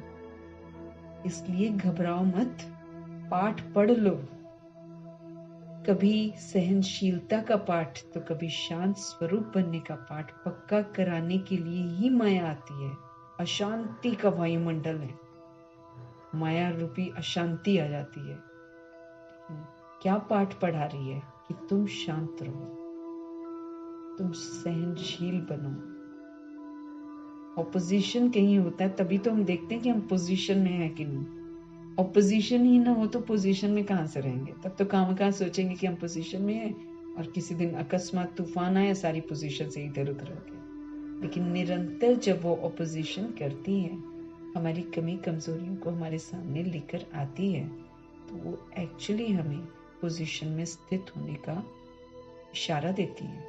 इसलिए घबराओ मत, पाठ पढ़ लो। कभी सहनशीलता का पाठ तो कभी शांत स्वरूप बनने का पाठ पक्का कराने के लिए ही माया आती है। अशांति का वायुमंडल है, माया रूपी अशांति आ जाती है। क्या पाठ पढ़ा रही है कि तुम शांत रहो, तुम सहनशील बनो। ऑपोजिशन कहीं होता है तभी तो हम देखते हैं कि हम पोजीशन में है कि नहीं। ऑपोजिशन ही ना हो तो पोजीशन में कहां से रहेंगे? तब तो कहां सोचेंगे कि हम पोजीशन में हैं और किसी दिन अकस्मात तूफान आया, सारी पोजीशन से इधर उधर हो गए। लेकिन निरंतर जब वो ऑपोजिशन करती है, हमारी कमी कमजोरियों को हमारे सामने लेकर आती है, तो वो एक्चुअली हमें पोजीशन में स्थित होने का इशारा देती है,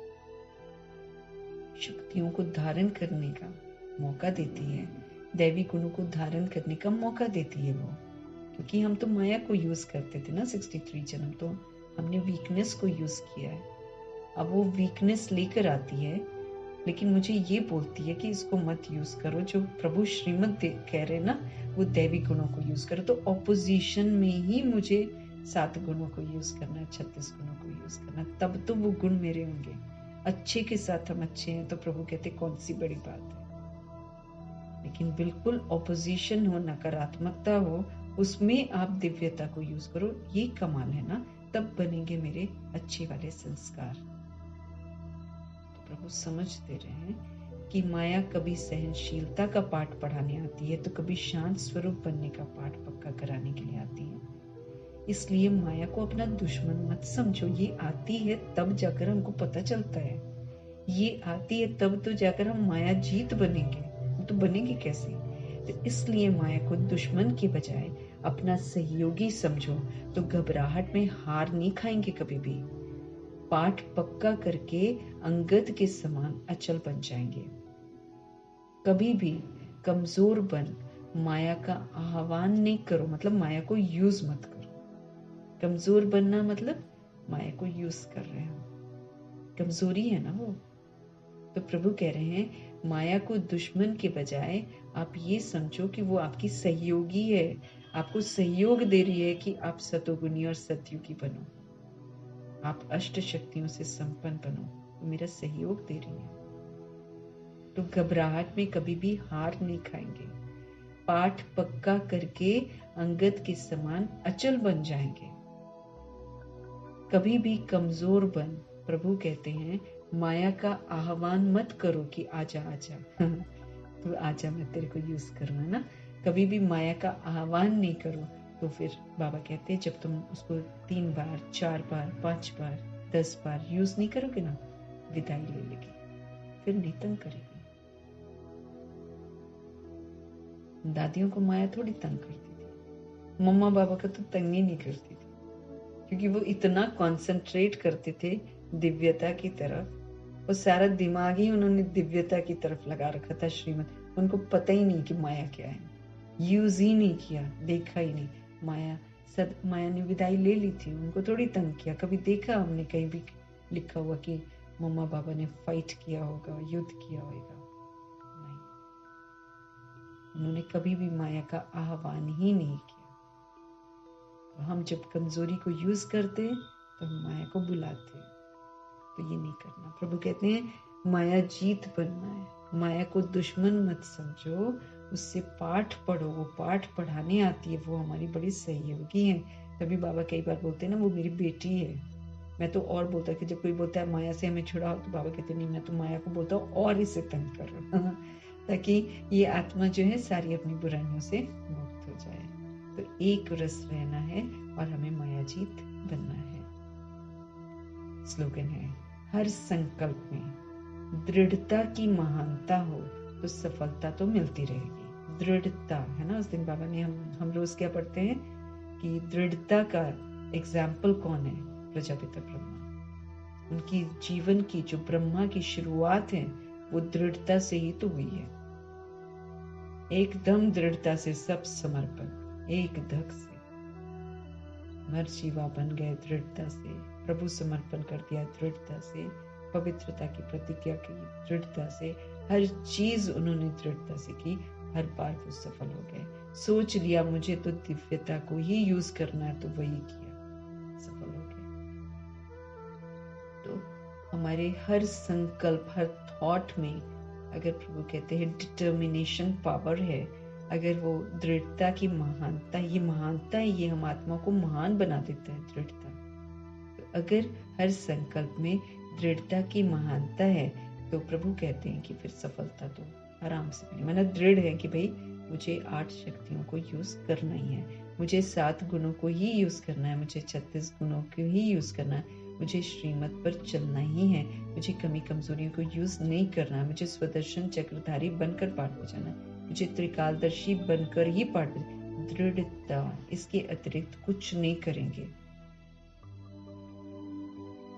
शक्तियों को धारण करने का मौका देती है, दैवी गुणों को धारण करने का मौका देती है वो। क्योंकि हम तो माया को यूज करते थे ना, 63 जन्म तो हमने वीकनेस को यूज किया है। अब वो वीकनेस लेकर आती है, लेकिन मुझे ये बोलती है कि इसको मत यूज करो। जो प्रभु श्रीमद कह रहे हैं ना, वो दैवी गुणों को यूज करो। तो ऑपोजिशन में ही मुझे 7 गुणों को यूज करना है, 36 गुणों को यूज करना, तब तो वो गुण मेरे होंगे। अच्छे के साथ हम अच्छे हैं तो प्रभु कहते कौन सी बड़ी बात है। लेकिन बिल्कुल ऑपोजिशन हो, नकारात्मकता हो, उसमें आप दिव्यता को यूज करो, ये कमाल है ना, तब बनेंगे मेरे अच्छे वाले संस्कार। तो प्रभु समझ दे रहे हैं कि माया कभी सहनशीलता का पाठ पढ़ाने आती है तो कभी शांत स्वरूप बनने का पाठ पक्का कराने के लिए आती है। इसलिए माया को अपना दुश्मन मत समझो। ये आती है तब जाकर हमको पता चलता है, ये आती है तब तो जाकर हम माया जीत बनेंगे, तो बनेंगे कैसे। तो इसलिए माया को दुश्मन के बजाय अपना सहयोगी समझो, तो घबराहट में हार नहीं खाएंगे कभी भी। पाठ पक्का करके अंगद के समान अचल बन जाएंगे। कभी भी कमजोर बन माया का आह्वान नहीं करो, मतलब माया को यूज मत करो। कमजोर बनना मतलब माया को यूज कर रहे हो, कमजोरी है ना वो। तो प्रभु कह रहे हैं माया को दुश्मन के बजाय आप ये समझो कि वो आपकी सहयोगी है, आपको सहयोग दे रही है कि आप सतोगुनी और सतयुगी बनो, आप अष्ट शक्तियों से संपन्न बनो, तो मेरा सहयोग दे रही है। तो घबराहट में कभी भी हार नहीं खाएंगे, पाठ पक्का करके अंगद के समान अचल बन जाएंगे। कभी भी कमजोर बन, प्रभु कहते हैं माया का आह्वान मत करो कि आजा आजा तो आजा मैं तेरे को यूज करूँ, है ना। कभी भी माया का आह्वान नहीं करो, तो फिर बाबा कहते हैं जब तुम उसको 3 बार 4 बार 5 बार 10 बार यूज नहीं करोगे ना, विदाई ले लेगी, फिर नहीं तंग करेगी। दादियों को माया थोड़ी तंग करती थी, मम्मा बाबा का तो तंग ही नहीं करती थी, क्योंकि वो इतना कॉन्सेंट्रेट करते थे दिव्यता की तरफ, और सारा दिमाग ही उन्होंने दिव्यता की तरफ लगा रखा था श्रीमद। उनको पता ही नहीं कि माया क्या है, यूज ही नहीं किया, देखा ही नहीं। माया ने विदाई ले ली थी, उनको थोड़ी तंग किया। कभी देखा हमने कहीं भी लिखा हुआ कि मम्मा बाबा ने फाइट किया होगा, युद्ध किया होगा? नहीं, उन्होंने कभी भी माया का आह्वान ही नहीं किया। तो हम जब कमजोरी को यूज करते हैं तो हम माया को बुलाते हैं, तो ये नहीं करना। प्रभु कहते हैं माया जीत बनना है, माया को दुश्मन मत समझो, उससे पाठ पढ़ो, वो पाठ पढ़ाने आती है, वो हमारी बड़ी सहयोगी है। तभी बाबा कई बार बोलते हैं ना वो मेरी बेटी है। मैं तो और बोलता कि जब कोई बोलता है माया से हमें छुड़ाओ, तो बाबा कहते नहीं, मैं तो माया को बोलता हूँ और इसे तंग करो ताकि ये आत्मा जो है सारी अपनी बुराइयों से मुक्त हो जाए। तो एक रस रहना है और हमें माया जीत बनना है। स्लोगन है, हर संकल्प में दृढ़ता की महानता हो तो सफलता तो मिलती रहेगी। दृढ़ता है ना, उस दिन बाबा ने हम रोज क्या पढ़ते हैं कि दृढ़ता का एग्जाम्पल कौन है? प्रजापिता ब्रह्मा। उनकी जीवन की जो ब्रह्मा की शुरुआत है वो दृढ़ता से ही तो हुई है। एकदम दृढ़ता से सब समर्पण, एक धक से नरजीवा बन गए, दृढ़ता से प्रभु समर्पण कर दिया, दृढ़ता से पवित्रता की प्रतिज्ञा की, दृढ़ता से हर चीज उन्होंने दृढ़ता से की, हर बार वो सफल हो गए। सोच लिया मुझे तो दिव्यता को ही यूज करना है, तो वही किया, सफल हो गए। तो हमारे हर संकल्प, हर थॉट में अगर प्रभु कहते हैं डिटर्मिनेशन पावर है, अगर वो दृढ़ता की महानता, ये महानता है, ये हम आत्मा को महान बना देता है दृढ़ता। तो अगर हर संकल्प में दृढ़ता की महानता है तो प्रभु कहते हैं कि फिर सफलता तो आराम से मिले। मैंने दृढ़ है कि भाई मुझे 8 शक्तियों को यूज करना ही है, मुझे 7 गुणों को ही यूज करना है, मुझे 36 गुणों को ही यूज करना है, मुझे श्रीमत पर चलना ही है, मुझे कमी कमजोरियों को यूज नहीं करना है, मुझे स्वदर्शन चक्रधारी बनकर पाठ बजाना है, मुझे त्रिकालदर्शी बनकर ही पाठ। दृढ़ता, इसके अतिरिक्त कुछ नहीं करेंगे।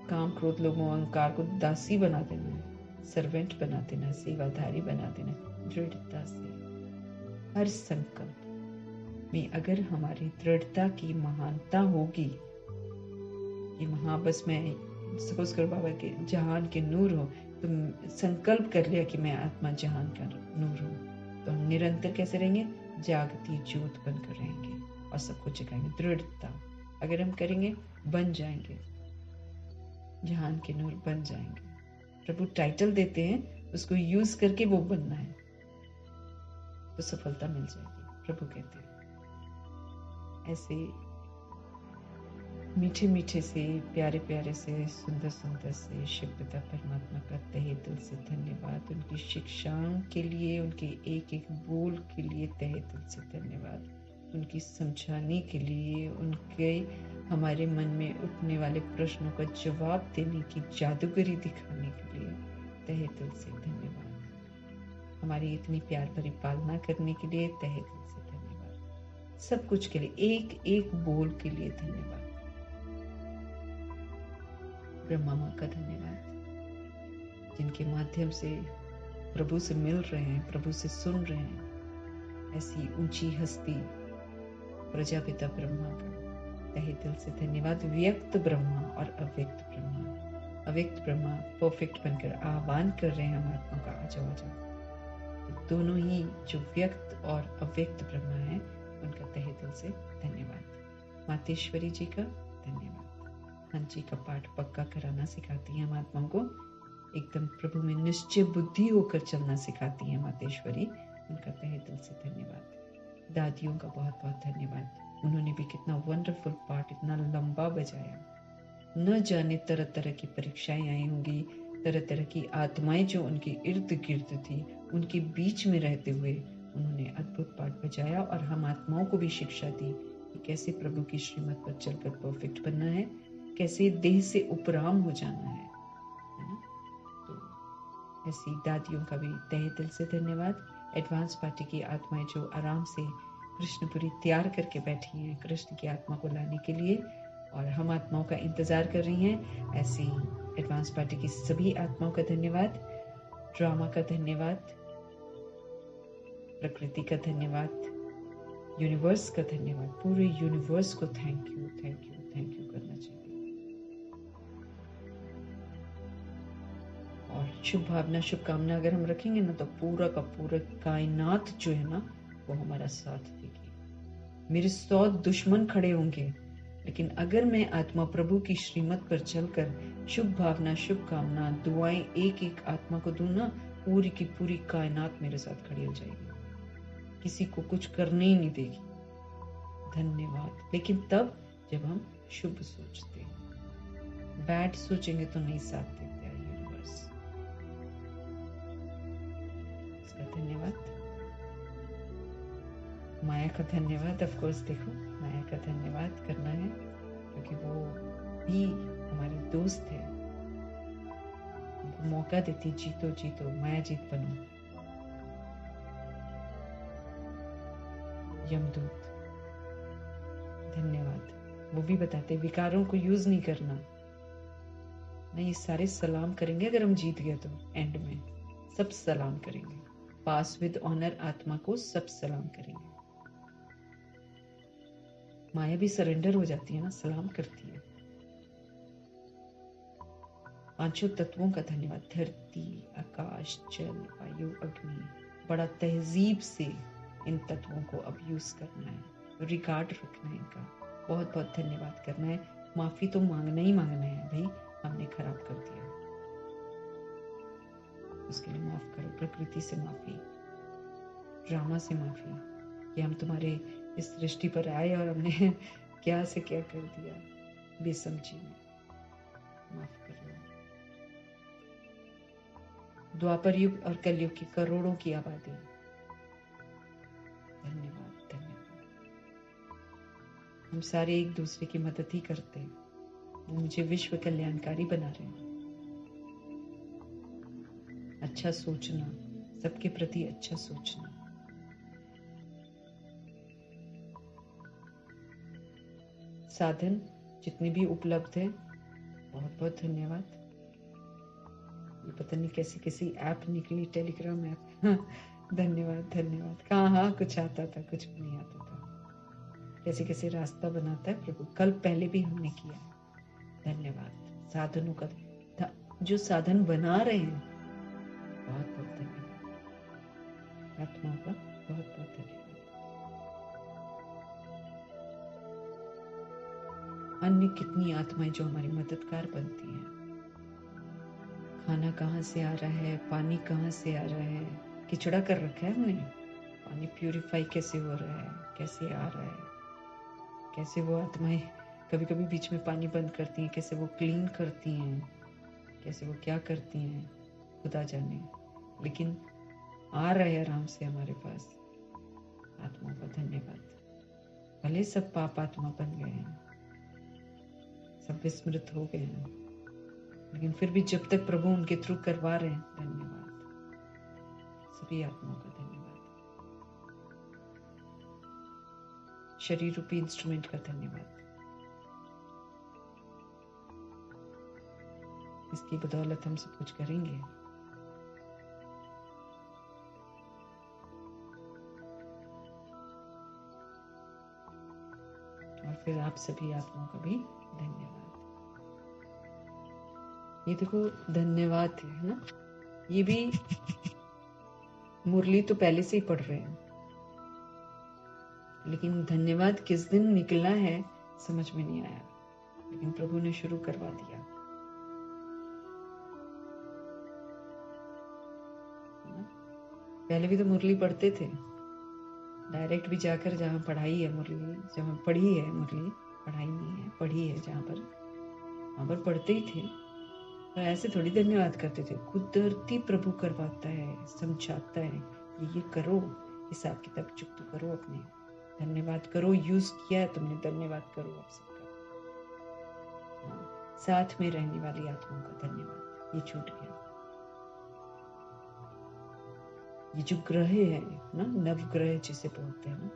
काम क्रोध लोभ मोह अहंकार को दासी बना देना है, सर्वेंट बना देना है, सेवाधारी बना देना है। दृढ़ता से हर संकल्प में अगर हमारी दृढ़ता की महानता होगी कि हाँ बस मैं सपोज कर बाबा के जहान के नूर हो, तो संकल्प कर लिया कि मैं आत्मा जहान का नूर हूँ, तो हम निरंतर कैसे रहेंगे? जागती ज्योत बनकर रहेंगे और सबको जगाएंगे। दृढ़ता अगर हम करेंगे, बन जाएंगे, जहान के नूर बन जाएंगे। प्रभु टाइटल देते हैं, उसको यूज करके वो बनना है तो सफलता मिल जाएगी। प्रभु कहते हैं ऐसे मीठे मीठे से, प्यारे प्यारे से, सुंदर सुंदर से शिव पिता परमात्मा का तहे दिल से धन्यवाद। उनकी शिक्षाओं के लिए, उनके एक एक बोल के लिए तहे दिल से धन्यवाद। उनकी समझाने के लिए, उनके हमारे मन में उठने वाले प्रश्नों का जवाब देने की जादूगरी दिखाने के लिए तहे दिल से धन्यवाद। हमारी इतनी प्यार भरी पालना करने के लिए तहे दिल से धन्यवाद। सब कुछ के लिए, एक एक बोल के लिए धन्यवाद। ब्रह्मा माँ का धन्यवाद, जिनके माध्यम से प्रभु से मिल रहे हैं, प्रभु से सुन रहे हैं। ऐसी ऊंची हस्ती प्रजापिता ब्रह्मा का तहे दिल से धन्यवाद। व्यक्त ब्रह्मा और अव्यक्त ब्रह्मा, अव्यक्त ब्रह्मा परफेक्ट बनकर आह्वान कर रहे हैं हम आत्मा का, आ जाओ आ जाओ। तो दोनों ही जो व्यक्त और अव्यक्त ब्रह्मा है, उनका तहे दिल से धन्यवाद। मातेश्वरी जी का धन्यवाद। हंसी का पाठ पक्का कराना सिखाती हैं महात्माओं को, एकदम प्रभु में निश्चय बुद्धि होकर चलना सिखाती हैं मातेश्वरी, उनका तहे दिल से धन्यवाद। दादियों का बहुत बहुत धन्यवाद, उन्होंने भी कितना वंडरफुल पाठ, इतना लंबा बजाया। न जाने तरह तरह की परीक्षाएं आई होंगी, तरह तरह की आत्माएं जो उनके इर्द गिर्द थी, उनके बीच में रहते हुए उन्होंने अद्भुत पाठ बजाया और हम आत्माओं को भी शिक्षा दी कि कैसे प्रभु की श्रीमत पर चलकर परफेक्ट बनना है, कैसे देह से उपराम हो जाना है ना। तो ऐसी दादियों का भी तहे दिल से धन्यवाद। एडवांस पार्टी की आत्माएं जो आराम से कृष्णपुरी तैयार करके बैठी हैं कृष्ण की आत्मा को लाने के लिए, और हम आत्माओं का इंतजार कर रही हैं, ऐसी एडवांस पार्टी की सभी आत्माओं का धन्यवाद। ड्रामा का धन्यवाद, प्रकृति का धन्यवाद, यूनिवर्स का धन्यवाद। पूरे यूनिवर्स को thank you thank you thank you करना चाहिए। और शुभ भावना, शुभकामना अगर हम रखेंगे ना, तो पूरा का पूरा कायनात जो है ना, वो हमारा साथ देगी। मेरे 100 दुश्मन खड़े होंगे, लेकिन अगर मैं आत्मा प्रभु की श्रीमत पर चलकर शुभ भावना, शुभकामना, दुआएं एक एक आत्मा को दूं ना, पूरी की पूरी कायनात मेरे साथ खड़ी हो जाएगी, किसी को कुछ करने ही नहीं देगी। धन्यवाद। लेकिन तब जब हम शुभ सोचते हैं, बैड सोचेंगे तो नहीं साथ देते यूनिवर्स। इसका धन्यवाद। माया का धन्यवाद, ऑफ कोर्स देखो माया का धन्यवाद करना है, क्योंकि वो भी हमारी दोस्त है, मौका देती, जीतो जीतो माया जीत बनो। यमदूत धन्यवाद, वो भी बताते विकारों को यूज नहीं करना, नहीं सारे सलाम करेंगे अगर हम जीत गए तो, एंड में सब सलाम करेंगे, पास विद ऑनर आत्मा को सब सलाम करेंगे। माया भी सरेंडर हो जाती है ना, सलाम करती है। पांचों तत्वों का धन्यवाद, धरती, आकाश, जल, वायु, अग्नि, बड़ा तहजीब से इन तत्वों को अब यूज करना है, रिकॉर्ड रखना है इनका, बहुत बहुत धन्यवाद करना है। माफी तो मांगना ही मांगना है भाई, हमने खराब कर दिया, उसके लिए माफ करो। प्रकृति से माफी, ड्रामा से माफी कि हम तुम्हारे इस सृष्टि पर आए और हमने क्या से क्या कर दिया, बेसमझी में, माफ करो। द्वापर युग और कलयुग की करोड़ों की आबादी, धन्यवाद धन्यवाद। हम सारे एक दूसरे की मदद ही करते हैं, वो मुझे विश्व कल्याणकारी बना रहे हैं। अच्छा सोचना, सबके प्रति अच्छा सोचना। साधन जितने भी उपलब्ध है, बहुत बहुत धन्यवाद। ये पता नहीं कैसी कैसी ऐप निकली, टेलीग्राम ऐप धन्यवाद धन्यवाद। कहाँ कुछ आता था, कुछ भी नहीं आता था, कैसे कैसे रास्ता बनाता है प्रभु। कल पहले भी हमने किया, धन्यवाद। साधनों का जो साधन बना रहे हैं, बहुत बहुत धन्यवाद। आत्माओं का बहुत बहुत धन्यवाद। अन्य कितनी आत्माएं जो हमारी मददगार बनती हैं, खाना कहाँ से आ रहा है, पानी कहाँ से आ रहा है, खिचड़ा कर रखा है हमने। पानी प्यूरिफाई कैसे हो रहा है, कैसे आ रहा है, कैसे वो आत्माएं कभी कभी बीच में पानी बंद करती हैं, कैसे वो क्लीन करती हैं, कैसे वो क्या करती हैं, खुदा जाने। लेकिन आ रहा है आराम से हमारे पास। आत्मा का धन्यवाद। भले सब पाप आत्मा बन गए हैं, सब विस्मृत हो गए हैं, लेकिन फिर भी जब तक प्रभु उनके थ्रू करवा रहे हैं, धन्यवाद। सभी आत्माओं का धन्यवाद। शरीर रूपी इंस्ट्रूमेंट का धन्यवाद। इसकी बदौलत हम सब कुछ करेंगे। और फिर आप सभी आत्माओं का भी धन्यवाद। ये देखो धन्यवाद है ना, ये भी मुरली तो पहले से ही पढ़ रहे हैं, लेकिन धन्यवाद किस दिन निकलना है समझ में नहीं आया, लेकिन प्रभु ने शुरू करवा दिया। पहले भी तो मुरली पढ़ते थे, डायरेक्ट भी जाकर, जहाँ पढ़ाई है मुरली, जहाँ पढ़ी है मुरली, पढ़ाई नहीं है, पढ़ी है जहाँ पर, वहाँ पर पढ़ते ही थे। तो ऐसे थोड़ी धन्यवाद करते थे, कुदरती प्रभु करवाता है, समझाता है, ये करो, हिसाब किताब चुप करो, अपने धन्यवाद करो, यूज किया है तुमने, धन्यवाद करो आप सबका। साथ में रहने वाली आत्माओं का धन्यवाद। ये छूट गया। ये जो ग्रह है ना, नवग्रह जिसे बोलते हैं ना,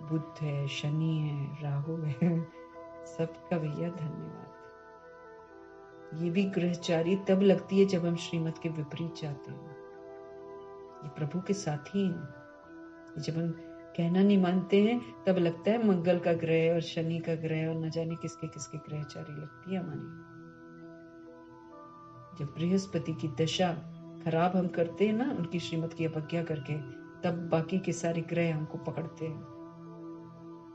बुध है, शनि है, राहु है, सबका भैया धन्यवाद। ये भी ग्रहचारी तब लगती है जब हम श्रीमत के विपरीत जाते हैं। ये प्रभु के साथी हैं। जब हम कहना नहीं मानते हैं तब लगता है मंगल का ग्रह और शनि का ग्रह और न जाने किसके किसके ग्रहचारी लगती है हमारी। जब बृहस्पति की दशा खराब हम करते हैं ना, उनकी श्रीमत की अवज्ञा करके, तब बाकी के सारे ग्रह हमको पकड़ते हैं।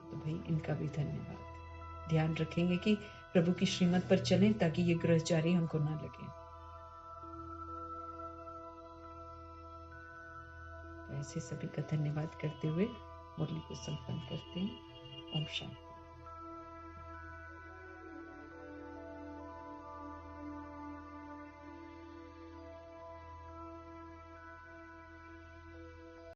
तो भाई इनका भी धन्यवाद। ध्यान रखेंगे कि प्रभु की श्रीमत पर चलें ताकि ये ग्रहचारी हमको ना लगे। तो ऐसे सभी का धन्यवाद करते हुए मुरली को संपन्न करते हैं। ओम शांति।